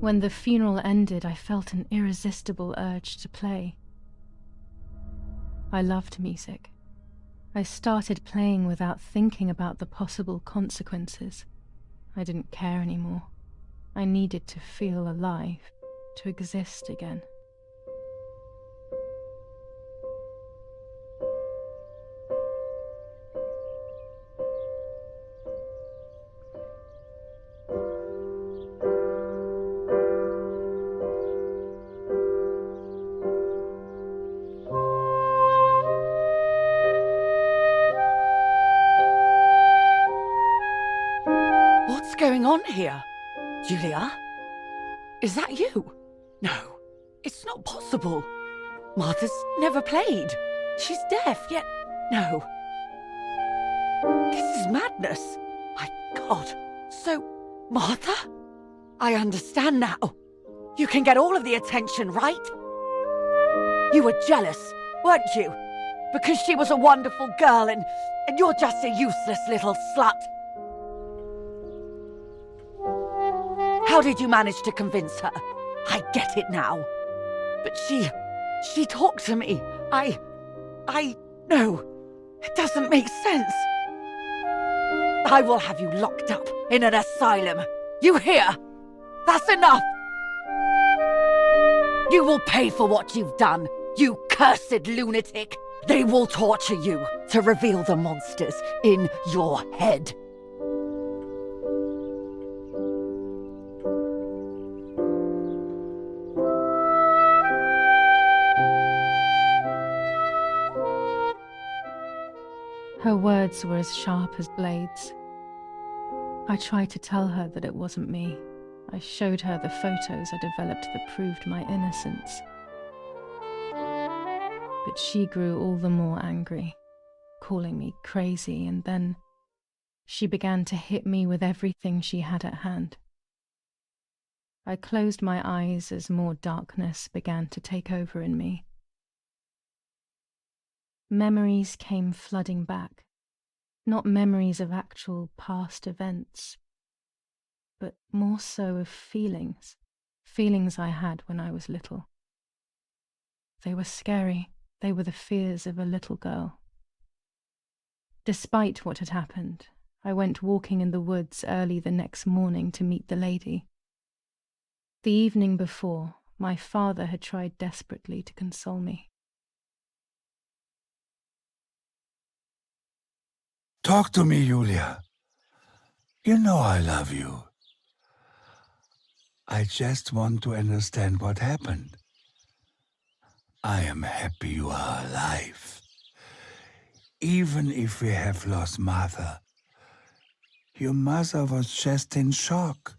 When the funeral ended, I felt an irresistible urge to play. I loved music. I started playing without thinking about the possible consequences. I didn't care anymore. I needed to feel alive, to exist again. What's going on here? Julia? Is that you? No, it's not possible. Martha's never played. She's deaf, yet no. This is madness. My God. So, Martha? I understand now. You can get all of the attention, right? You were jealous, weren't you? Because she was a wonderful girl and you're just a useless little slut. How did you manage to convince her? I get it now. But she talked to me. No, it doesn't make sense. I will have you locked up in an asylum. You hear? That's enough. You will pay for what you've done, you cursed lunatic. They will torture you to reveal the monsters in your head. Her words were as sharp as blades. I tried to tell her that it wasn't me. I showed her the photos I developed that proved my innocence. But she grew all the more angry, calling me crazy, and then she began to hit me with everything she had at hand. I closed my eyes as more darkness began to take over in me. Memories came flooding back, not memories of actual past events, but more so of feelings I had when I was little. They were scary. They were the fears of a little girl. Despite what had happened, I went walking in the woods early the next morning to meet the lady. The evening before, my father had tried desperately to console me. Talk to me, Julia. You know I love you. I just want to understand what happened. I am happy you are alive. Even if we have lost Martha, your mother was just in shock.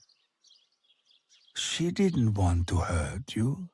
She didn't want to hurt you.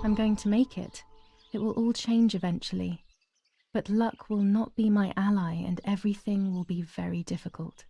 I'm going to make it. It will all change eventually. But luck will not be my ally, and everything will be very difficult.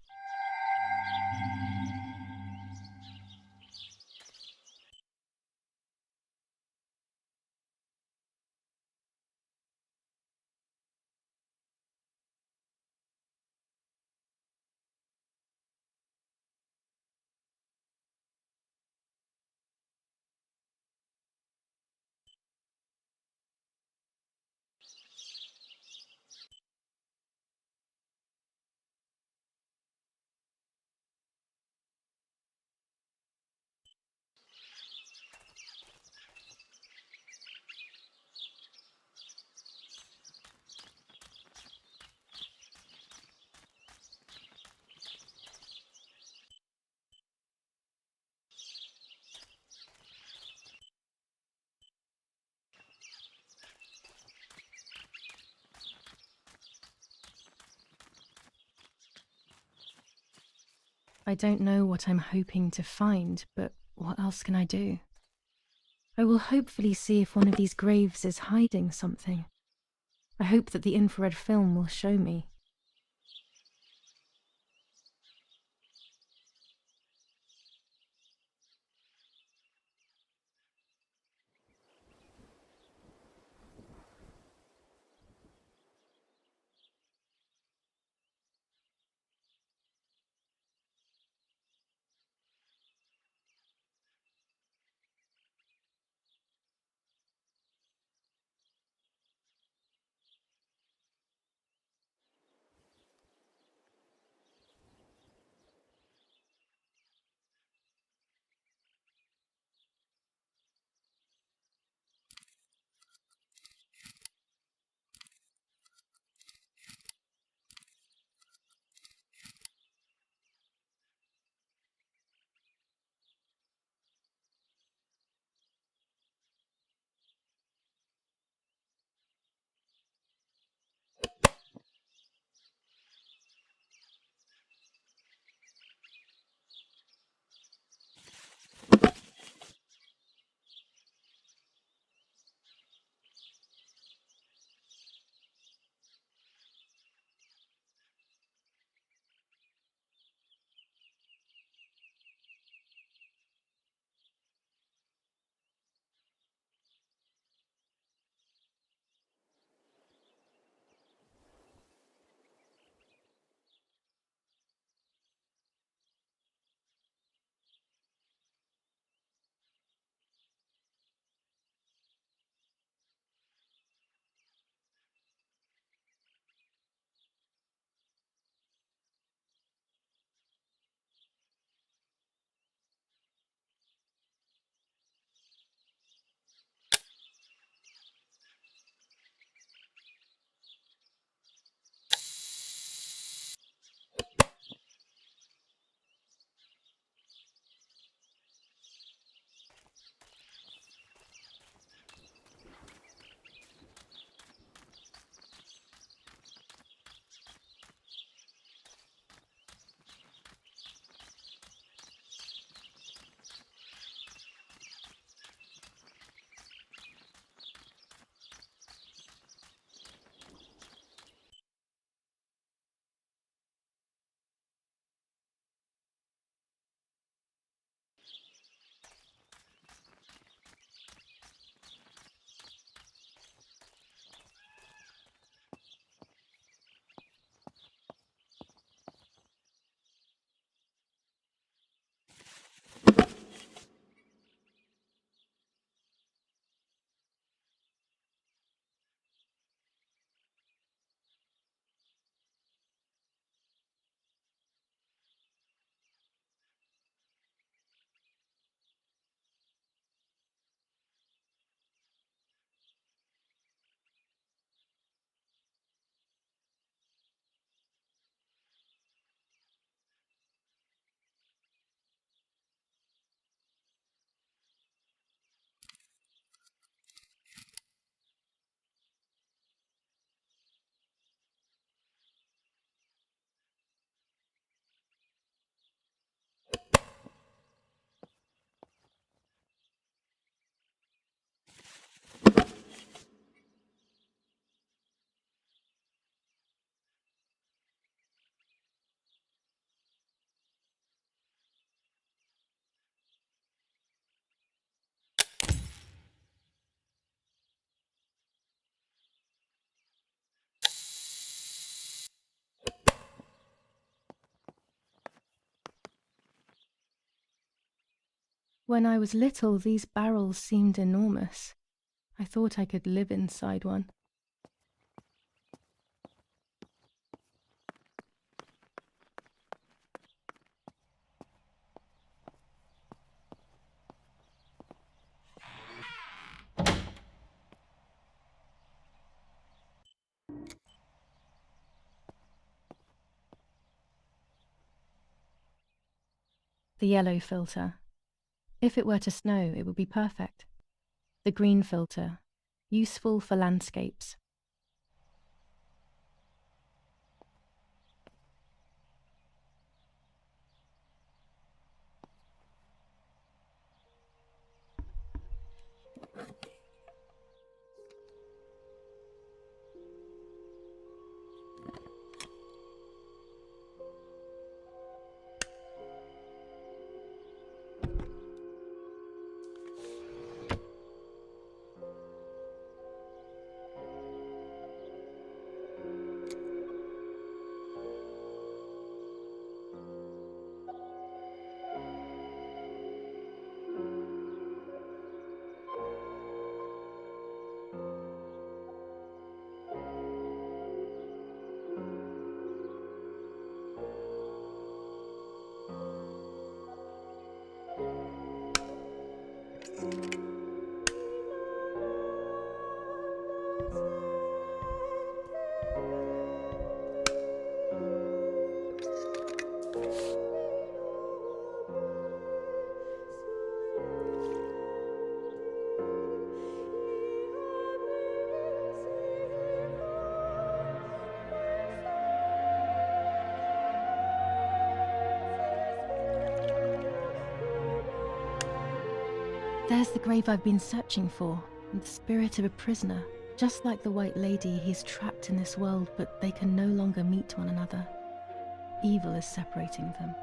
I don't know what I'm hoping to find, but what else can I do? I will hopefully see if one of these graves is hiding something. I hope that the infrared film will show me. When I was little, these barrels seemed enormous. I thought I could live inside one. The yellow filter. If it were to snow, it would be perfect. The green filter. Useful for landscapes. There's the grave I've been searching for, and the spirit of a prisoner. Just like the White Lady, he's trapped in this world, but they can no longer meet one another. Evil is separating them.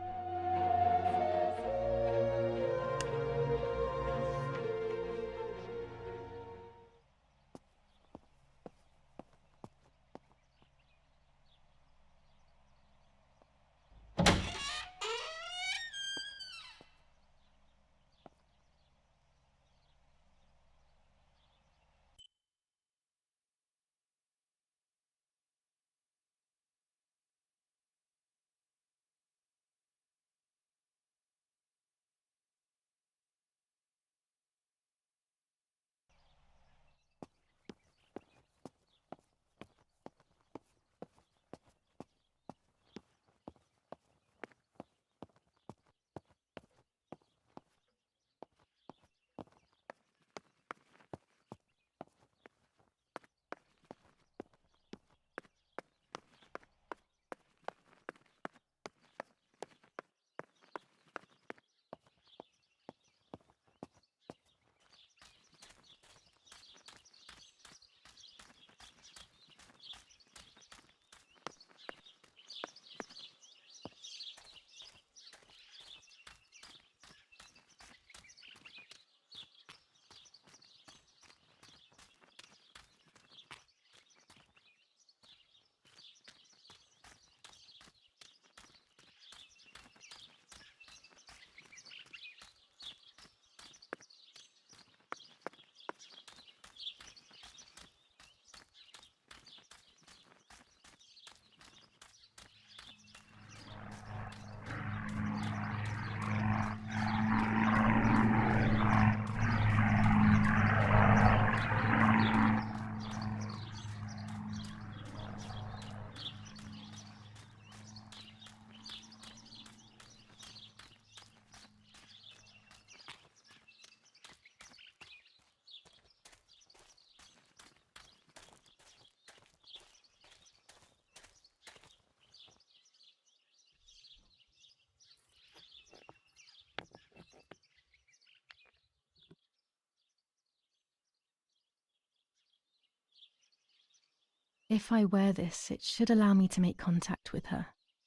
If I wear this, it should allow me to make contact with her.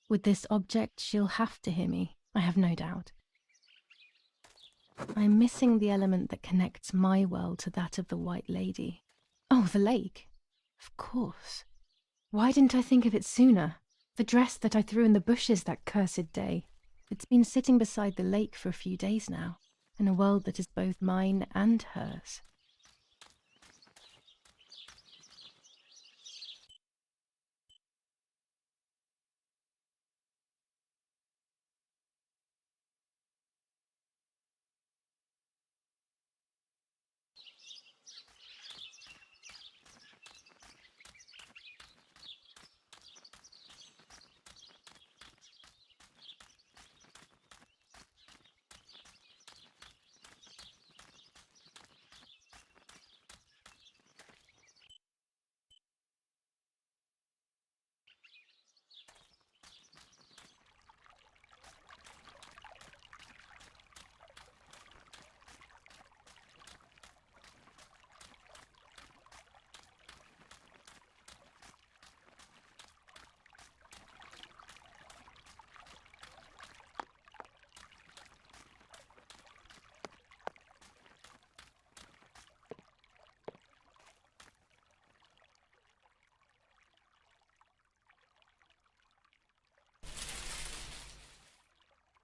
With this object, she'll have to hear me, I have no doubt. I'm missing the element that connects my world to that of the White Lady. Oh, the lake. Of course. Why didn't I think of it sooner? The dress that I threw in the bushes that cursed day. It's been sitting beside the lake for a few days now. in a world that is both mine and hers.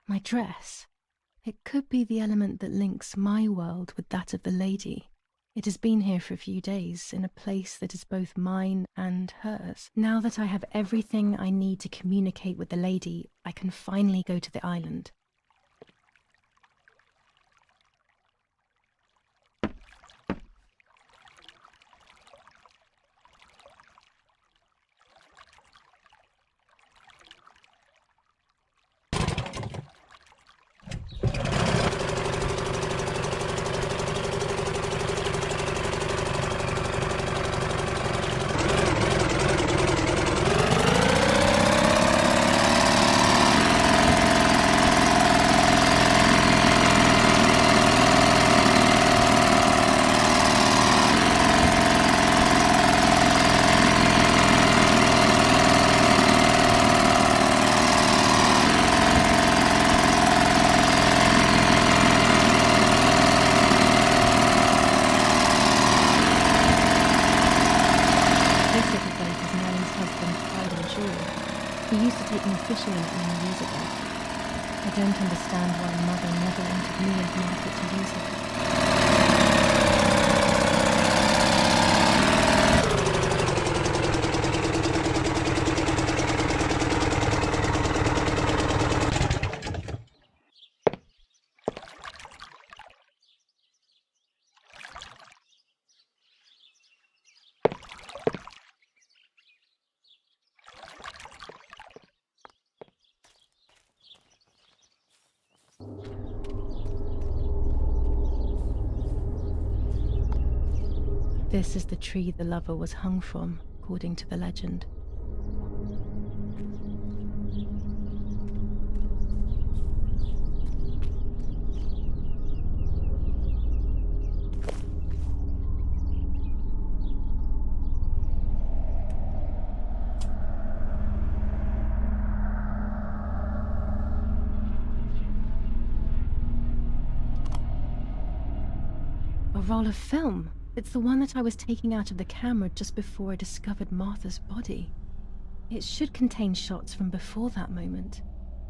My dress. It could be the element that links my world with that of the lady. It has been here for a few days, in a place that is both mine and hers. Now that I have everything I need to communicate with the lady, I can finally go to the island. Fishing many years ago. I don't understand why Mother never wanted me and Margaret to use it. This is the tree the lover was hung from, according to the legend. A roll of film. It's the one that I was taking out of the camera just before I discovered Martha's body. It should contain shots from before that moment.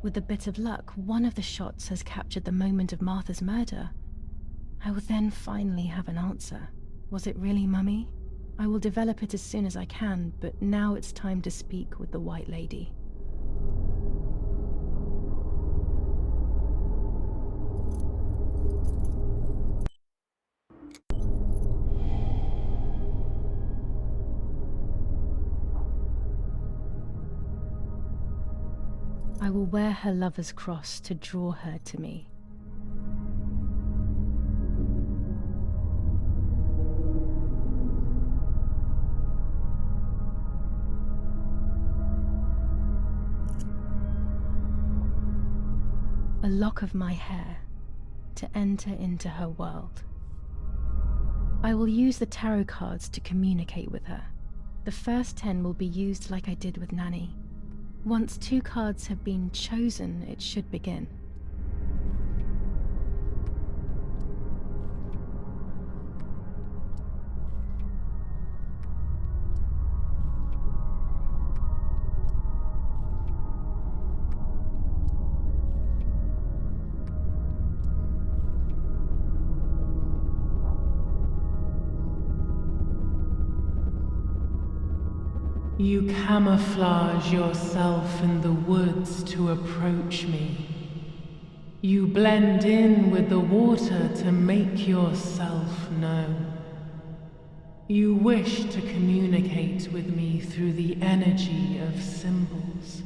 With a bit of luck, one of the shots has captured the moment of Martha's murder. I will then finally have an answer. Was it really Mummy? I will develop it as soon as I can, but now it's time to speak with the White Lady. I will wear her lover's cross to draw her to me. A lock of my hair to enter into her world. I will use the tarot cards to communicate with her. The first 10 will be used like I did with Nanny. Once 2 cards have been chosen, it should begin. You camouflage yourself in the woods to approach me. You blend in with the water to make yourself known. You wish to communicate with me through the energy of symbols.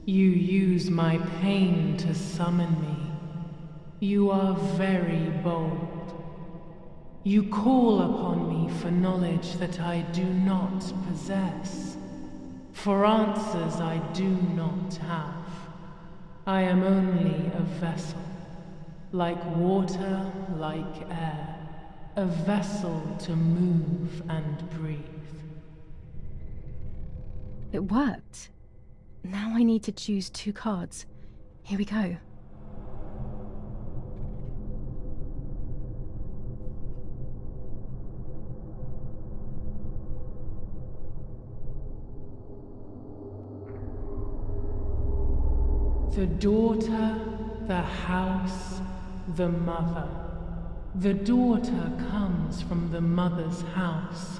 You use my pain to summon me. You are very bold. You call upon me for knowledge that I do not possess, for answers I do not have. I am only a vessel, like water, like air, a vessel to move and breathe. It worked. Now I need to choose 2 cards. Here we go. The daughter, the house, the mother. The daughter comes from the mother's house,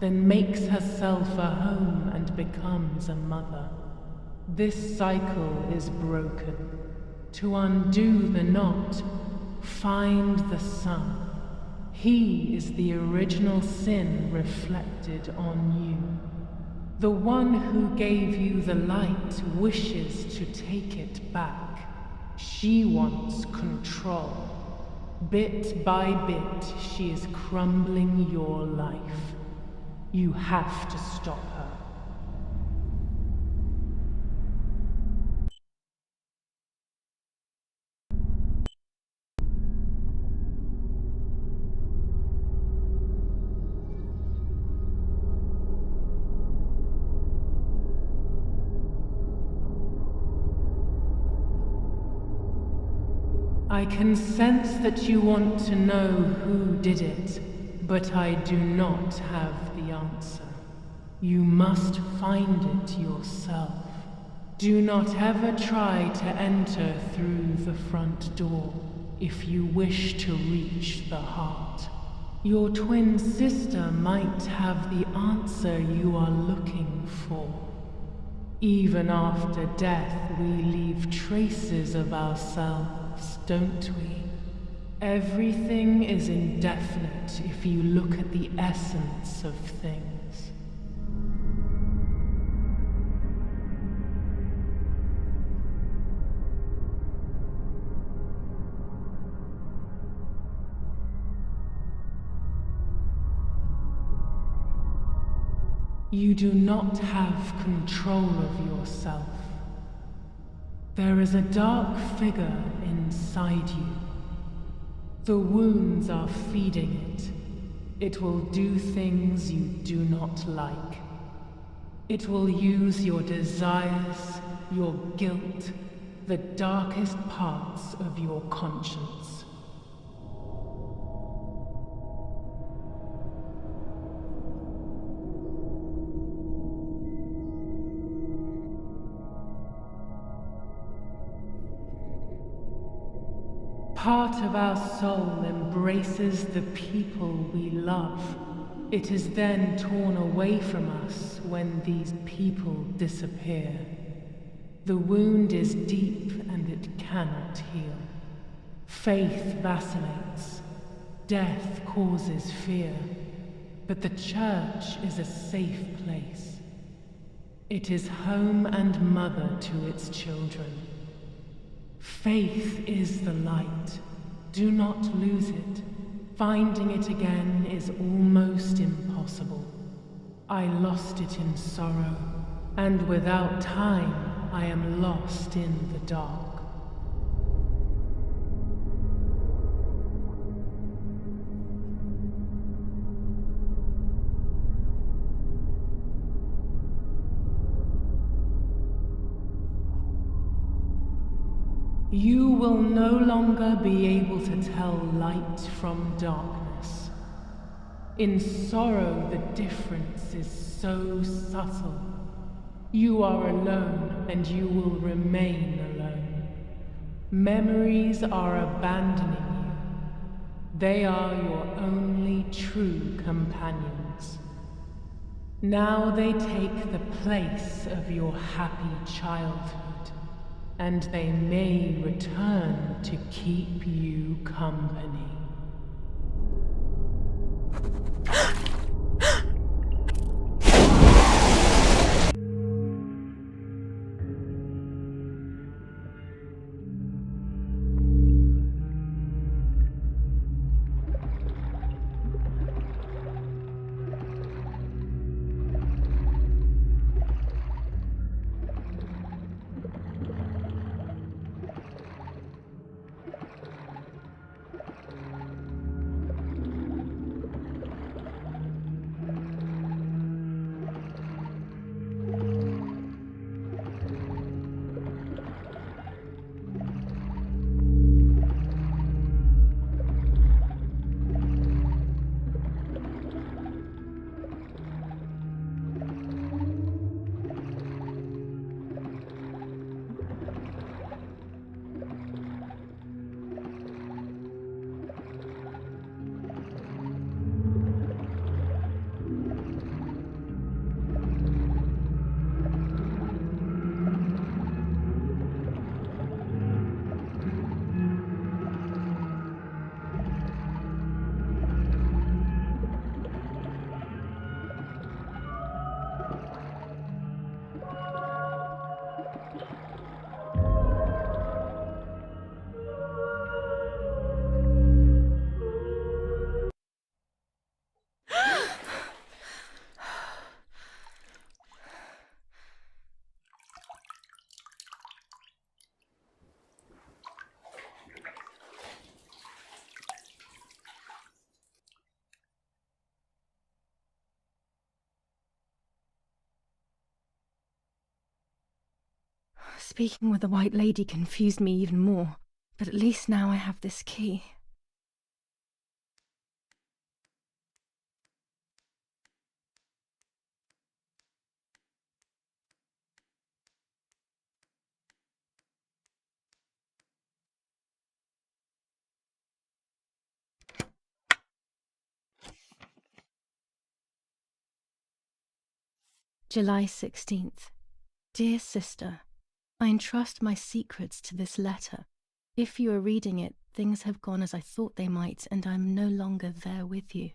then makes herself a home and becomes a mother. This cycle is broken. To undo the knot, find the sun. He is the original sin reflected on you. The one who gave you the light wishes to take it back. She wants control. Bit by bit, she is crumbling your life. You have to stop her. I can sense that you want to know who did it, but I do not have the answer. You must find it yourself. Do not ever try to enter through the front door if you wish to reach the heart. Your twin sister might have the answer you are looking for. Even after death, we leave traces of ourselves, don't we? Everything is indefinite if you look at the essence of things. You do not have control of yourself. There is a dark figure inside you. The wounds are feeding it. It will do things you do not like. It will use your desires, your guilt, the darkest parts of your conscience. Part of our soul embraces the people we love. It is then torn away from us when these people disappear. The wound is deep and it cannot heal. Faith vacillates. Death causes fear. But the church is a safe place. It is home and mother to its children. Faith is the light. Do not lose it. Finding it again is almost impossible. I lost it in sorrow, and without time, I am lost in the dark. You will no longer be able to tell light from darkness. In sorrow, the difference is so subtle. You are alone, and you will remain alone. Memories are abandoning you. They are your only true companions. Now they take the place of your happy childhood, and they may return to keep you company. Speaking with the White Lady confused me even more, but at least now I have this key. July 16th. Dear Sister, I entrust my secrets to this letter. If you are reading it, things have gone as I thought they might, and I am no longer there with you.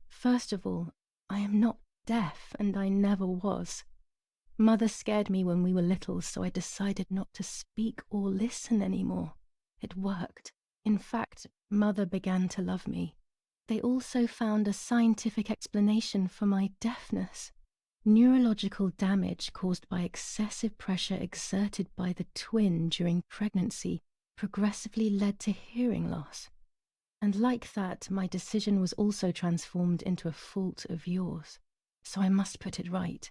First of all, I am not deaf, and I never was. Mother scared me when we were little, so I decided not to speak or listen anymore. It worked. In fact, Mother began to love me. They also found a scientific explanation for my deafness. Neurological damage caused by excessive pressure exerted by the twin during pregnancy progressively led to hearing loss. And like that, my decision was also transformed into a fault of yours. So I must put it right.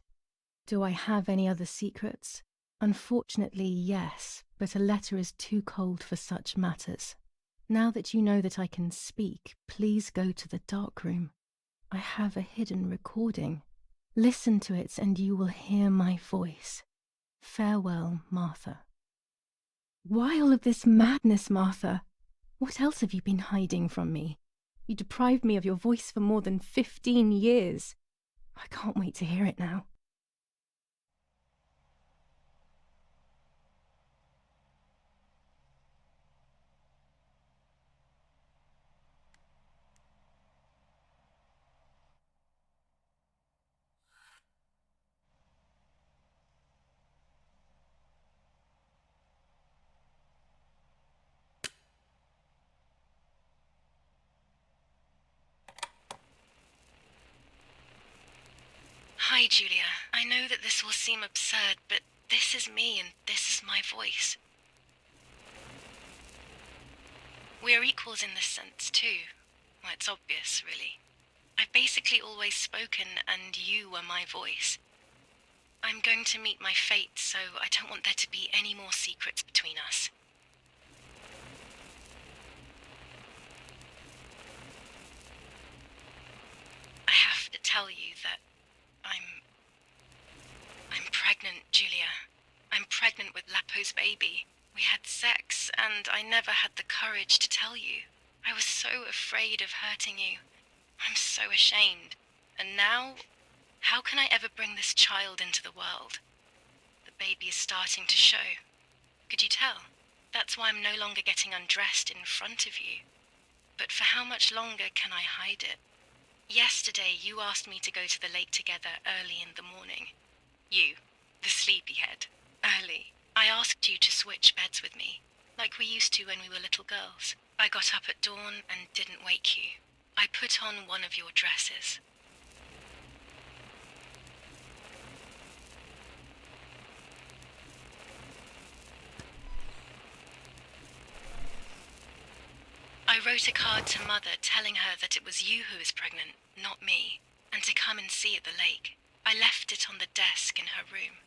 Do I have any other secrets? Unfortunately, yes, but a letter is too cold for such matters. Now that you know that I can speak, please go to the dark room. I have a hidden recording. Listen to it and you will hear my voice. Farewell, Martha. Why all of this madness, Martha? What else have you been hiding from me? You deprived me of your voice for more than 15 years. I can't wait to hear it now. Hi, Julia. I know that this will seem absurd, but this is me and this is my voice. We're equals in this sense, too. Well, it's obvious, really. I've basically always spoken, and you were my voice. I'm going to meet my fate, so I don't want there to be any more secrets between us. I have to tell you that I'm pregnant, Julia. I'm pregnant with Lapo's baby. We had sex, and I never had the courage to tell you. I was so afraid of hurting you. I'm so ashamed. And now, How can I ever bring this child into the world? The baby is starting to show. Could you tell? That's why I'm no longer getting undressed in front of you. But for how much longer can I hide it? Yesterday, you asked me to go to the lake together early in the morning. You, the sleepyhead. Early. I asked you to switch beds with me, like we used to when we were little girls. I got up at dawn and didn't wake you. I put on one of your dresses. I wrote a card to Mother telling her that it was you who was pregnant, not me, and to come and see at the lake. I left it on the desk in her room.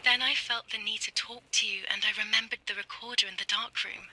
Then I felt the need to talk to you, and I remembered the recorder in the dark room.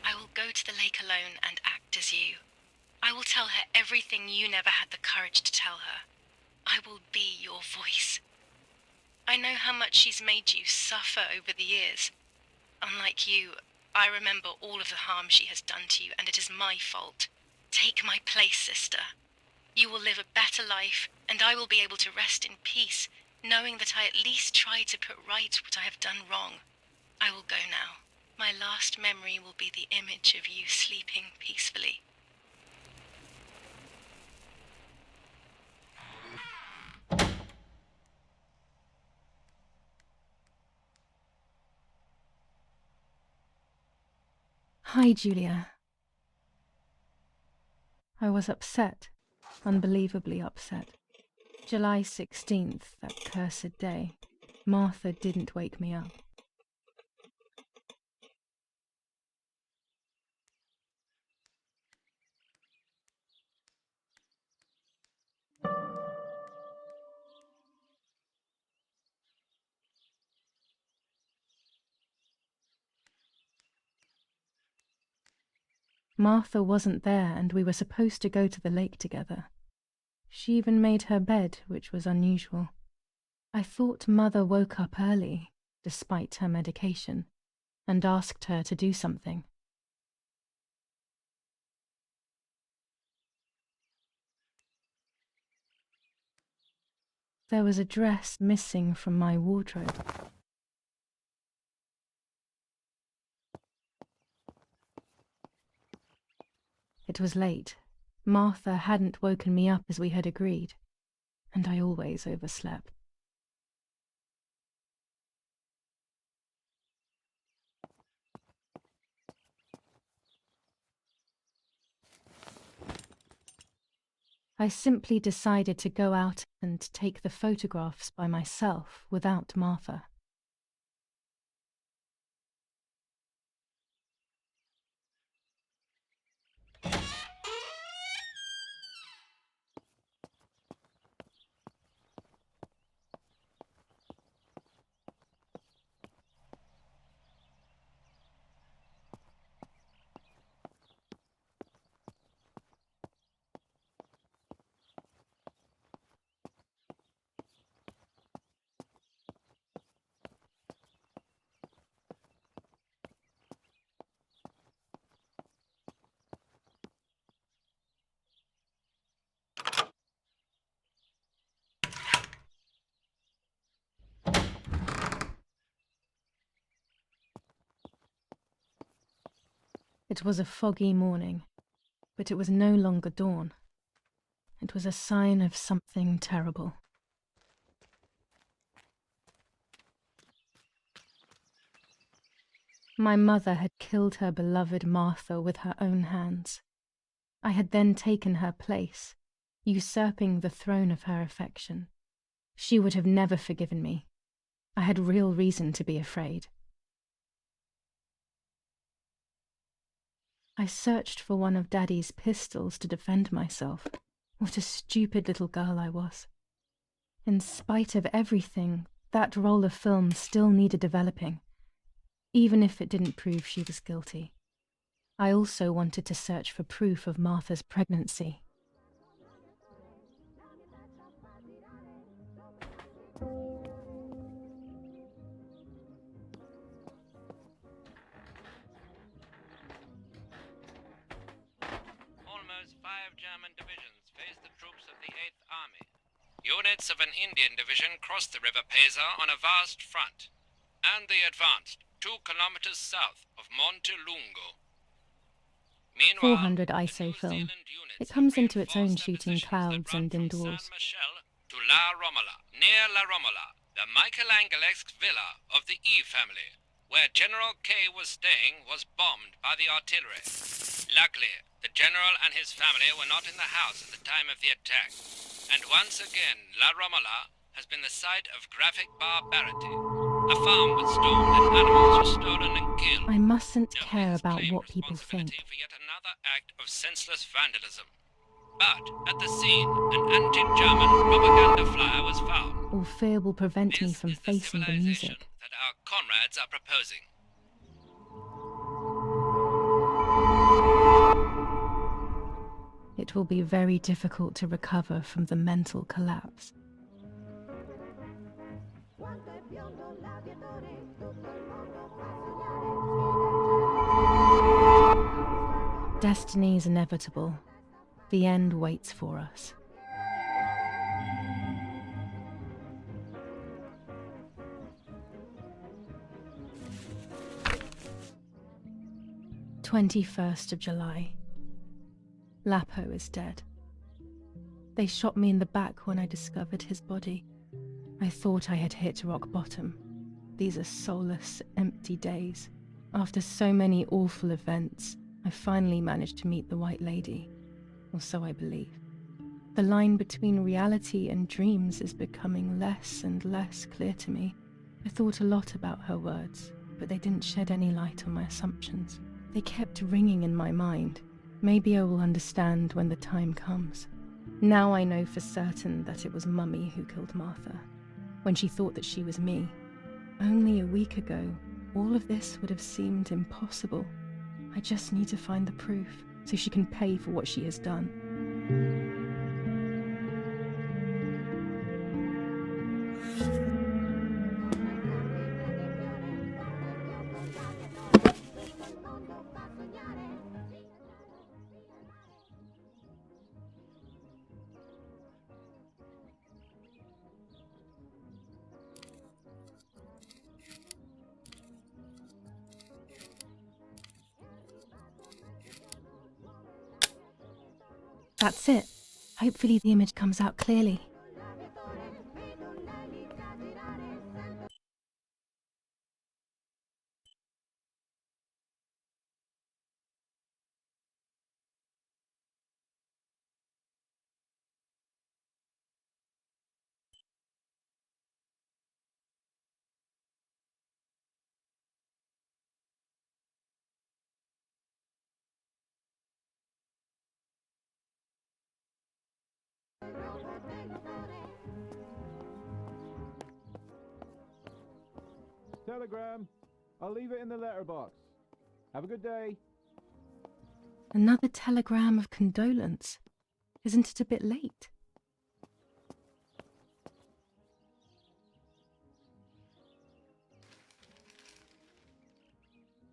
I will go to the lake alone and act as you. I will tell her everything you never had the courage to tell her. I will be your voice. I know how much she's made you suffer over the years. Unlike you, I remember all of the harm she has done to you, and it is my fault. Take my place, sister. You will live a better life, and I will be able to rest in peace, knowing that I at least tried to put right what I have done wrong. I will go now. My last memory will be the image of you sleeping peacefully. Hi, Julia. I was upset, unbelievably upset. July 16th, that cursed day. Martha didn't wake me up. Martha wasn't there, and we were supposed to go to the lake together. She even made her bed, which was unusual. I thought Mother woke up early, despite her medication, and asked her to do something. There was a dress missing from my wardrobe. It was late. Martha hadn't woken me up as we had agreed, and I always overslept. I simply decided to go out and take the photographs by myself without Martha. It was a foggy morning, but it was no longer dawn. It was a sign of something terrible. My mother had killed her beloved Martha with her own hands. I had then taken her place, usurping the throne of her affection. She would have never forgiven me. I had real reason to be afraid. I searched for one of Daddy's pistols to defend myself. What a stupid little girl I was. In spite of everything, that roll of film still needed developing, even if it didn't prove she was guilty. I also wanted to search for proof of Martha's pregnancy. Almost 5 German divisions faced the troops of the 8th Army. Units of an Indian division crossed the River Pesa on a vast front, and they advanced 2 kilometers south of Montelungo. Meanwhile, 400 ISO film. It comes into its own shooting clouds and indoors. to La Romola. Near La Romola, the Michelangelesque villa of the E family, where General K was staying, was bombed by the artillery. Luckily, the general and his family were not in the house at the time of the attack. And once again, La Romola has been the site of graphic barbarity. A farm was stormed and animals were stolen and killed. I mustn't care about what people think. For yet another act of senseless vandalism. But at the scene, an anti-German propaganda flyer was found. All fear will prevent me from facing the music. That our comrades are proposing. It will be very difficult to recover from the mental collapse. Destiny is inevitable. The end waits for us. July 21st. Lapo is dead. They shot me in the back when I discovered his body. I thought I had hit rock bottom. These are soulless, empty days. After so many awful events, I finally managed to meet the White Lady, or so I believe. The line between reality and dreams is becoming less and less clear to me. I thought a lot about her words, but they didn't shed any light on my assumptions. They kept ringing in my mind. Maybe I will understand when the time comes. Now I know for certain that it was Mummy who killed Martha, when she thought that she was me. Only a week ago, all of this would have seemed impossible. I just need to find the proof, so she can pay for what she has done. That's it. Hopefully the image comes out clearly. Telegram. I'll leave it in the letterbox. Have a good day. Another telegram of condolence. Isn't it a bit late?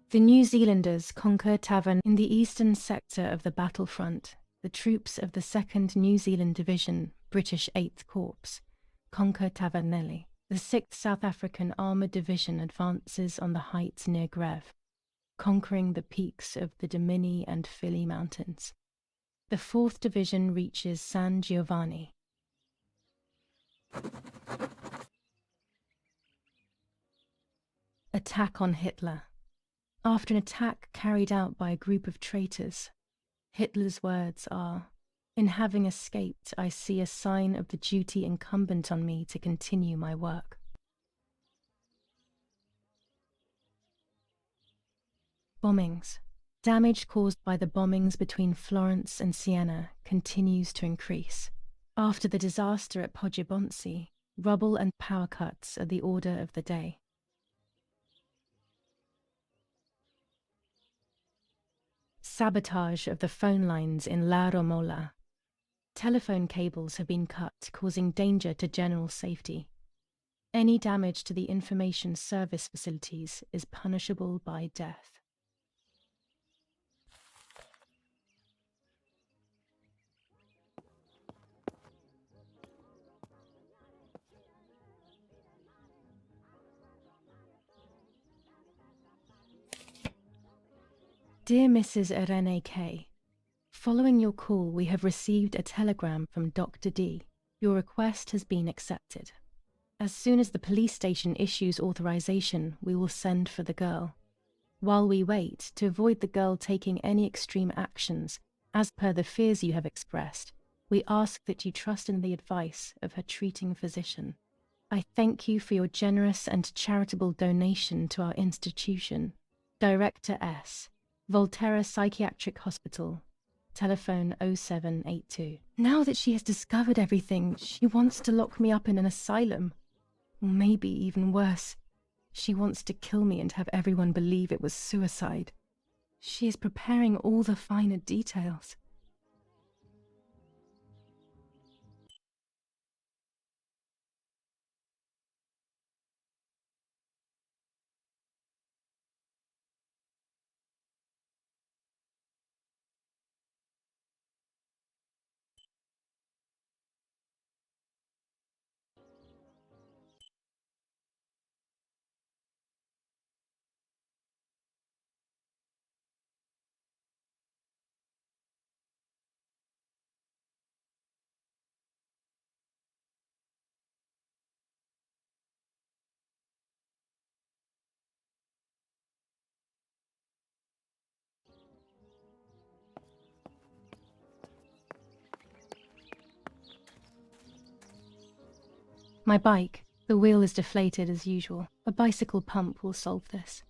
The New Zealanders conquered Tavan in the eastern sector of the battlefront. The troops of the 2nd New Zealand Division, British 8th Corps, conquer Tavanelli. The 6th South African Armoured Division advances on the heights near Greve, conquering the peaks of the Dimini and Fili Mountains. The 4th Division reaches San Giovanni. Attack on Hitler. After an attack carried out by a group of traitors, Hitler's words are, "In having escaped, I see a sign of the duty incumbent on me to continue my work." Bombings. Damage caused by the bombings between Florence and Siena continues to increase. After the disaster at Poggibonsi, rubble and power cuts are the order of the day. Sabotage of the phone lines in La Romola. Telephone cables have been cut, causing danger to general safety. Any damage to the information service facilities is punishable by death. Dear Mrs. Irene K., following your call, we have received a telegram from Dr. D. Your request has been accepted. As soon as the police station issues authorization, we will send for the girl. While we wait, to avoid the girl taking any extreme actions, as per the fears you have expressed, we ask that you trust in the advice of her treating physician. I thank you for your generous and charitable donation to our institution. Director S., Volterra Psychiatric Hospital, telephone 0782. Now that she has discovered everything, she wants to lock me up in an asylum. Or maybe even worse, she wants to kill me and have everyone believe it was suicide. She is preparing all the finer details. My bike. The wheel is deflated as usual. A bicycle pump will solve this.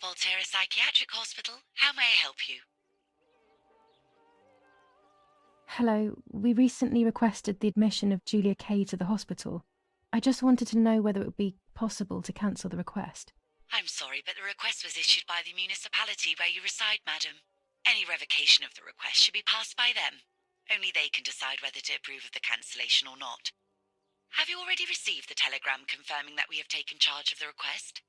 Volterra Psychiatric Hospital. How may I help you? Hello, we recently requested the admission of Julia K. to the hospital. I just wanted to know whether it would be possible to cancel the request. I'm sorry, but the request was issued by the municipality where you reside, madam. Any revocation of the request should be passed by them. Only they can decide whether to approve of the cancellation or not. Have you already received the telegram confirming that we have taken charge of the request?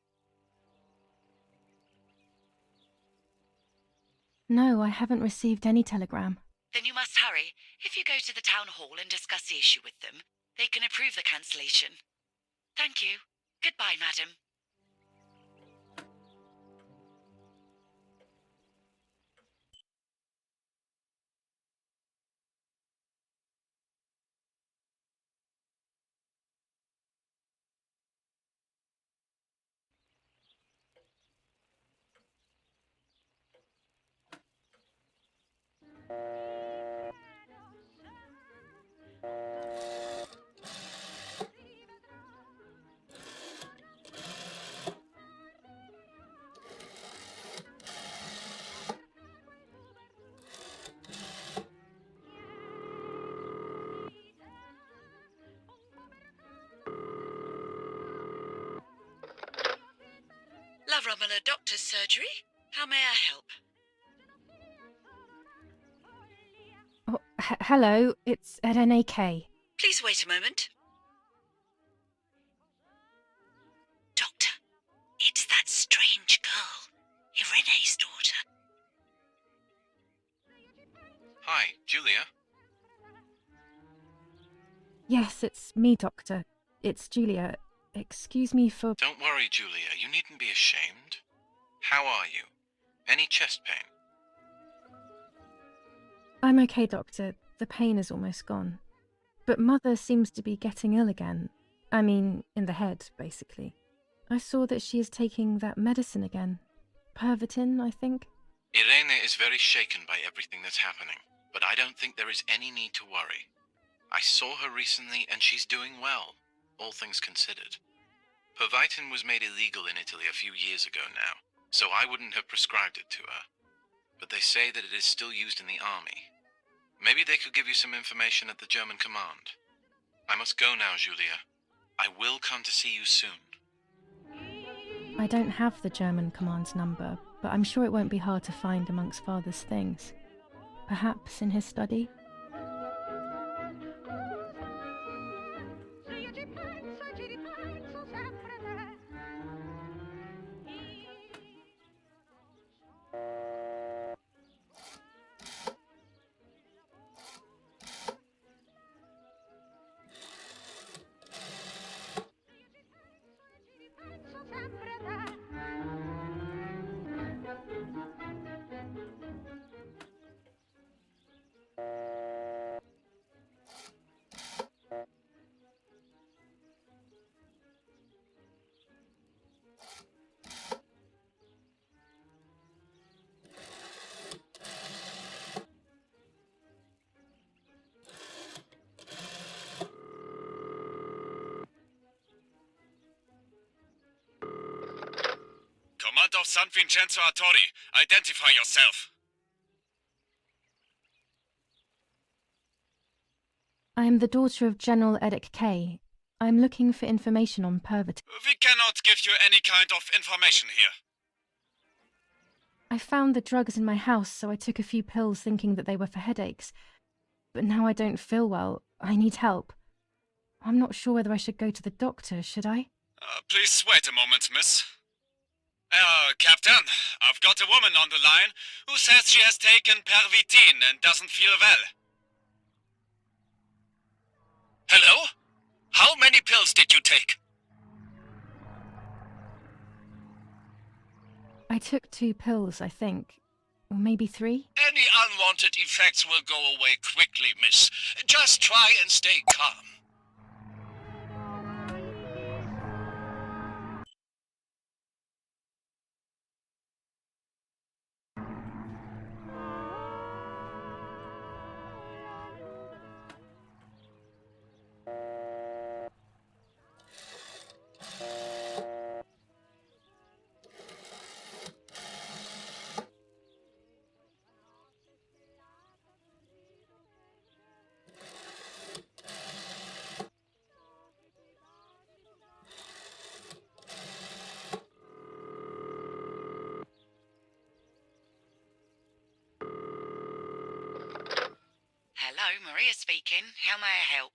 No, I haven't received any telegram. Then you must hurry. If you go to the town hall and discuss the issue with them, they can approve the cancellation. Thank you. Goodbye, madam. Romola Doctor's surgery. How may I help? Oh, hello, it's RNAK. Please wait a moment. Doctor, it's that strange girl, Irene's daughter. Hi, Julia. Yes, it's me, Doctor. It's Julia. Excuse me for... Don't worry, Julia. You needn't be ashamed. How are you? Any chest pain? I'm okay, Doctor. The pain is almost gone. But Mother seems to be getting ill again. I mean, in the head, basically. I saw that she is taking that medicine again. Pervitin, I think. Irene is very shaken by everything that's happening, but I don't think there is any need to worry. I saw her recently and she's doing well, all things considered. Pervitin was made illegal in Italy a few years ago now, so I wouldn't have prescribed it to her. But they say that it is still used in the army. Maybe they could give you some information at the German command. I must go now, Julia. I will come to see you soon. I don't have the German command's number, but I'm sure it won't be hard to find amongst Father's things. Perhaps in his study? Command of San Vincenzo Artori, identify yourself. I am the daughter of General Eric K. I am looking for information on Pervitin. We cannot give you any kind of information here. I found the drugs in my house, so I took a few pills thinking that they were for headaches. But now I don't feel well. I need help. I'm not sure whether I should go to the doctor, should I? Please wait a moment, miss. Captain, I've got a woman on the line who says she has taken Pervitin and doesn't feel well. Hello? How many pills did you take? I took 2 pills, I think. Or maybe 3? Any unwanted effects will go away quickly, miss. Just try and stay calm. Hello, Maria speaking. How may I help?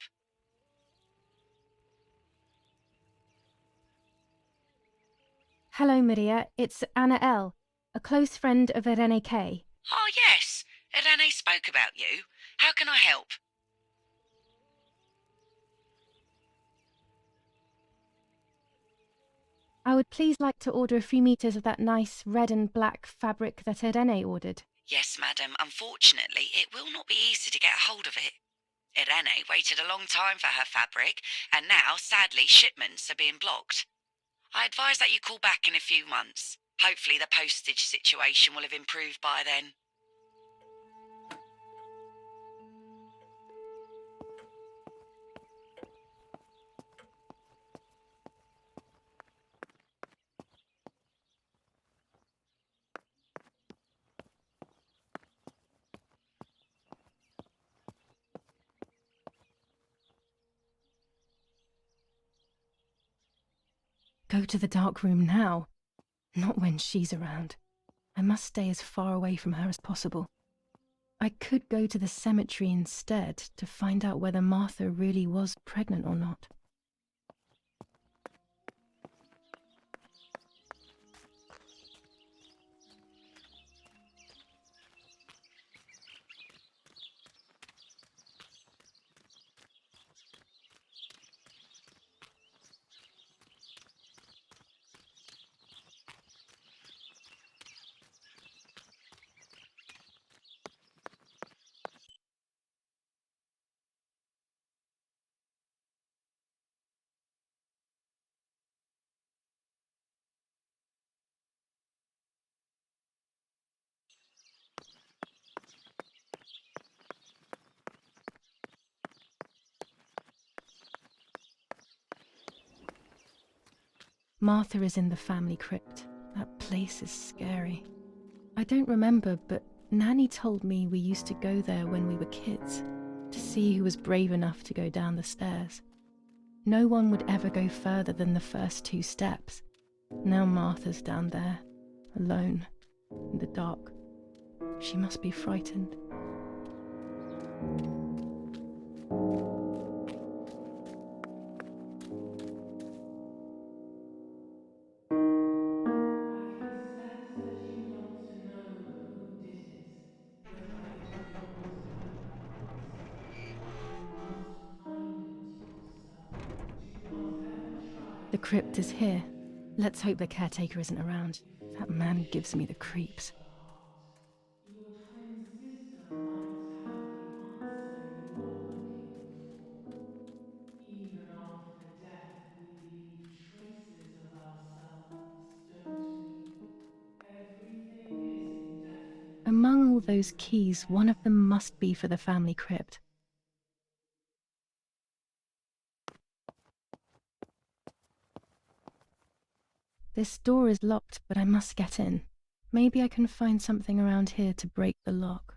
Hello, Maria. It's Anna L., a close friend of Irene K. Oh, yes. Irene spoke about you. How can I help? I would please like to order a few meters of that nice red and black fabric that Irene ordered. Yes, madam. Unfortunately, it will not be easy to get a hold of it. Irene waited a long time for her fabric, and now, sadly, shipments are being blocked. I advise that you call back in a few months. Hopefully the postage situation will have improved by then. Go to the dark room now. Not when she's around. I must stay as far away from her as possible. I could go to the cemetery instead to find out whether Martha really was pregnant or not. Martha is in the family crypt. That place is scary. I don't remember, but Nanny told me we used to go there when we were kids, to see who was brave enough to go down the stairs. No one would ever go further than the first 2 steps. Now Martha's down there, alone, in the dark. She must be frightened. The crypt is here. Let's hope the caretaker isn't around. That man gives me the creeps. Your twin sister might have the answer you're looking for. Even after death, we leave traces of ourselves, don't we? Everything is indefinite. Among all those keys, one of them must be for the family crypt. This door is locked, but I must get in. Maybe I can find something around here to break the lock.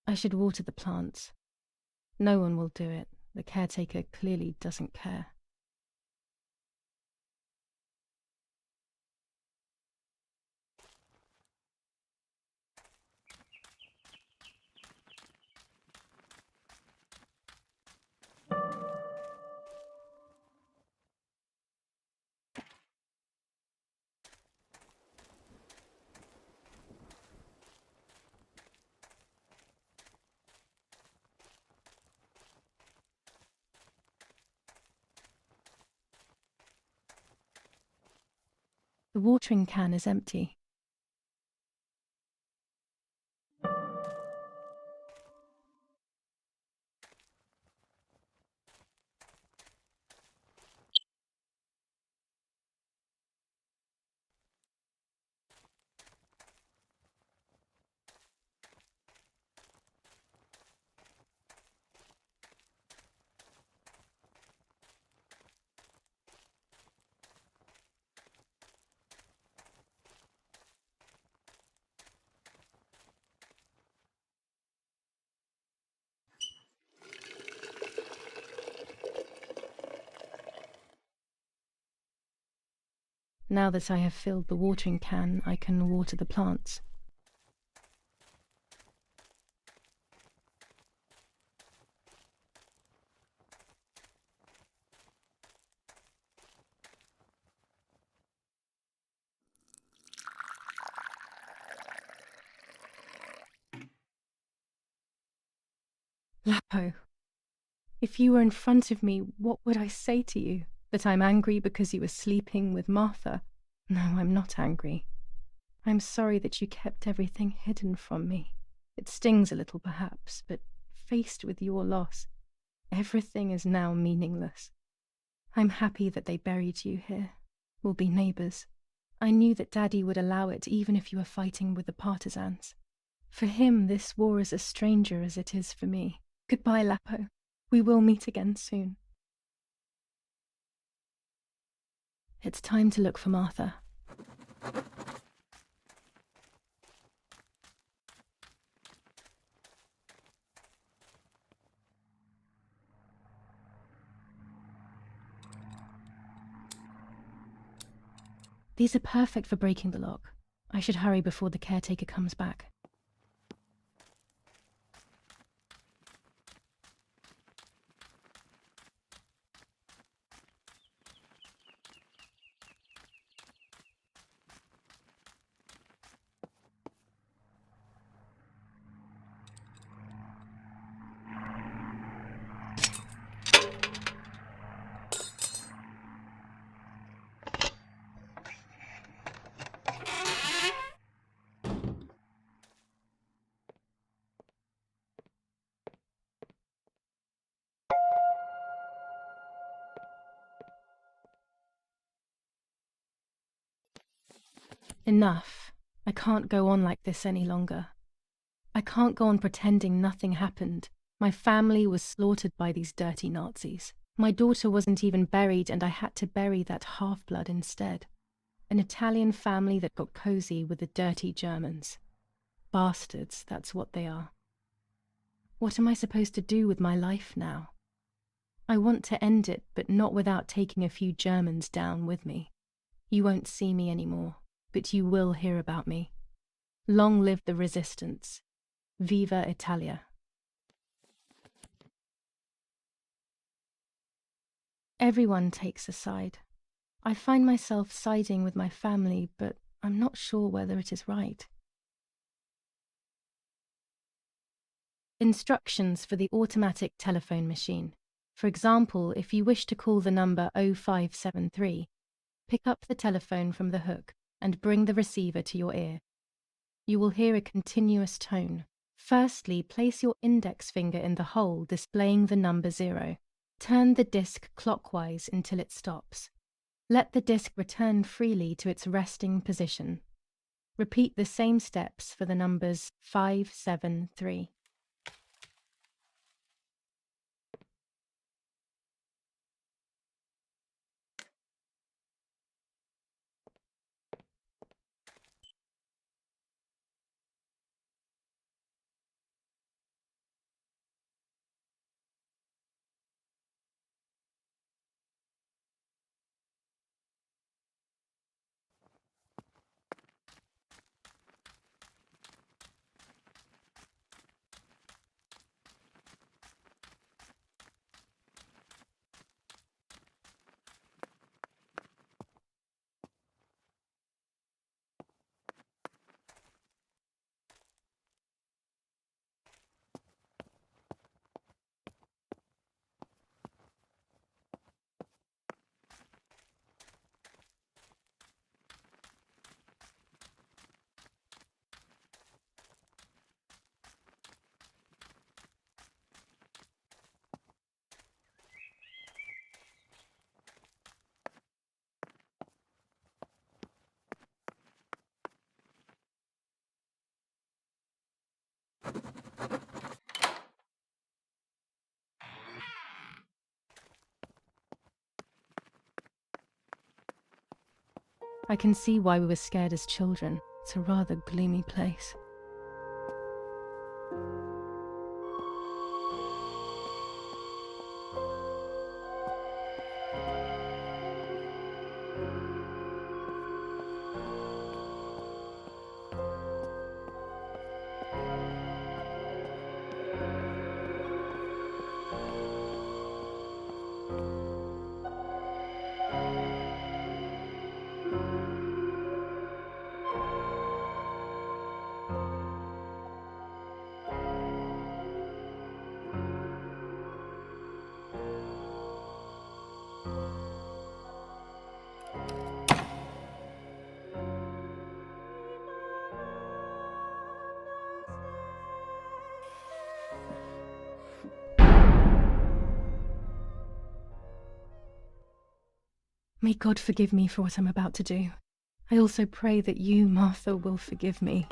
I should water the plants. No one will do it. The caretaker clearly doesn't care. The watering can is empty. Now that I have filled the watering can, I can water the plants. Lapo, if you were in front of me, what would I say to you? That I'm angry because you were sleeping with Martha? No, I'm not angry. I'm sorry that you kept everything hidden from me. It stings a little perhaps, but faced with your loss, everything is now meaningless. I'm happy that they buried you here. We'll be neighbours. I knew that Daddy would allow it even if you were fighting with the partisans. For him, this war is a stranger as it is for me. Goodbye, Lapo. We will meet again soon. It's time to look for Martha. These are perfect for breaking the lock. I should hurry before the caretaker comes back. Enough. I can't go on like this any longer. I can't go on pretending nothing happened. My family was slaughtered by these dirty Nazis. My daughter wasn't even buried, and I had to bury that half-blood instead. An Italian family that got cozy with the dirty Germans. Bastards, that's what they are. What am I supposed to do with my life now? I want to end it, but not without taking a few Germans down with me. You won't see me anymore, but you will hear about me. Long live the resistance. Viva Italia. Everyone takes a side. I find myself siding with my family, but I'm not sure whether it is right. Instructions for the automatic telephone machine. For example, if you wish to call the number 0573, pick up the telephone from the hook and bring the receiver to your ear. You will hear a continuous tone. Firstly, place your index finger in the hole displaying the number 0. Turn the disc clockwise until it stops. Let the disc return freely to its resting position. Repeat the same steps for the numbers 573. I can see why we were scared as children. It's a rather gloomy place. May God forgive me for what I'm about to do. I also pray that you, Martha, will forgive me.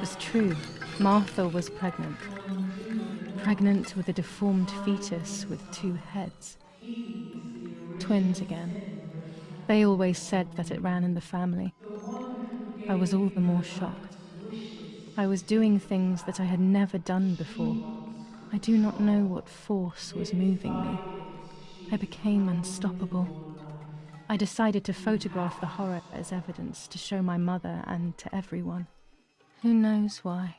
was true. Martha was pregnant. Pregnant with a deformed fetus with 2 heads. Twins again. They always said that it ran in the family. I was all the more shocked. I was doing things that I had never done before. I do not know what force was moving me. I became unstoppable. I decided to photograph the horror as evidence to show my mother and to everyone. Who knows why?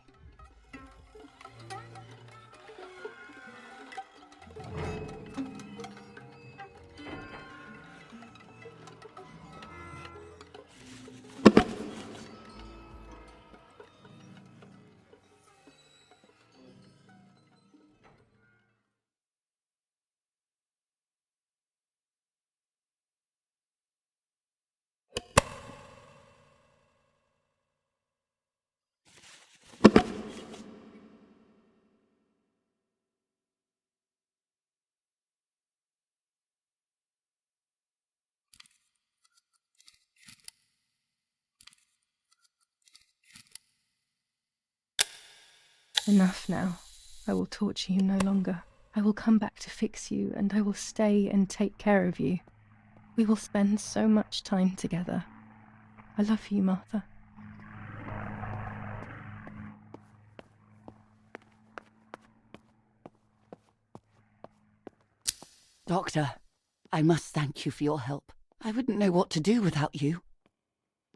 Enough now. I will torture you no longer. I will come back to fix you, and I will stay and take care of you. We will spend so much time together. I love you, Martha. Doctor, I must thank you for your help. I wouldn't know what to do without you.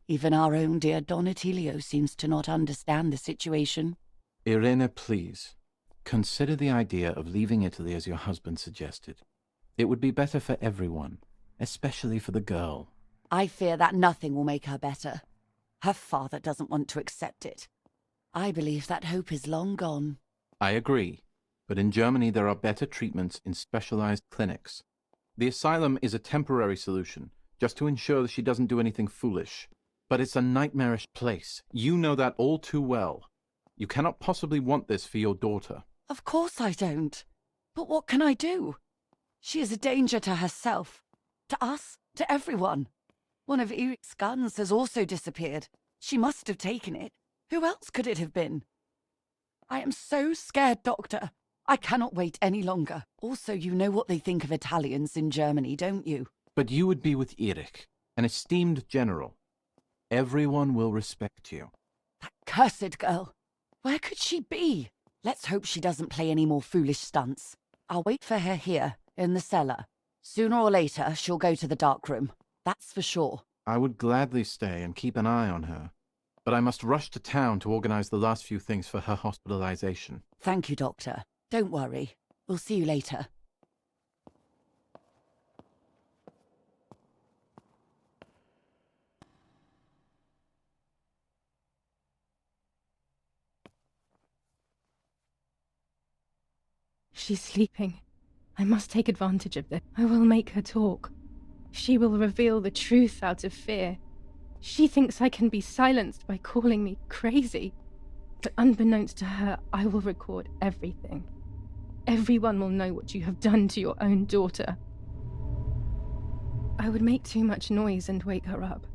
Even our own dear Don Attilio seems to not understand the situation. Irene, please. Consider the idea of leaving Italy as your husband suggested. It would be better for everyone, especially for the girl. I fear that nothing will make her better. Her father doesn't want to accept it. I believe that hope is long gone. I agree, but in Germany there are better treatments in specialized clinics. The asylum is a temporary solution, just to ensure that she doesn't do anything foolish. But it's a nightmarish place. You know that all too well. You cannot possibly want this for your daughter. Of course I don't. But what can I do? She is a danger to herself, to us, to everyone. One of Eric's guns has also disappeared. She must have taken it. Who else could it have been? I am so scared, Doctor. I cannot wait any longer. Also, you know what they think of Italians in Germany, don't you? But you would be with Eric, an esteemed general. Everyone will respect you. That cursed girl. Where could she be? Let's hope she doesn't play any more foolish stunts. I'll wait for her here, in the cellar. Sooner or later, she'll go to the dark room. That's for sure. I would gladly stay and keep an eye on her. But I must rush to town to organize the last few things for her hospitalization. Thank you, Doctor. Don't worry. We'll see you later. She's sleeping. I must take advantage of this. I will make her talk. She will reveal the truth out of fear. She thinks I can be silenced by calling me crazy. But unbeknownst to her, I will record everything. Everyone will know what you have done to your own daughter. I would make too much noise and wake her up.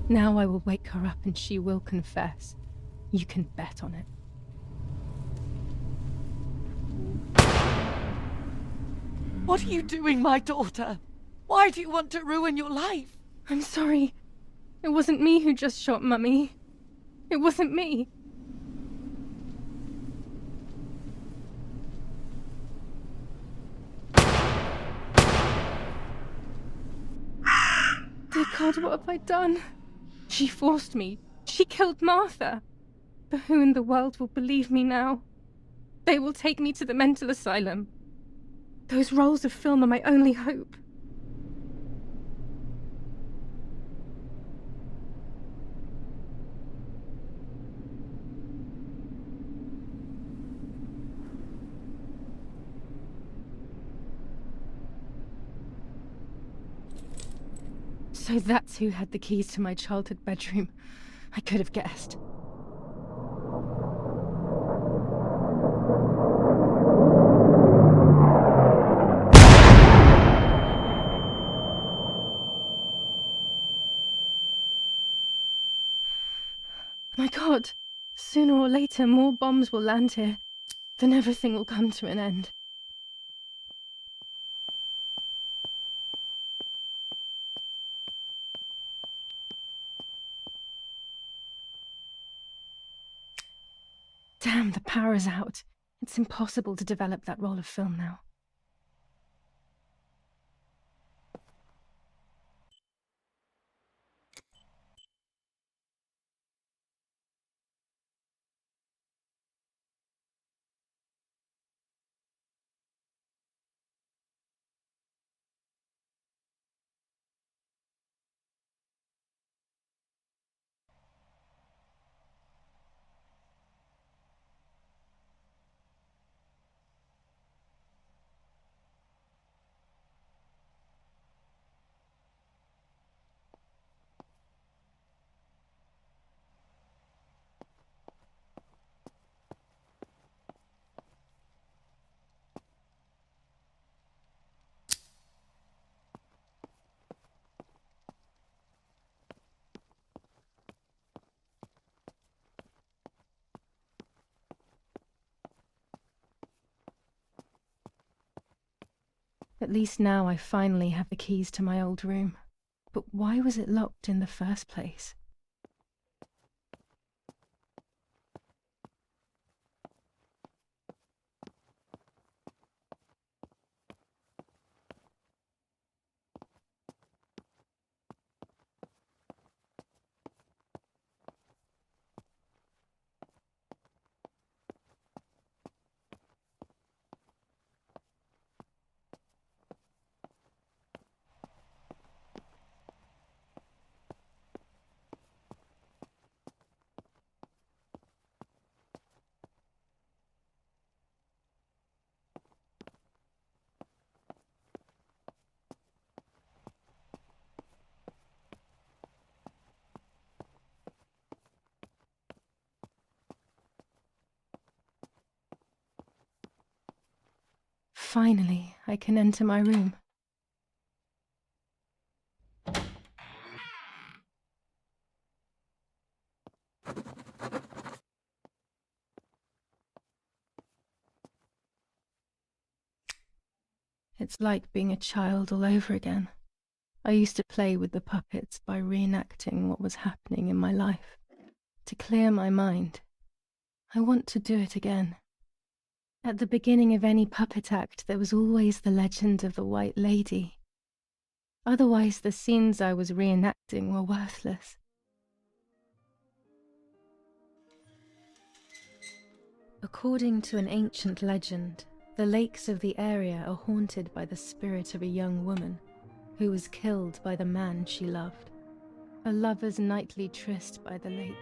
Now I will wake her up and she will confess. You can bet on it. What are you doing, my daughter? Why do you want to ruin your life? I'm sorry. It wasn't me who just shot Mummy. It wasn't me. Dear God, what have I done? She forced me. She killed Martha. But who in the world will believe me now? They will take me to the mental asylum. Those rolls of film are my only hope. So that's who had the keys to my childhood bedroom. I could have guessed. My God, sooner or later more bombs will land here. Then everything will come to an end. Damn, the power's out. It's impossible to develop that roll of film now. At least now I finally have the keys to my old room. But why was it locked in the first place? Finally, I can enter my room. It's like being a child all over again. I used to play with the puppets by reenacting what was happening in my life. To clear my mind. I want to do it again. At the beginning of any puppet act, there was always the legend of the White Lady. Otherwise, the scenes I was reenacting were worthless. According to an ancient legend, the lakes of the area are haunted by the spirit of a young woman who was killed by the man she loved. A lover's nightly tryst by the lake.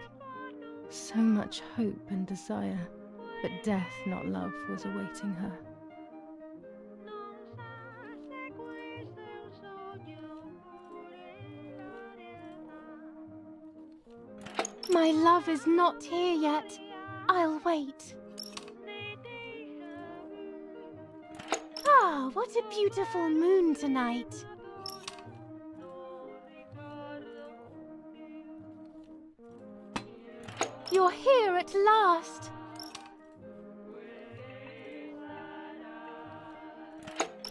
So much hope and desire, but death, not love, was awaiting her. My love is not here yet. I'll wait. Ah, what a beautiful moon tonight. You're here at last.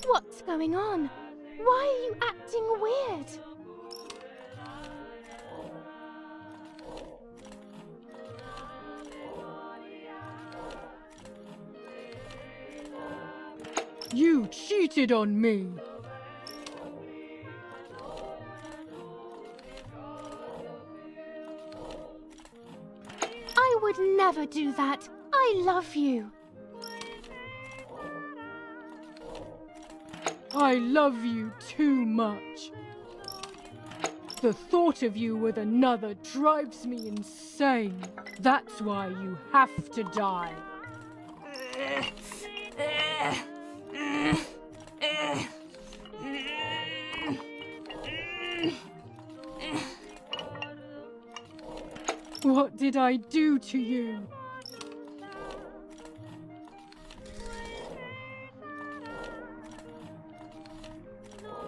What's going on? Why are you acting weird? You cheated on me! I would never do that. I love you. I love you too much. The thought of you with another drives me insane. That's why you have to die. did I do to you?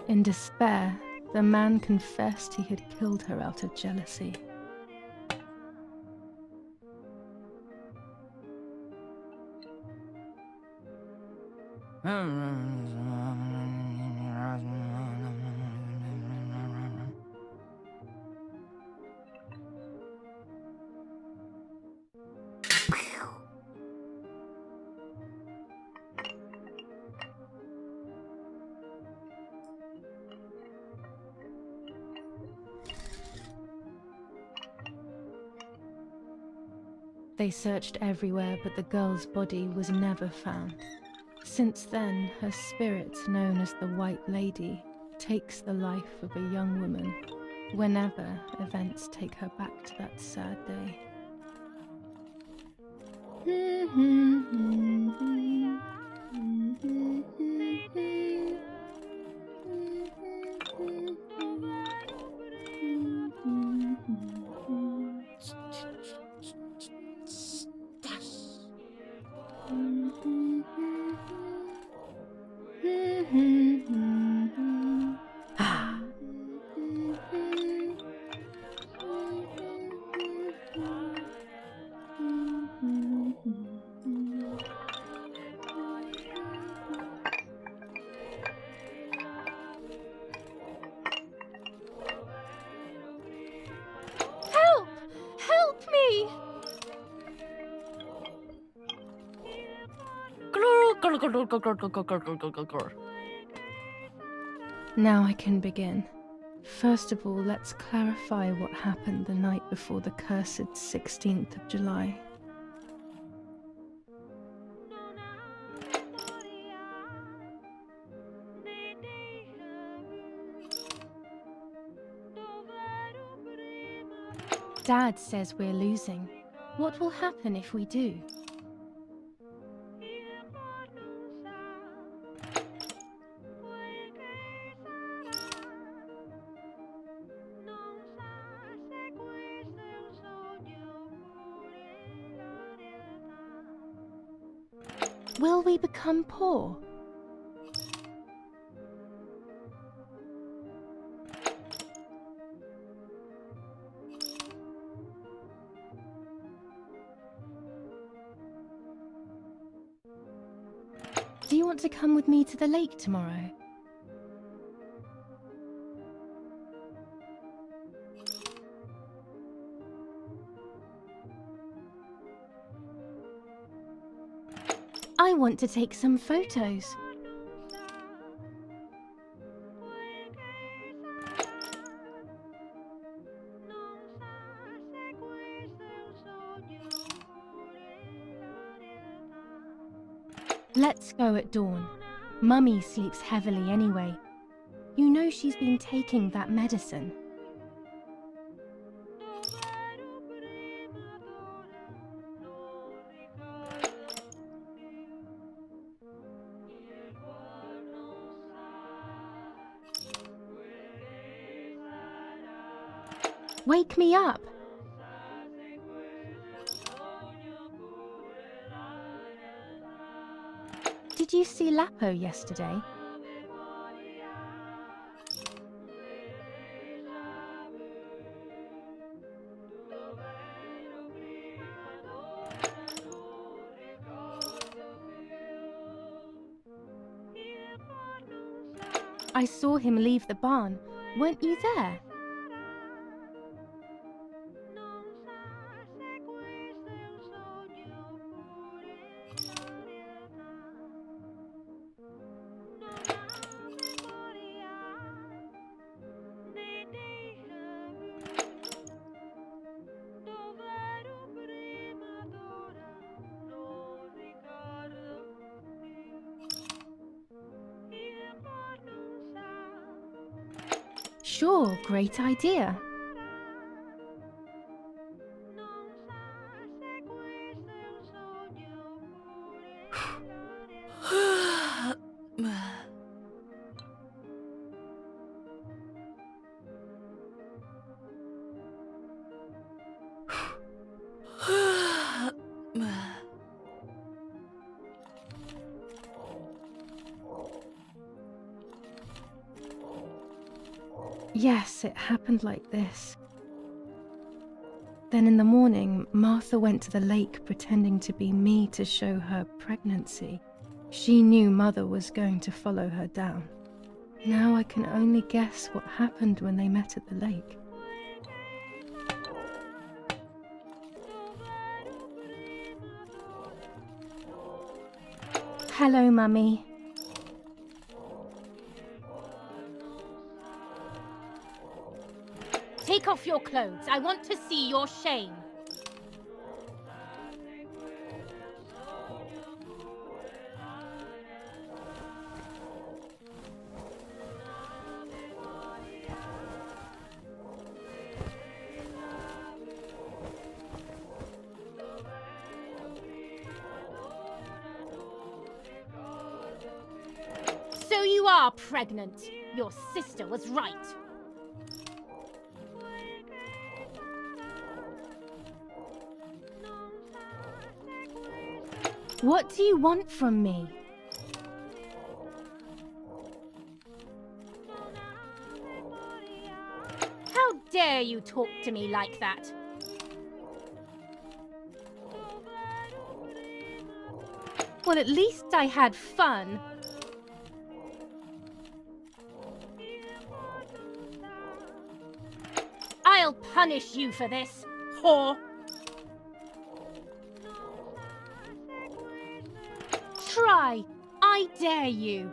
In despair, the man confessed he had killed her out of jealousy. They searched everywhere, but the girl's body was never found. Since then, her spirit, known as the White Lady, takes the life of a young woman whenever events take her back to that sad day. Help! Help me! Now I can begin. First of all, let's clarify what happened the night before the cursed 16th of July. Dad says we're losing. What will happen if we do? Will we become poor? Do you want to come with me to the lake tomorrow? I want to take some photos. Let's go at dawn. Mummy sleeps heavily anyway. You know she's been taking that medicine. Wake me up! Did you see Lapo yesterday? I saw him leave the barn. Weren't you there? Sure, great idea. Yes, it happened like this. Then in the morning, Martha went to the lake pretending to be me to show her pregnancy. She knew Mother was going to follow her down. Now I can only guess what happened when they met at the lake. Hello, Mummy. Take off your clothes. I want to see your shame. So you are pregnant. Your sister was right. What do you want from me? How dare you talk to me like that? Well, at least I had fun. I'll punish you for this, whore. Try! I dare you!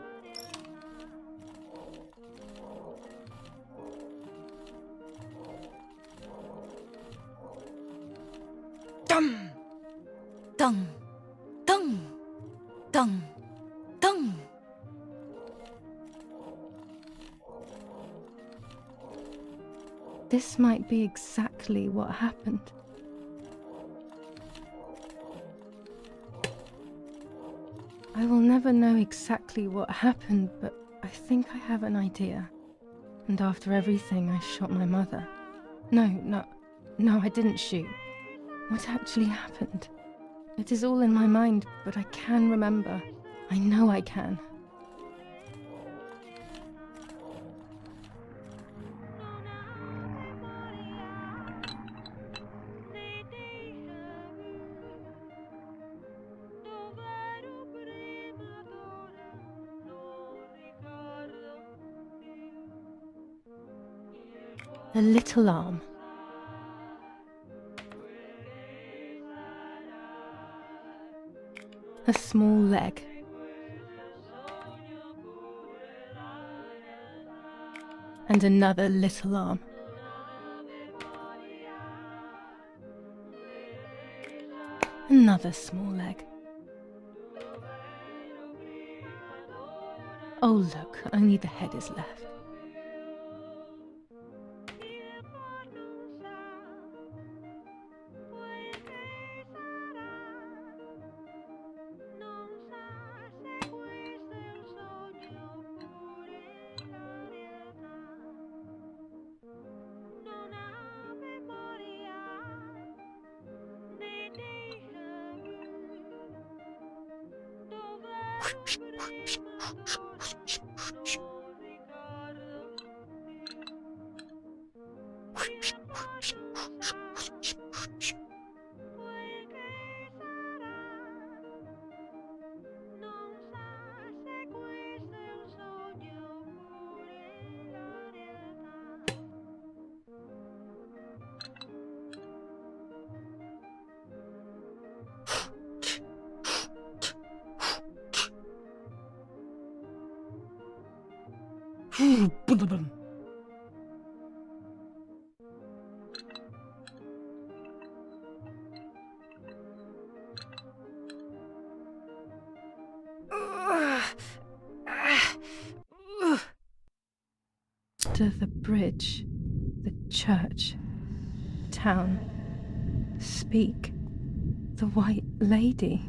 Dum! Dum! Dum! Dum! Dum! This might be exactly what happened. I will never know exactly what happened, but I think I have an idea. And after everything, I shot my mother. No, I didn't shoot. What actually happened? It is all in my mind, but I can remember. I know I can. The little arm. A small leg. And another little arm. Another small leg. Oh look, only the head is left. The bridge, the church, town, speak, the white lady.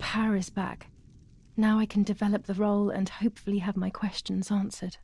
power is back. Now I can develop the role and hopefully have my questions answered.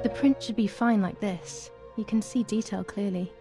The print should be fine like this. You can see detail clearly.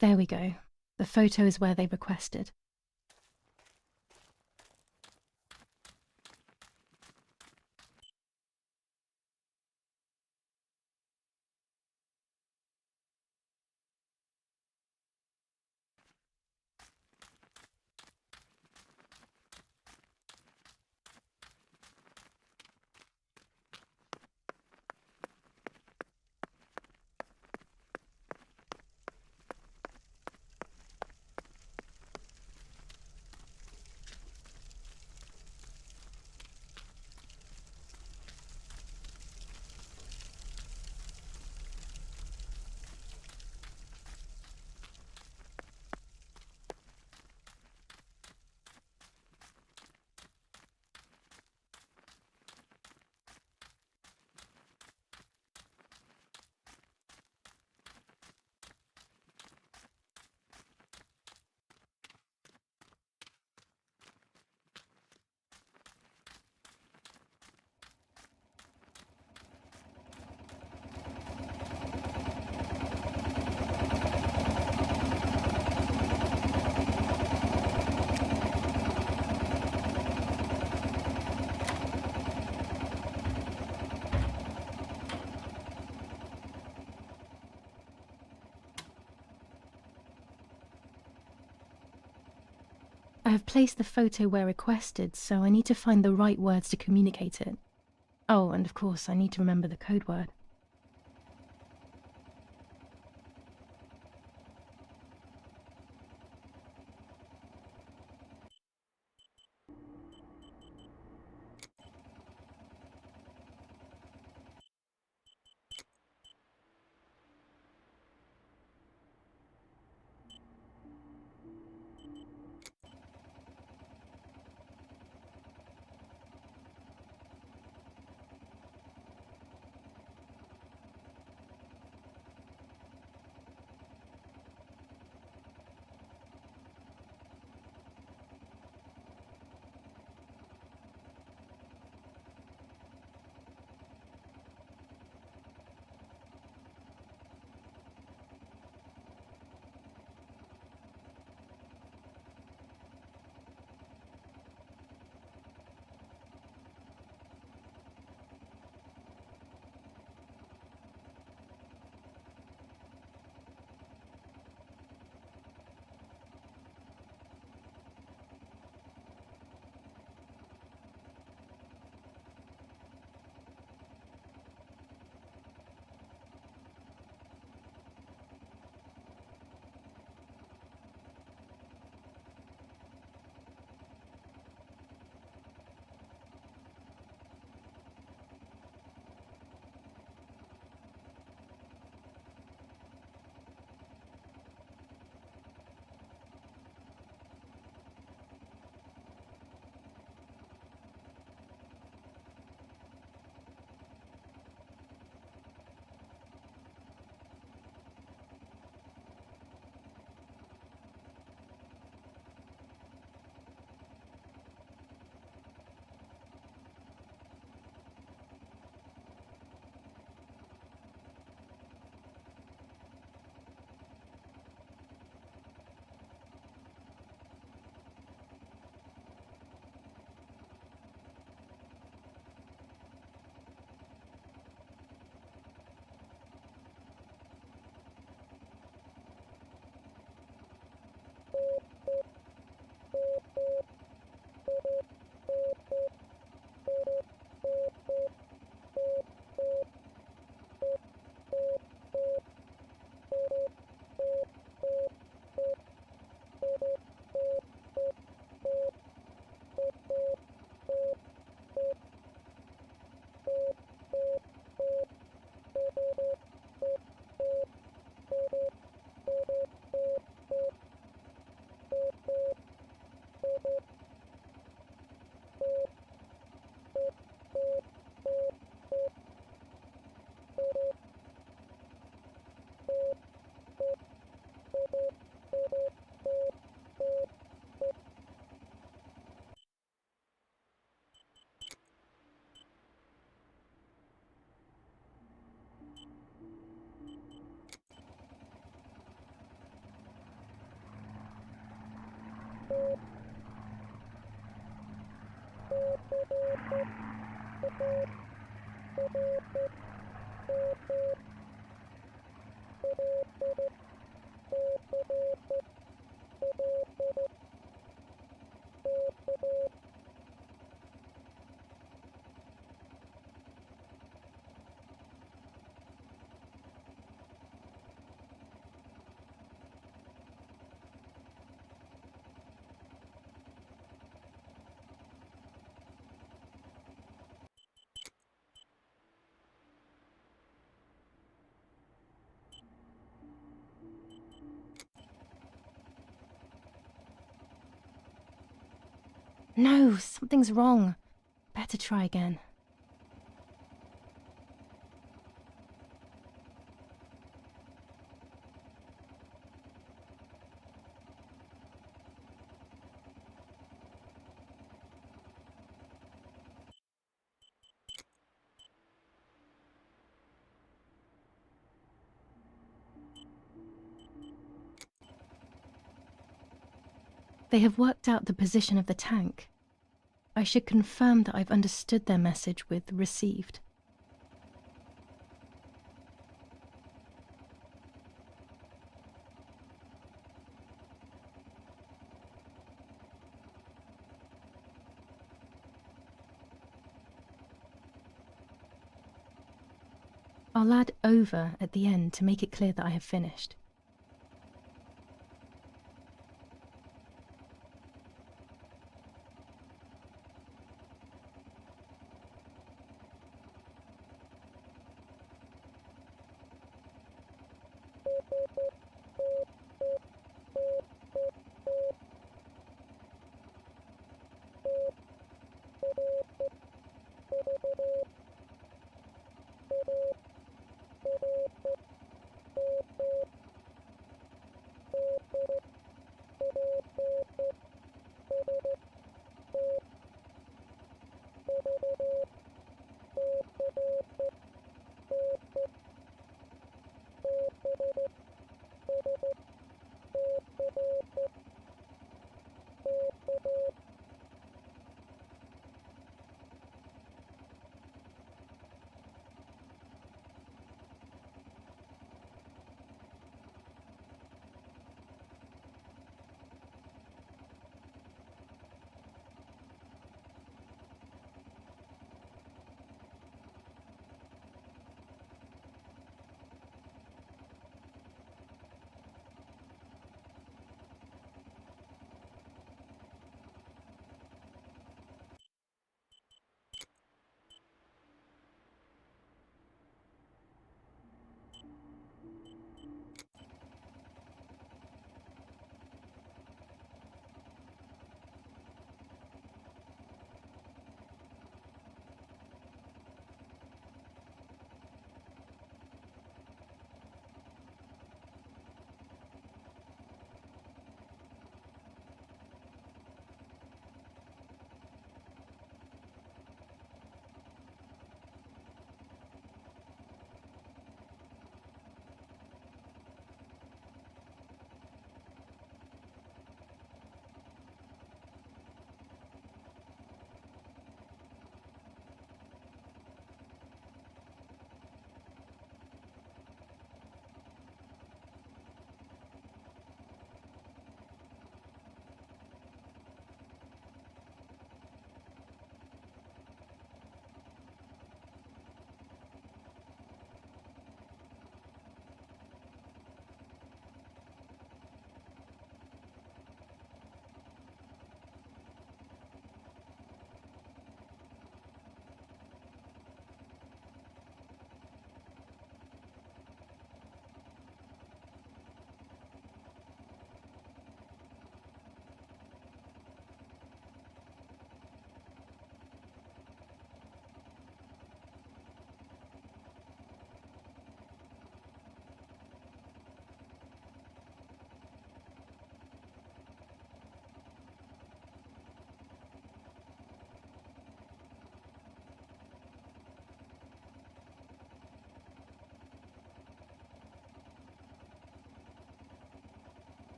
There we go. The photo is where they requested. I have placed the photo where requested, so I need to find the right words to communicate it. Oh, and of course, I need to remember the code word. No, something's wrong. Better try again. They have worked out the position of the tank. I should confirm that I've understood their message with received. I'll add over at the end to make it clear that I have finished.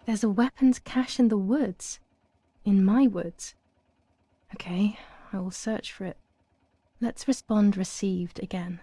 There's a weapons cache in the woods. In my woods. Okay, I will search for it. Let's respond received again.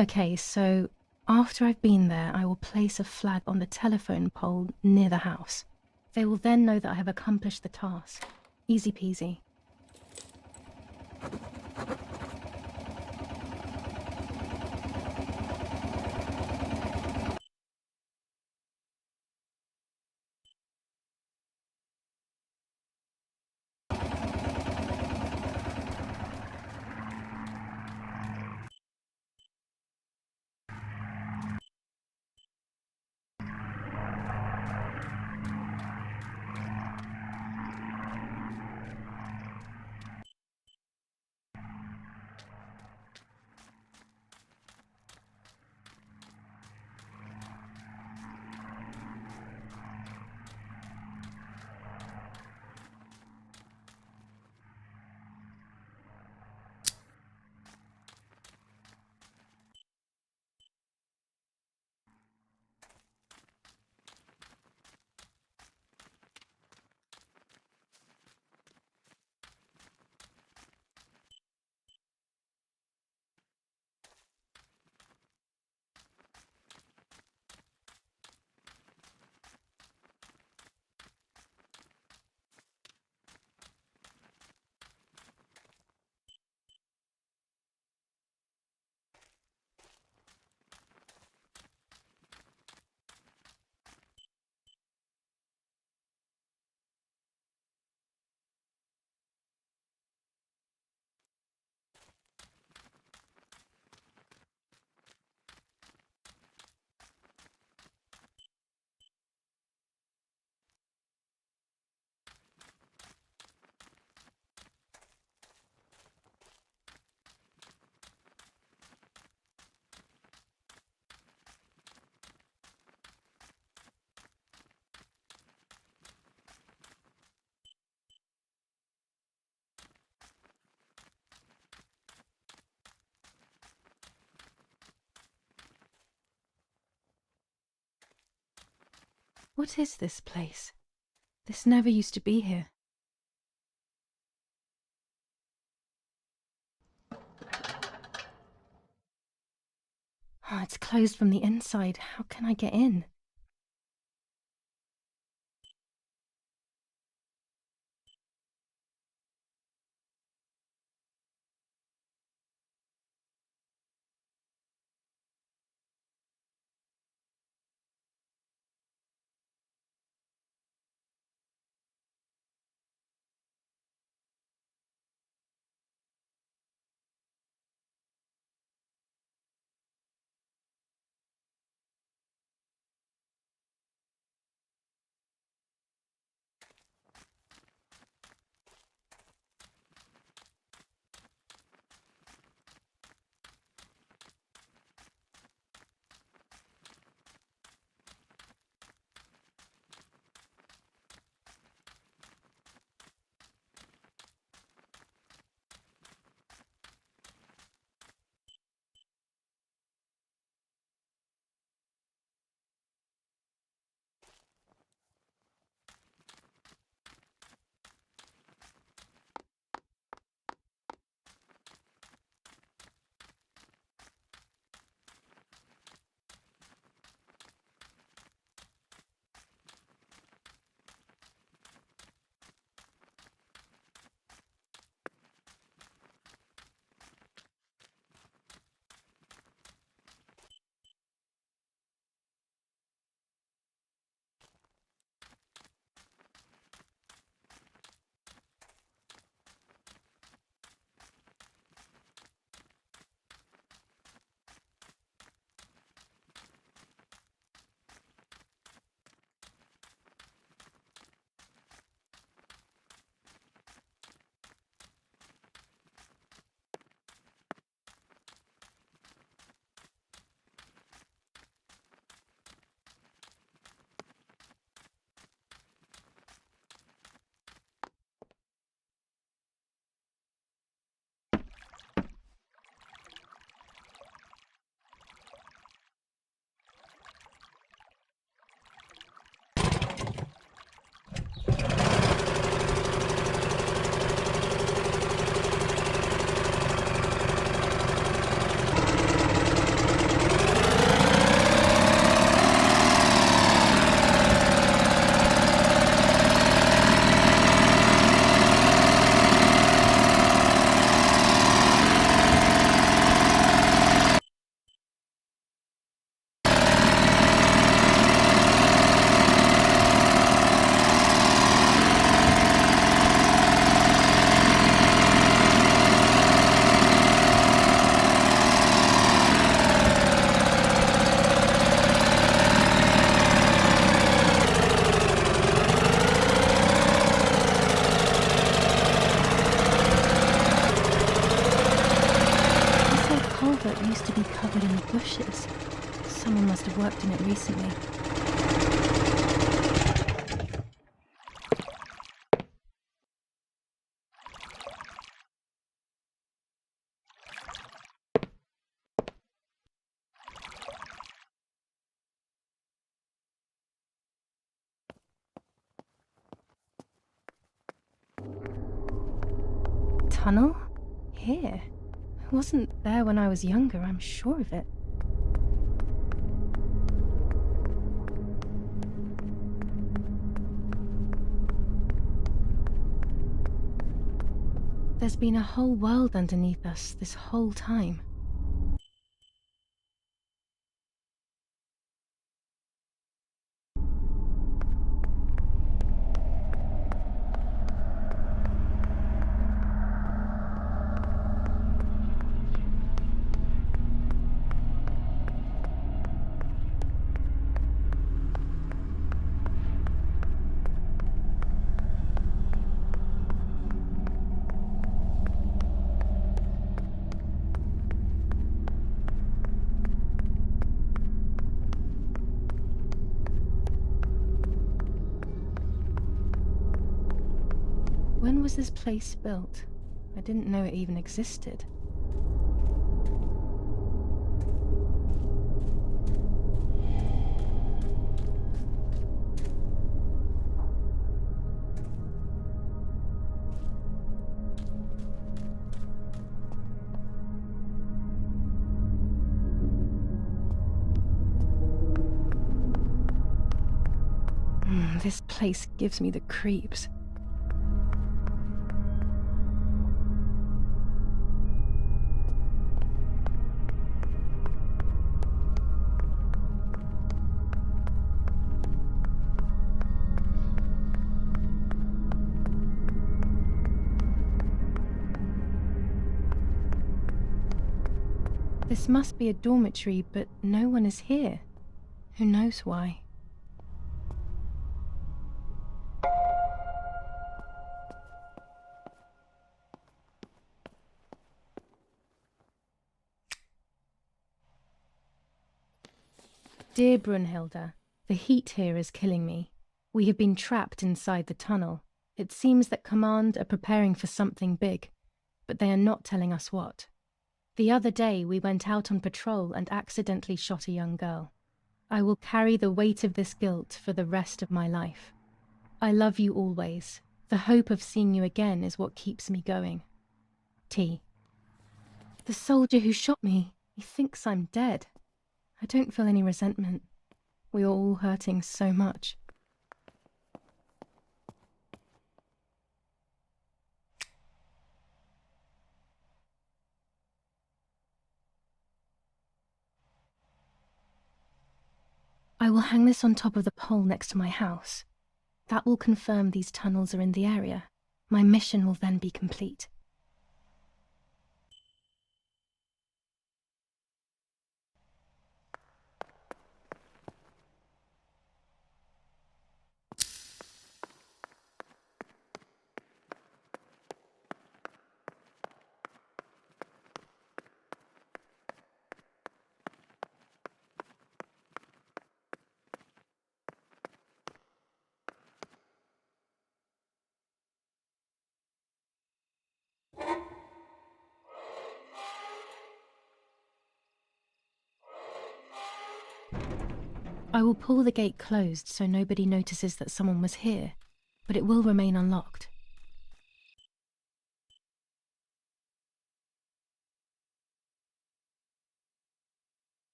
Okay, so after I've been there, I will place a flag on the telephone pole near the house. They will then know that I have accomplished the task. Easy peasy. What is this place? This never used to be here. Oh, it's closed from the inside. How can I get in? It used to be covered in bushes. Someone must have worked in it recently. Tunnel? Here? It wasn't there when I was younger, I'm sure of it. There's been a whole world underneath us this whole time. When was this place built? I didn't know it even existed. This place gives me the creeps. This must be a dormitory, but no one is here. Who knows why? Dear Brunhilde, the heat here is killing me. We have been trapped inside the tunnel. It seems that Command are preparing for something big, but they are not telling us what. The other day we went out on patrol and accidentally shot a young girl. I will carry the weight of this guilt for the rest of my life. I love you always. The hope of seeing you again is what keeps me going. T. The soldier who shot me, he thinks I'm dead. I don't feel any resentment. We are all hurting so much. I will hang this on top of the pole next to my house. That will confirm these tunnels are in the area. My mission will then be complete. I will pull the gate closed so nobody notices that someone was here, but it will remain unlocked.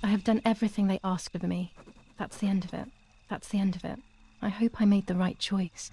have done everything they asked of me. That's the end of it. That's the end of it. I hope I made the right choice.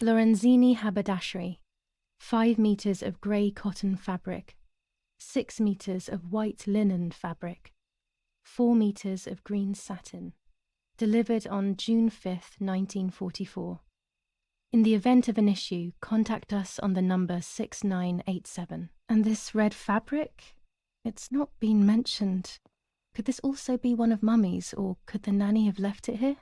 Lorenzini haberdashery, 5 meters of grey cotton fabric, 6 meters of white linen fabric, 4 meters of green satin, delivered on June 5th, 1944. In the event of an issue, contact us on the number 6987. And this red fabric? It's not been mentioned. Could this also be one of Mummy's, or could the nanny have left it here?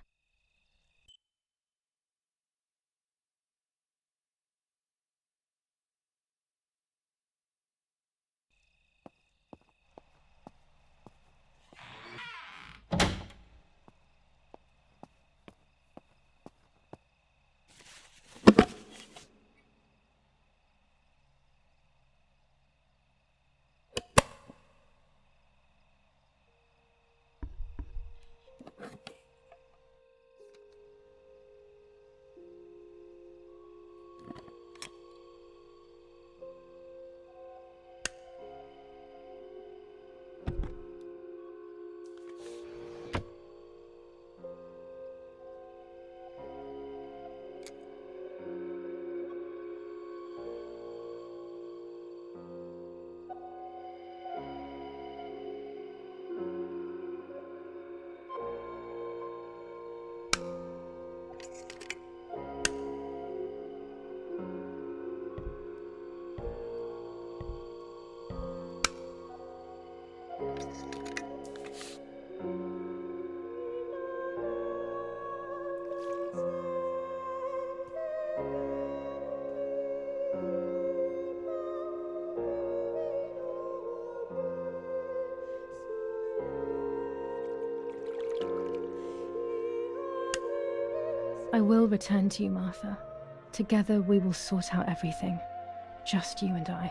I will return to you, Martha. Together we will sort out everything. Just you and I.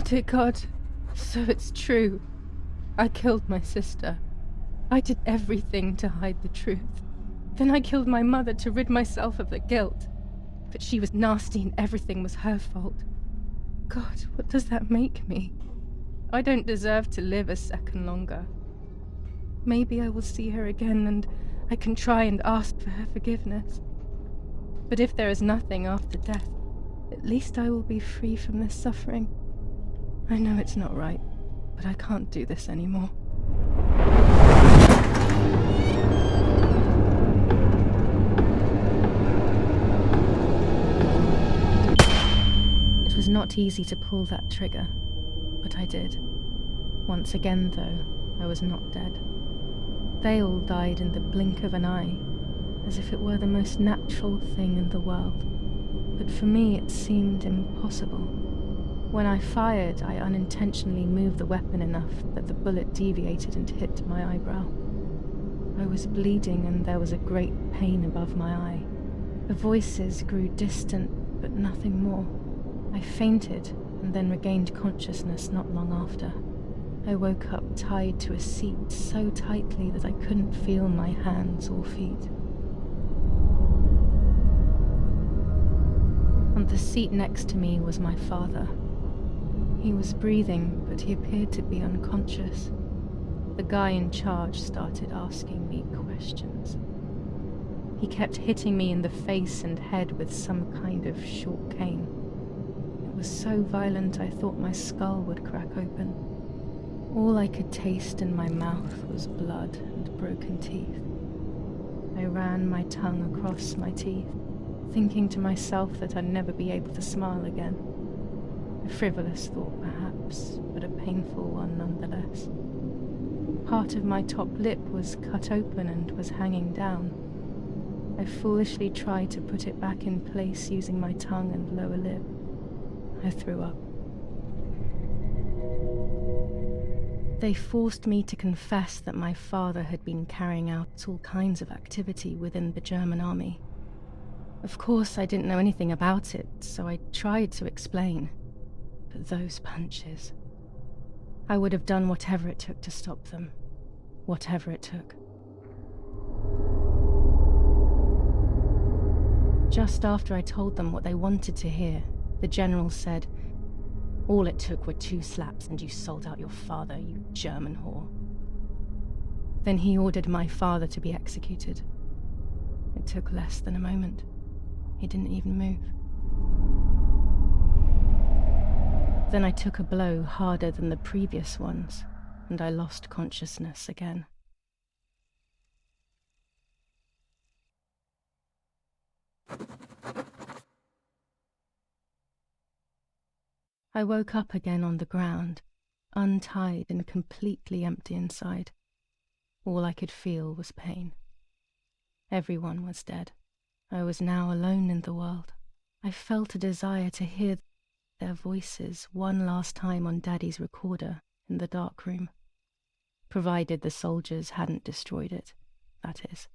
Dear God, so it's true. I killed my sister. I did everything to hide the truth. Then I killed my mother to rid myself of the guilt. But she was nasty and everything was her fault. God, what does that make me? I don't deserve to live a second longer. Maybe I will see her again and I can try and ask for her forgiveness. But if there is nothing after death, at least I will be free from this suffering. I know it's not right, but I can't do this anymore. It was not easy to pull that trigger, but I did. Once again, though, I was not dead. They all died in the blink of an eye, as if it were the most natural thing in the world. But for me it seemed impossible. When I fired, I unintentionally moved the weapon enough that the bullet deviated and hit my eyebrow. I was bleeding and there was a great pain above my eye. The voices grew distant, but nothing more. I fainted and then regained consciousness not long after. I woke up tied to a seat so tightly that I couldn't feel my hands or feet. On the seat next to me was my father. He was breathing, but he appeared to be unconscious. The guy in charge started asking me questions. He kept hitting me in the face and head with some kind of short cane. It was so violent I thought my skull would crack open. All I could taste in my mouth was blood and broken teeth. I ran my tongue across my teeth, thinking to myself that I'd never be able to smile again. A frivolous thought, perhaps, but a painful one nonetheless. Part of my top lip was cut open and was hanging down. I foolishly tried to put it back in place using my tongue and lower lip. I threw up. They forced me to confess that my father had been carrying out all kinds of activity within the German army. Of course, I didn't know anything about it, so I tried to explain. But those punches... I would have done whatever it took to stop them. Whatever it took. Just after I told them what they wanted to hear, the general said, "All it took were 2 slaps and you sold out your father, you German whore." Then he ordered my father to be executed. It took less than a moment. He didn't even move. Then I took a blow harder than the previous ones, and I lost consciousness again. I woke up again on the ground, untied and completely empty inside. All I could feel was pain. Everyone was dead. I was now alone in the world. I felt a desire to hear their voices one last time on Daddy's recorder in the dark room. Provided the soldiers hadn't destroyed it, that is.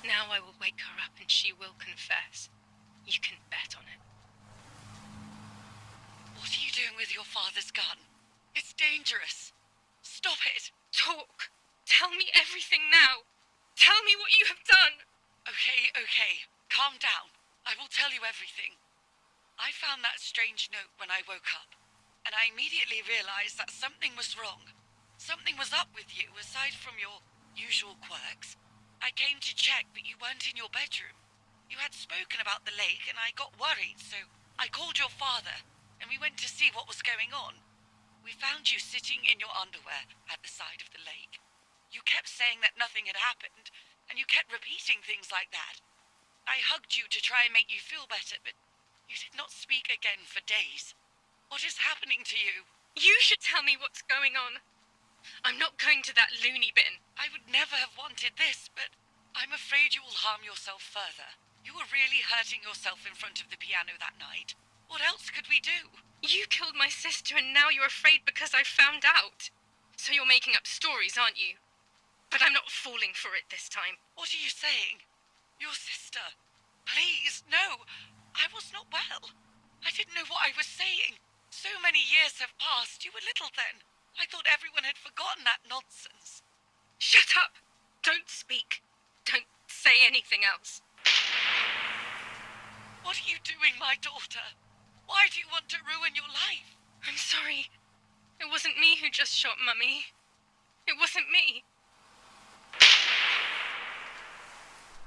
Now I will wake her up and she will confess. You can bet on it. What are you doing with your father's gun? It's dangerous. Stop it. Talk. Tell me everything now. Tell me what you have done. Okay. Calm down. I will tell you everything. I found that strange note when I woke up, and I immediately realized that something was wrong. Something was up with you, aside from your usual quirks. I came to check, but you weren't in your bedroom. You had spoken about the lake, and I got worried, so I called your father, and we went to see what was going on. We found you sitting in your underwear at the side of the lake. You kept saying that nothing had happened, and you kept repeating things like that. I hugged you to try and make you feel better, but you did not speak again for days. What is happening to you? You should tell me what's going on. I'm not going to that loony bin. I would never have wanted this, but I'm afraid you will harm yourself further. You were really hurting yourself in front of the piano that night. What else could we do? You killed my sister and now you're afraid because I found out. So you're making up stories, aren't you? But I'm not falling for it this time. What are you saying? Your sister? Please, no. I was not well. I didn't know what I was saying. So many years have passed. You were little then. I thought everyone had forgotten that nonsense. Shut up! Don't speak. Don't say anything else. What are you doing, my daughter? Why do you want to ruin your life? I'm sorry. It wasn't me who just shot Mummy. It wasn't me.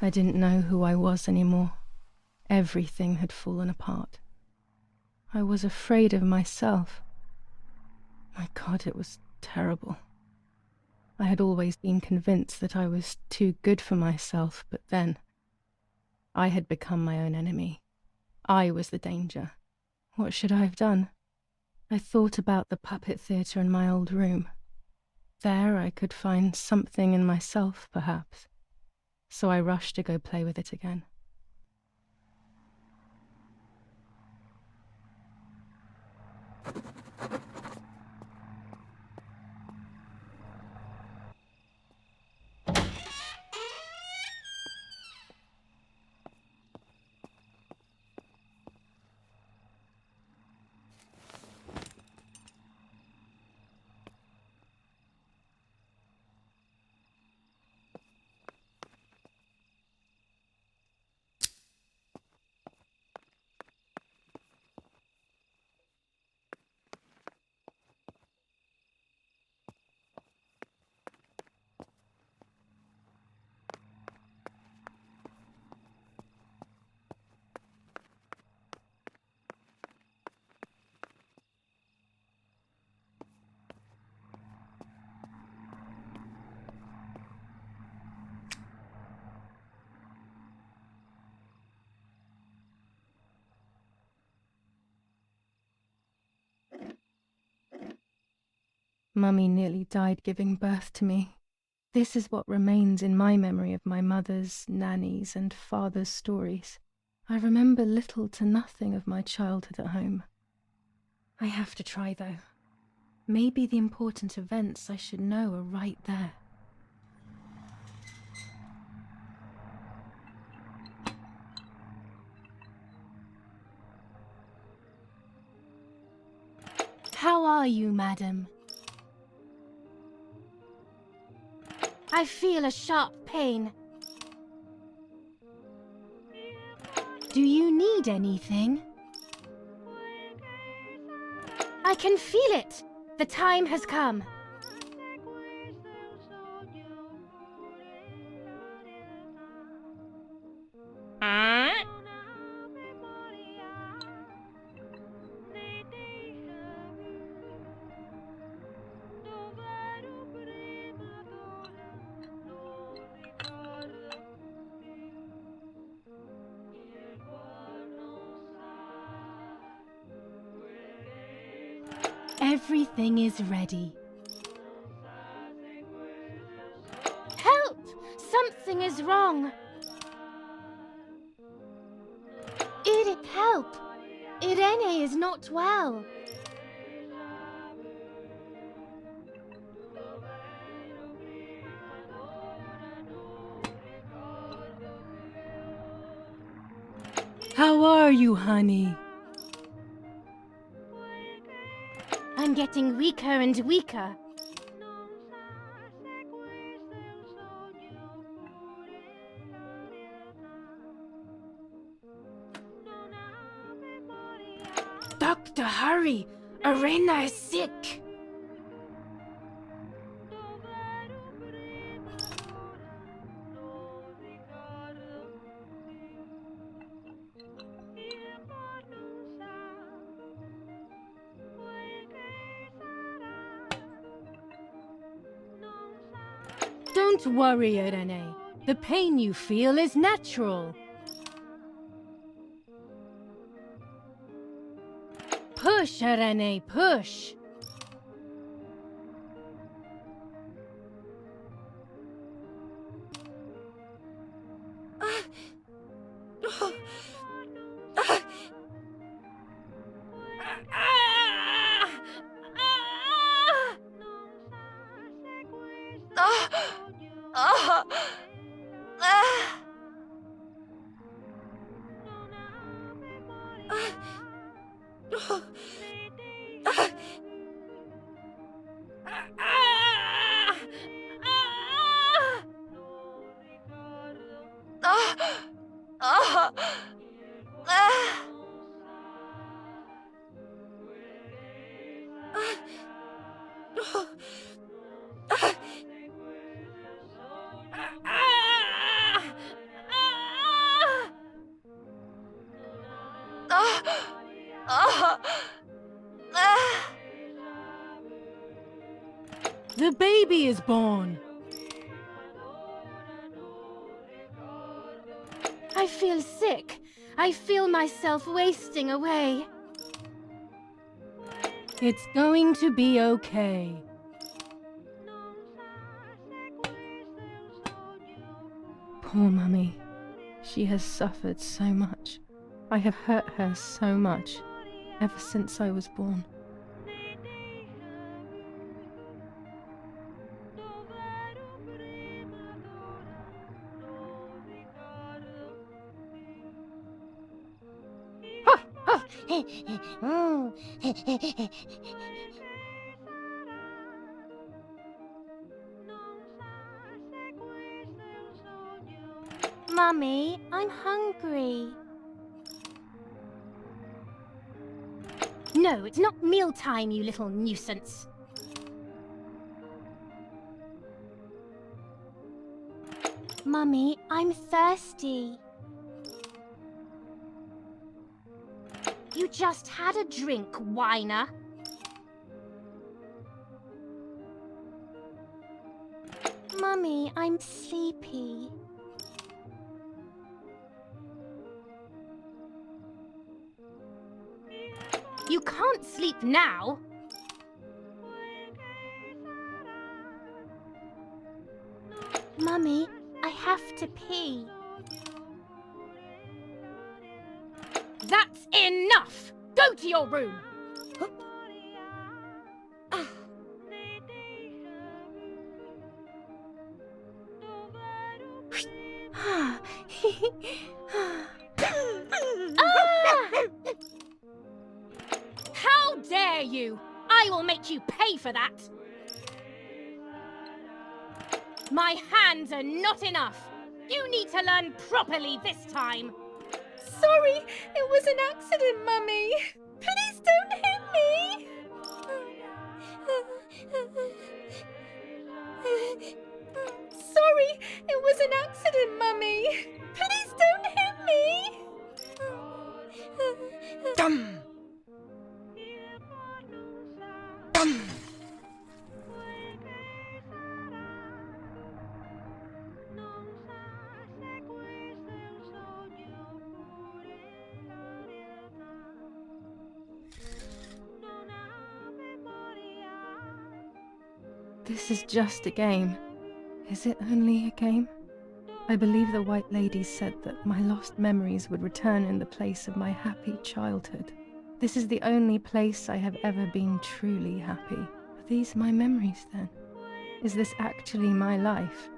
I didn't know who I was anymore. Everything had fallen apart. I was afraid of myself. My God, it was terrible. I had always been convinced that I was too good for myself, but then I had become my own enemy. I was the danger. What should I have done? I thought about the puppet theatre in my old room. There I could find something in myself, perhaps. So I rushed to go play with it again. Mummy nearly died giving birth to me. This is what remains in my memory of my mother's, nanny's, and father's stories. I remember little to nothing of my childhood at home. I have to try, though. Maybe the important events I should know are right there. How are you, madam? I feel a sharp pain. Do you need anything? I can feel it. The time has come. Everything is ready. Help! Something is wrong. Eric, help! Irene is not well. How are you, honey? I'm getting weaker and weaker. Doctor, hurry! Arena is sick! Don't worry, Irene. The pain you feel is natural. Push, Irene, push. The baby is born. I feel sick. I feel myself wasting away. It's going to be okay. Poor Mummy. She has suffered so much. I have hurt her so much, ever since I was born. Mummy, I'm hungry. No, it's not mealtime, you little nuisance. Mummy, I'm thirsty. You just had a drink, whiner. Mummy, I'm sleepy. You can't sleep now. Mummy, I have to pee. That's enough! Go to your room! How dare you! I will make you pay for that! My hands are not enough! You need to learn properly this time! Sorry, it was an accident, Mummy. Please don't hit me. Sorry, it was an accident, Mummy. Please don't hit me. Dum! Dum! This is just a game. Is it only a game? I believe the White Lady said that my lost memories would return in the place of my happy childhood. This is the only place I have ever been truly happy. Are these my memories then? Is this actually my life?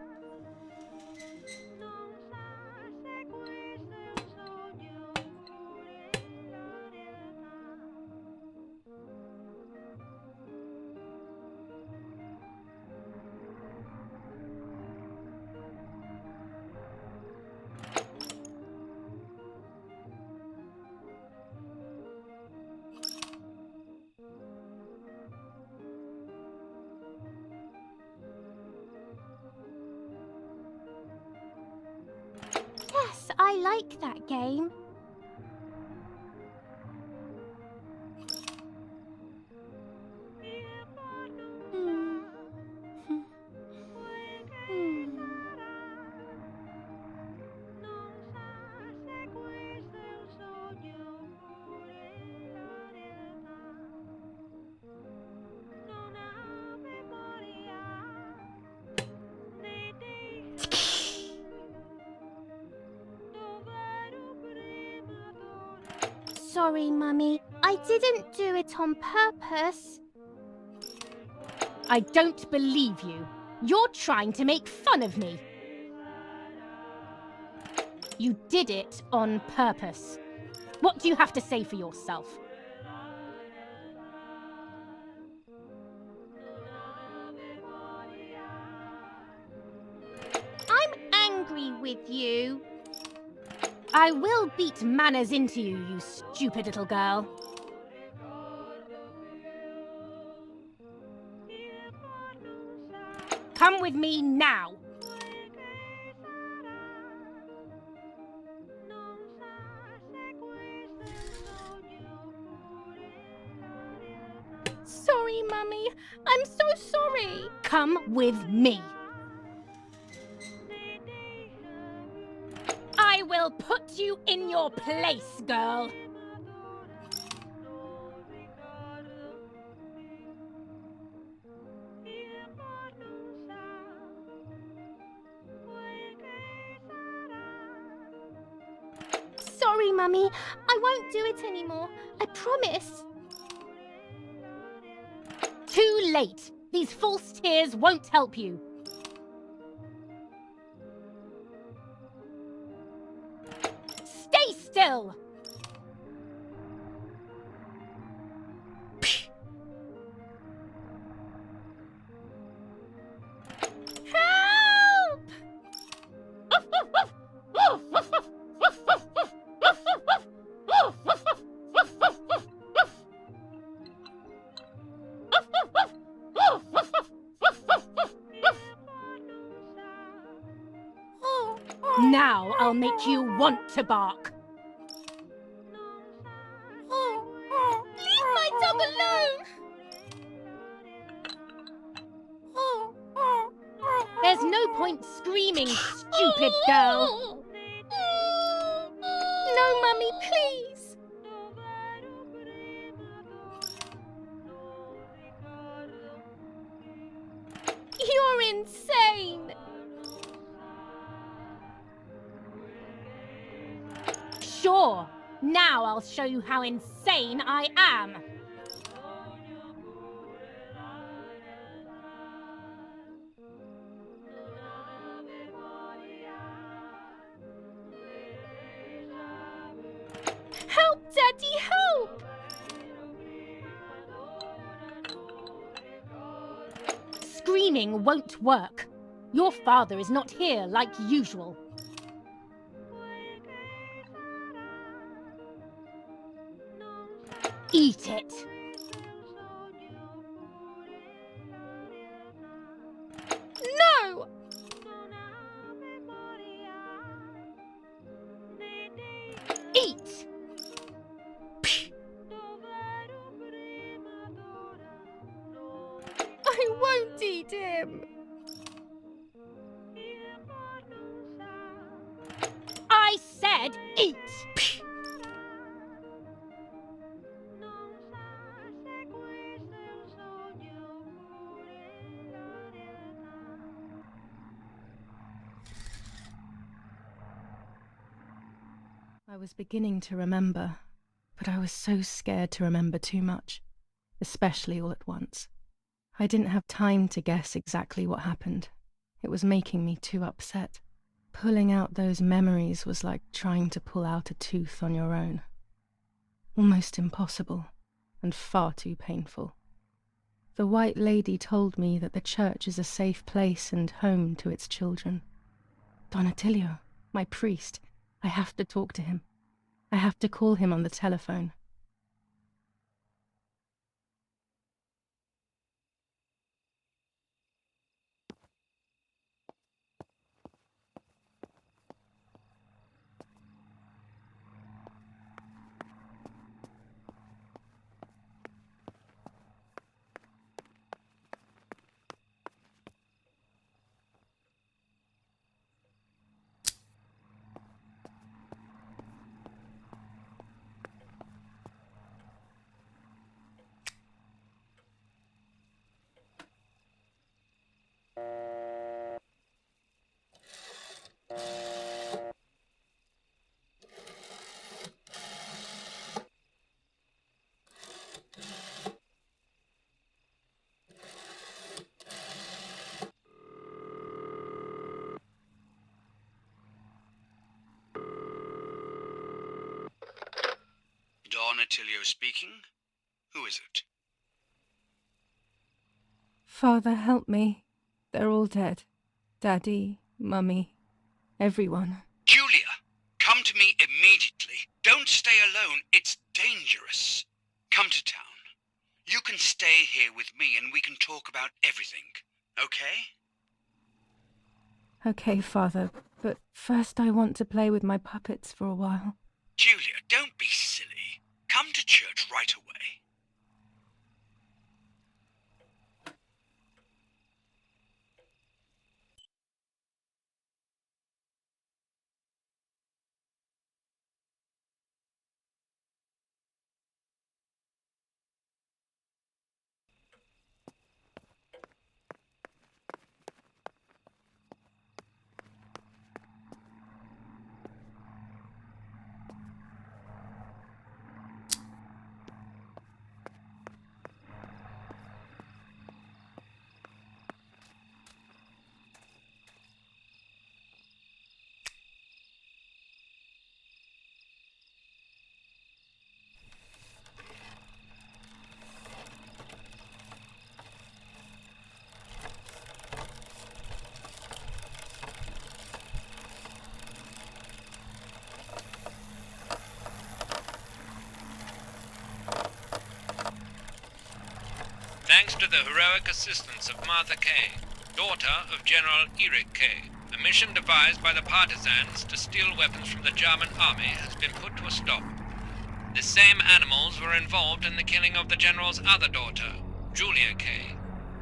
Yes, I like that game. sorry, Mummy. I didn't do it on purpose. I don't believe you. You're trying to make fun of me. You did it on purpose. What do you have to say for yourself? I'm angry with you. I will beat manners into you, you stupid little girl. Come with me now. Sorry, Mummy. I'm so sorry. Come with me. I will put you in your place, girl. Sorry, Mummy. I won't do it anymore. I promise. Too late. These false tears won't help you. Stay still. Help! Now I'll make you want to bark. Leave my dog alone! There's no point screaming, stupid girl. No, Mummy, please. You're insane. Sure. Now I'll show you how insane I am. Help, Daddy, help! Screaming won't work. Your father is not here like usual. Eat it. No! Eat! I won't eat him. I said eat! I was beginning to remember, but I was so scared to remember too much, especially all at once. I didn't have time to guess exactly what happened. It was making me too upset. Pulling out those memories was like trying to pull out a tooth on your own. Almost impossible, and far too painful. The White Lady told me that the church is a safe place and home to its children. Don Attilio, my priest, I have to talk to him. I have to call him on the telephone. Attilio speaking. Who is it? Father, help me. They're all dead. Daddy, Mummy, everyone. Julia, come to me immediately. Don't stay alone. It's dangerous. Come to town. You can stay here with me and we can talk about everything. Okay? Okay, Father, but first I want to play with my puppets for a while. Julia, don't be silly. Come to church right away. Thanks to the heroic assistance of Martha Kay, daughter of General Eric Kay, a mission devised by the partisans to steal weapons from the German army has been put to a stop. The same animals were involved in the killing of the general's other daughter, Julia Kay,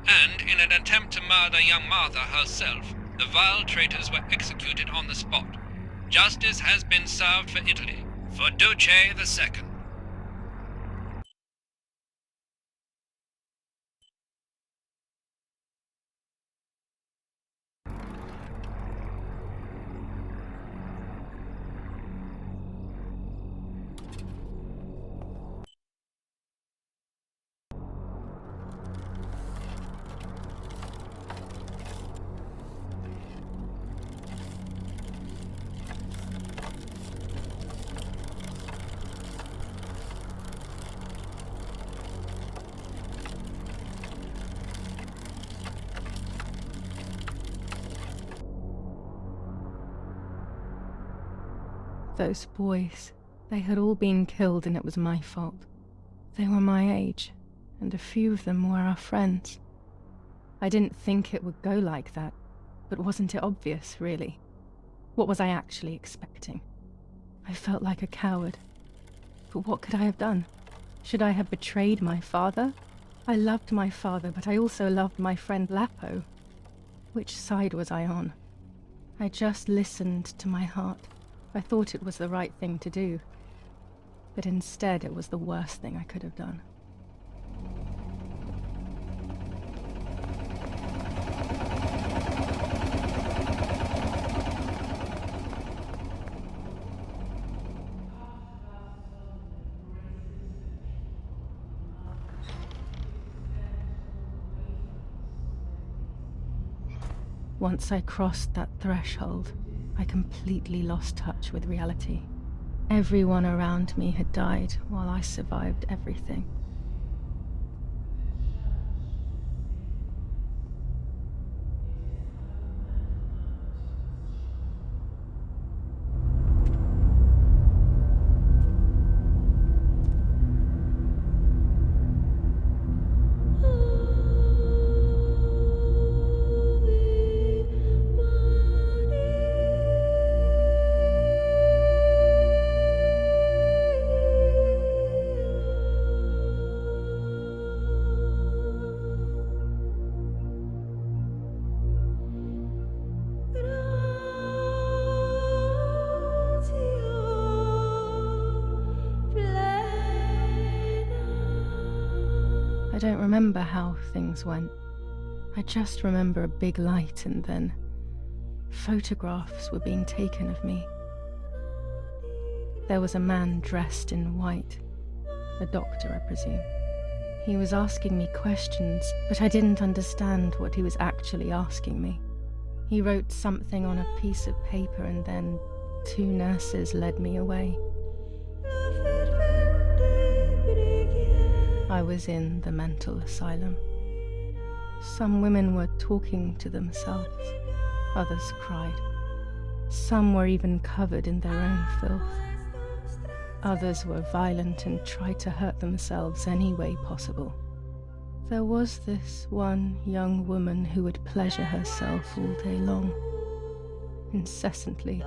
and in an attempt to murder young Martha herself, the vile traitors were executed on the spot. Justice has been served for Italy, for Duce II. Those boys, they had all been killed and it was my fault. They were my age, and a few of them were our friends. I didn't think it would go like that, but wasn't it obvious, really? What was I actually expecting? I felt like a coward. But what could I have done? Should I have betrayed my father? I loved my father, but I also loved my friend Lapo. Which side was I on? I just listened to my heart. I thought it was the right thing to do. But instead, it was the worst thing I could have done. Once I crossed that threshold, I completely lost touch with reality. Everyone around me had died while I survived everything. I don't remember how things went. I just remember a big light and then photographs were being taken of me. There was a man dressed in white, a doctor, I presume. He was asking me questions, but I didn't understand what he was actually asking me. He wrote something on a piece of paper and then 2 nurses led me away. I was in the mental asylum. Some women were talking to themselves, others cried. Some were even covered in their own filth. Others were violent and tried to hurt themselves any way possible. There was this one young woman who would pleasure herself all day long, incessantly,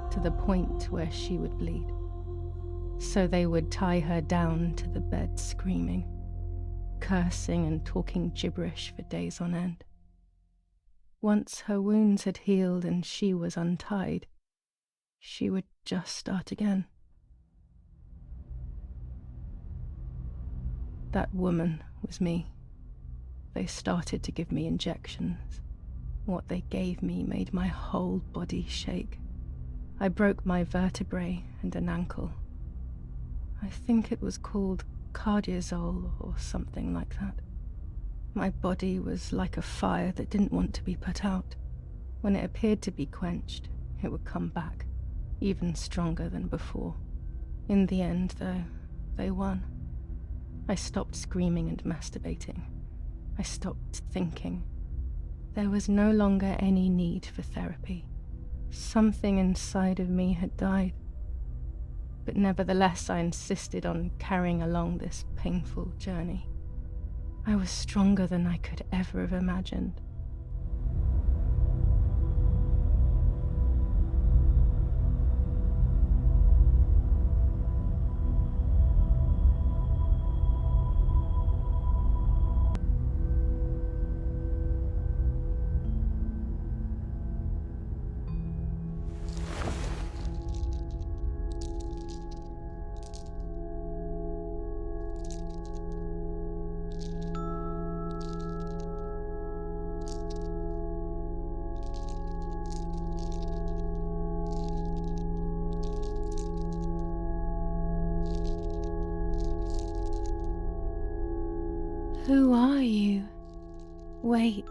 to the point where she would bleed. So they would tie her down to the bed screaming, cursing and talking gibberish for days on end. Once her wounds had healed and she was untied, she would just start again. That woman was me. They started to give me injections. What they gave me made my whole body shake. I broke my vertebrae and an ankle. I think it was called cardiazole or something like that. My body was like a fire that didn't want to be put out. When it appeared to be quenched, it would come back, even stronger than before. In the end, though, they won. I stopped screaming and masturbating. I stopped thinking. There was no longer any need for therapy. Something inside of me had died. But nevertheless, I insisted on carrying along this painful journey. I was stronger than I could ever have imagined. Who are you? Wait,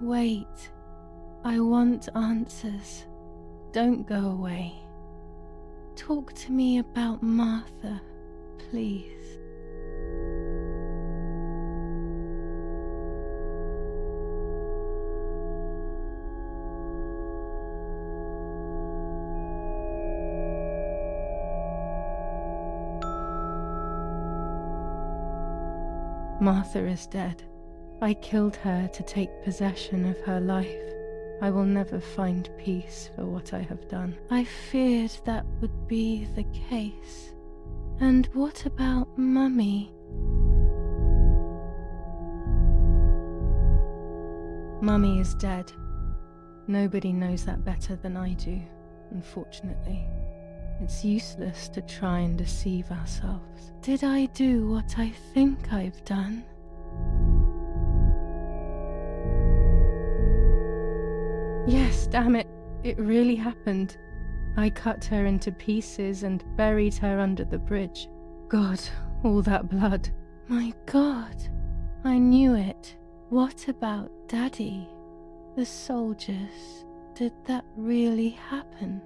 wait. I want answers. Don't go away. Talk to me about Martha, please. Martha is dead. I killed her to take possession of her life. I will never find peace for what I have done. I feared that would be the case. And what about Mummy? Mummy is dead. Nobody knows that better than I do, unfortunately. It's useless to try and deceive ourselves. Did I do what I think I've done? Yes, damn it, it really happened. I cut her into pieces and buried her under the bridge. God, all that blood. My God, I knew it. What about Daddy? The soldiers, did that really happen?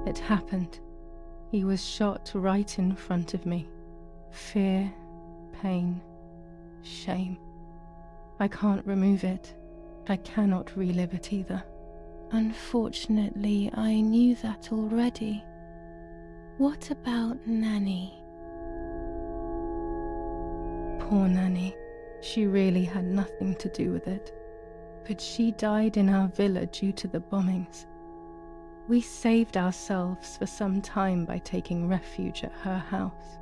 It happened. He was shot right in front of me. Fear, pain, shame. I can't remove it. I cannot relive it either. Unfortunately, I knew that already. What about Nanny? Poor Nanny. She really had nothing to do with it. But she died in our villa due to the bombings. We saved ourselves for some time by taking refuge at her house.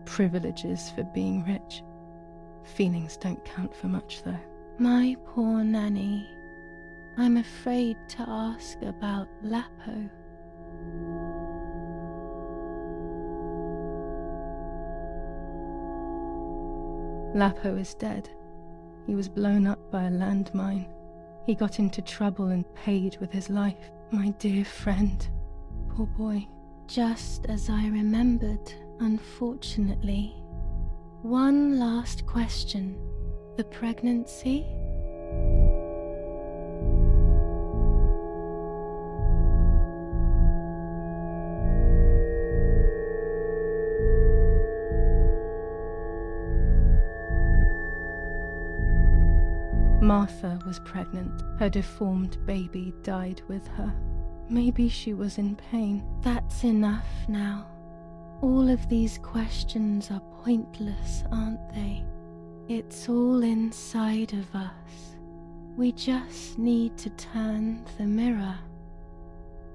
Privileges for being rich. Feelings don't count for much, though. My poor Nanny. I'm afraid to ask about Lapo. Lapo is dead. He was blown up by a landmine. He got into trouble and paid with his life. My dear friend. Poor boy. Just as I remembered, unfortunately. One last question. The pregnancy? Martha was pregnant. Her deformed baby died with her. Maybe she was in pain. That's enough now. All of these questions are pointless, aren't they? It's all inside of us. We just need to turn the mirror.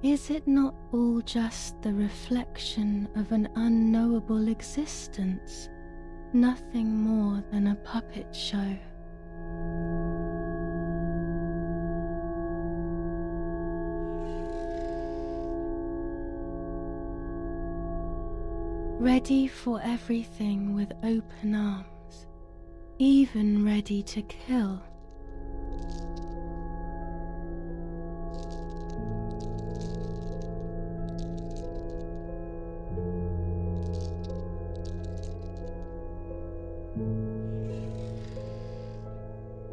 Is it not all just the reflection of an unknowable existence? Nothing more than a puppet show. Ready for everything with open arms, even ready to kill.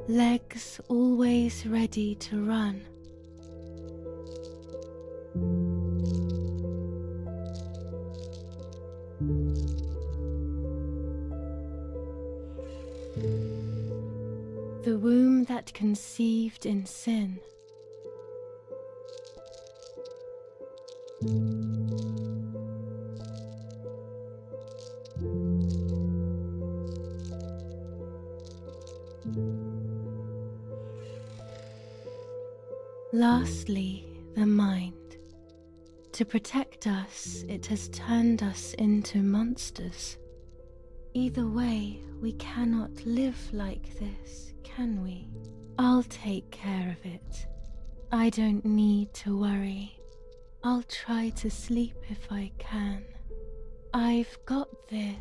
Legs always ready to run. The womb that conceived in sin. Lastly, the mind. To protect us, it has turned us into monsters. Either way, we cannot live like this, can we? I'll take care of it. I don't need to worry. I'll try to sleep if I can. I've got this.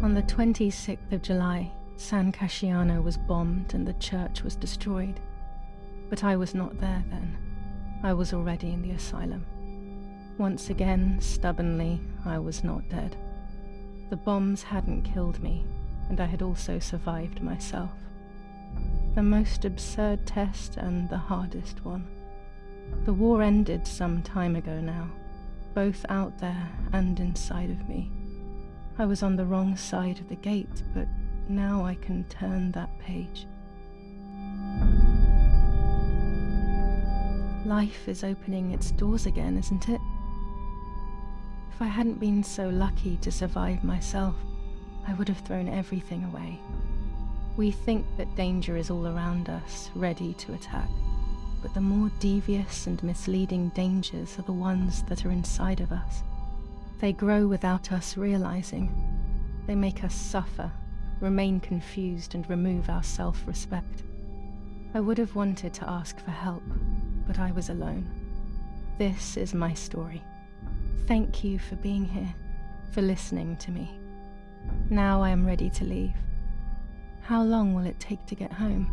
On the 26th of July, San Casciano was bombed and the church was destroyed. But I was not there then. I was already in the asylum. Once again, stubbornly, I was not dead. The bombs hadn't killed me, and I had also survived myself. The most absurd test and the hardest one. The war ended some time ago now, both out there and inside of me. I was on the wrong side of the gate, but now I can turn that page. Life is opening its doors again, isn't it? If I hadn't been so lucky to survive myself, I would have thrown everything away. We think that danger is all around us, ready to attack. But the more devious and misleading dangers are the ones that are inside of us. They grow without us realizing. They make us suffer, remain confused, and remove our self-respect. I would have wanted to ask for help, but I was alone. This is my story. Thank you for being here, for listening to me. Now I am ready to leave. How long will it take to get home?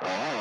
Oh.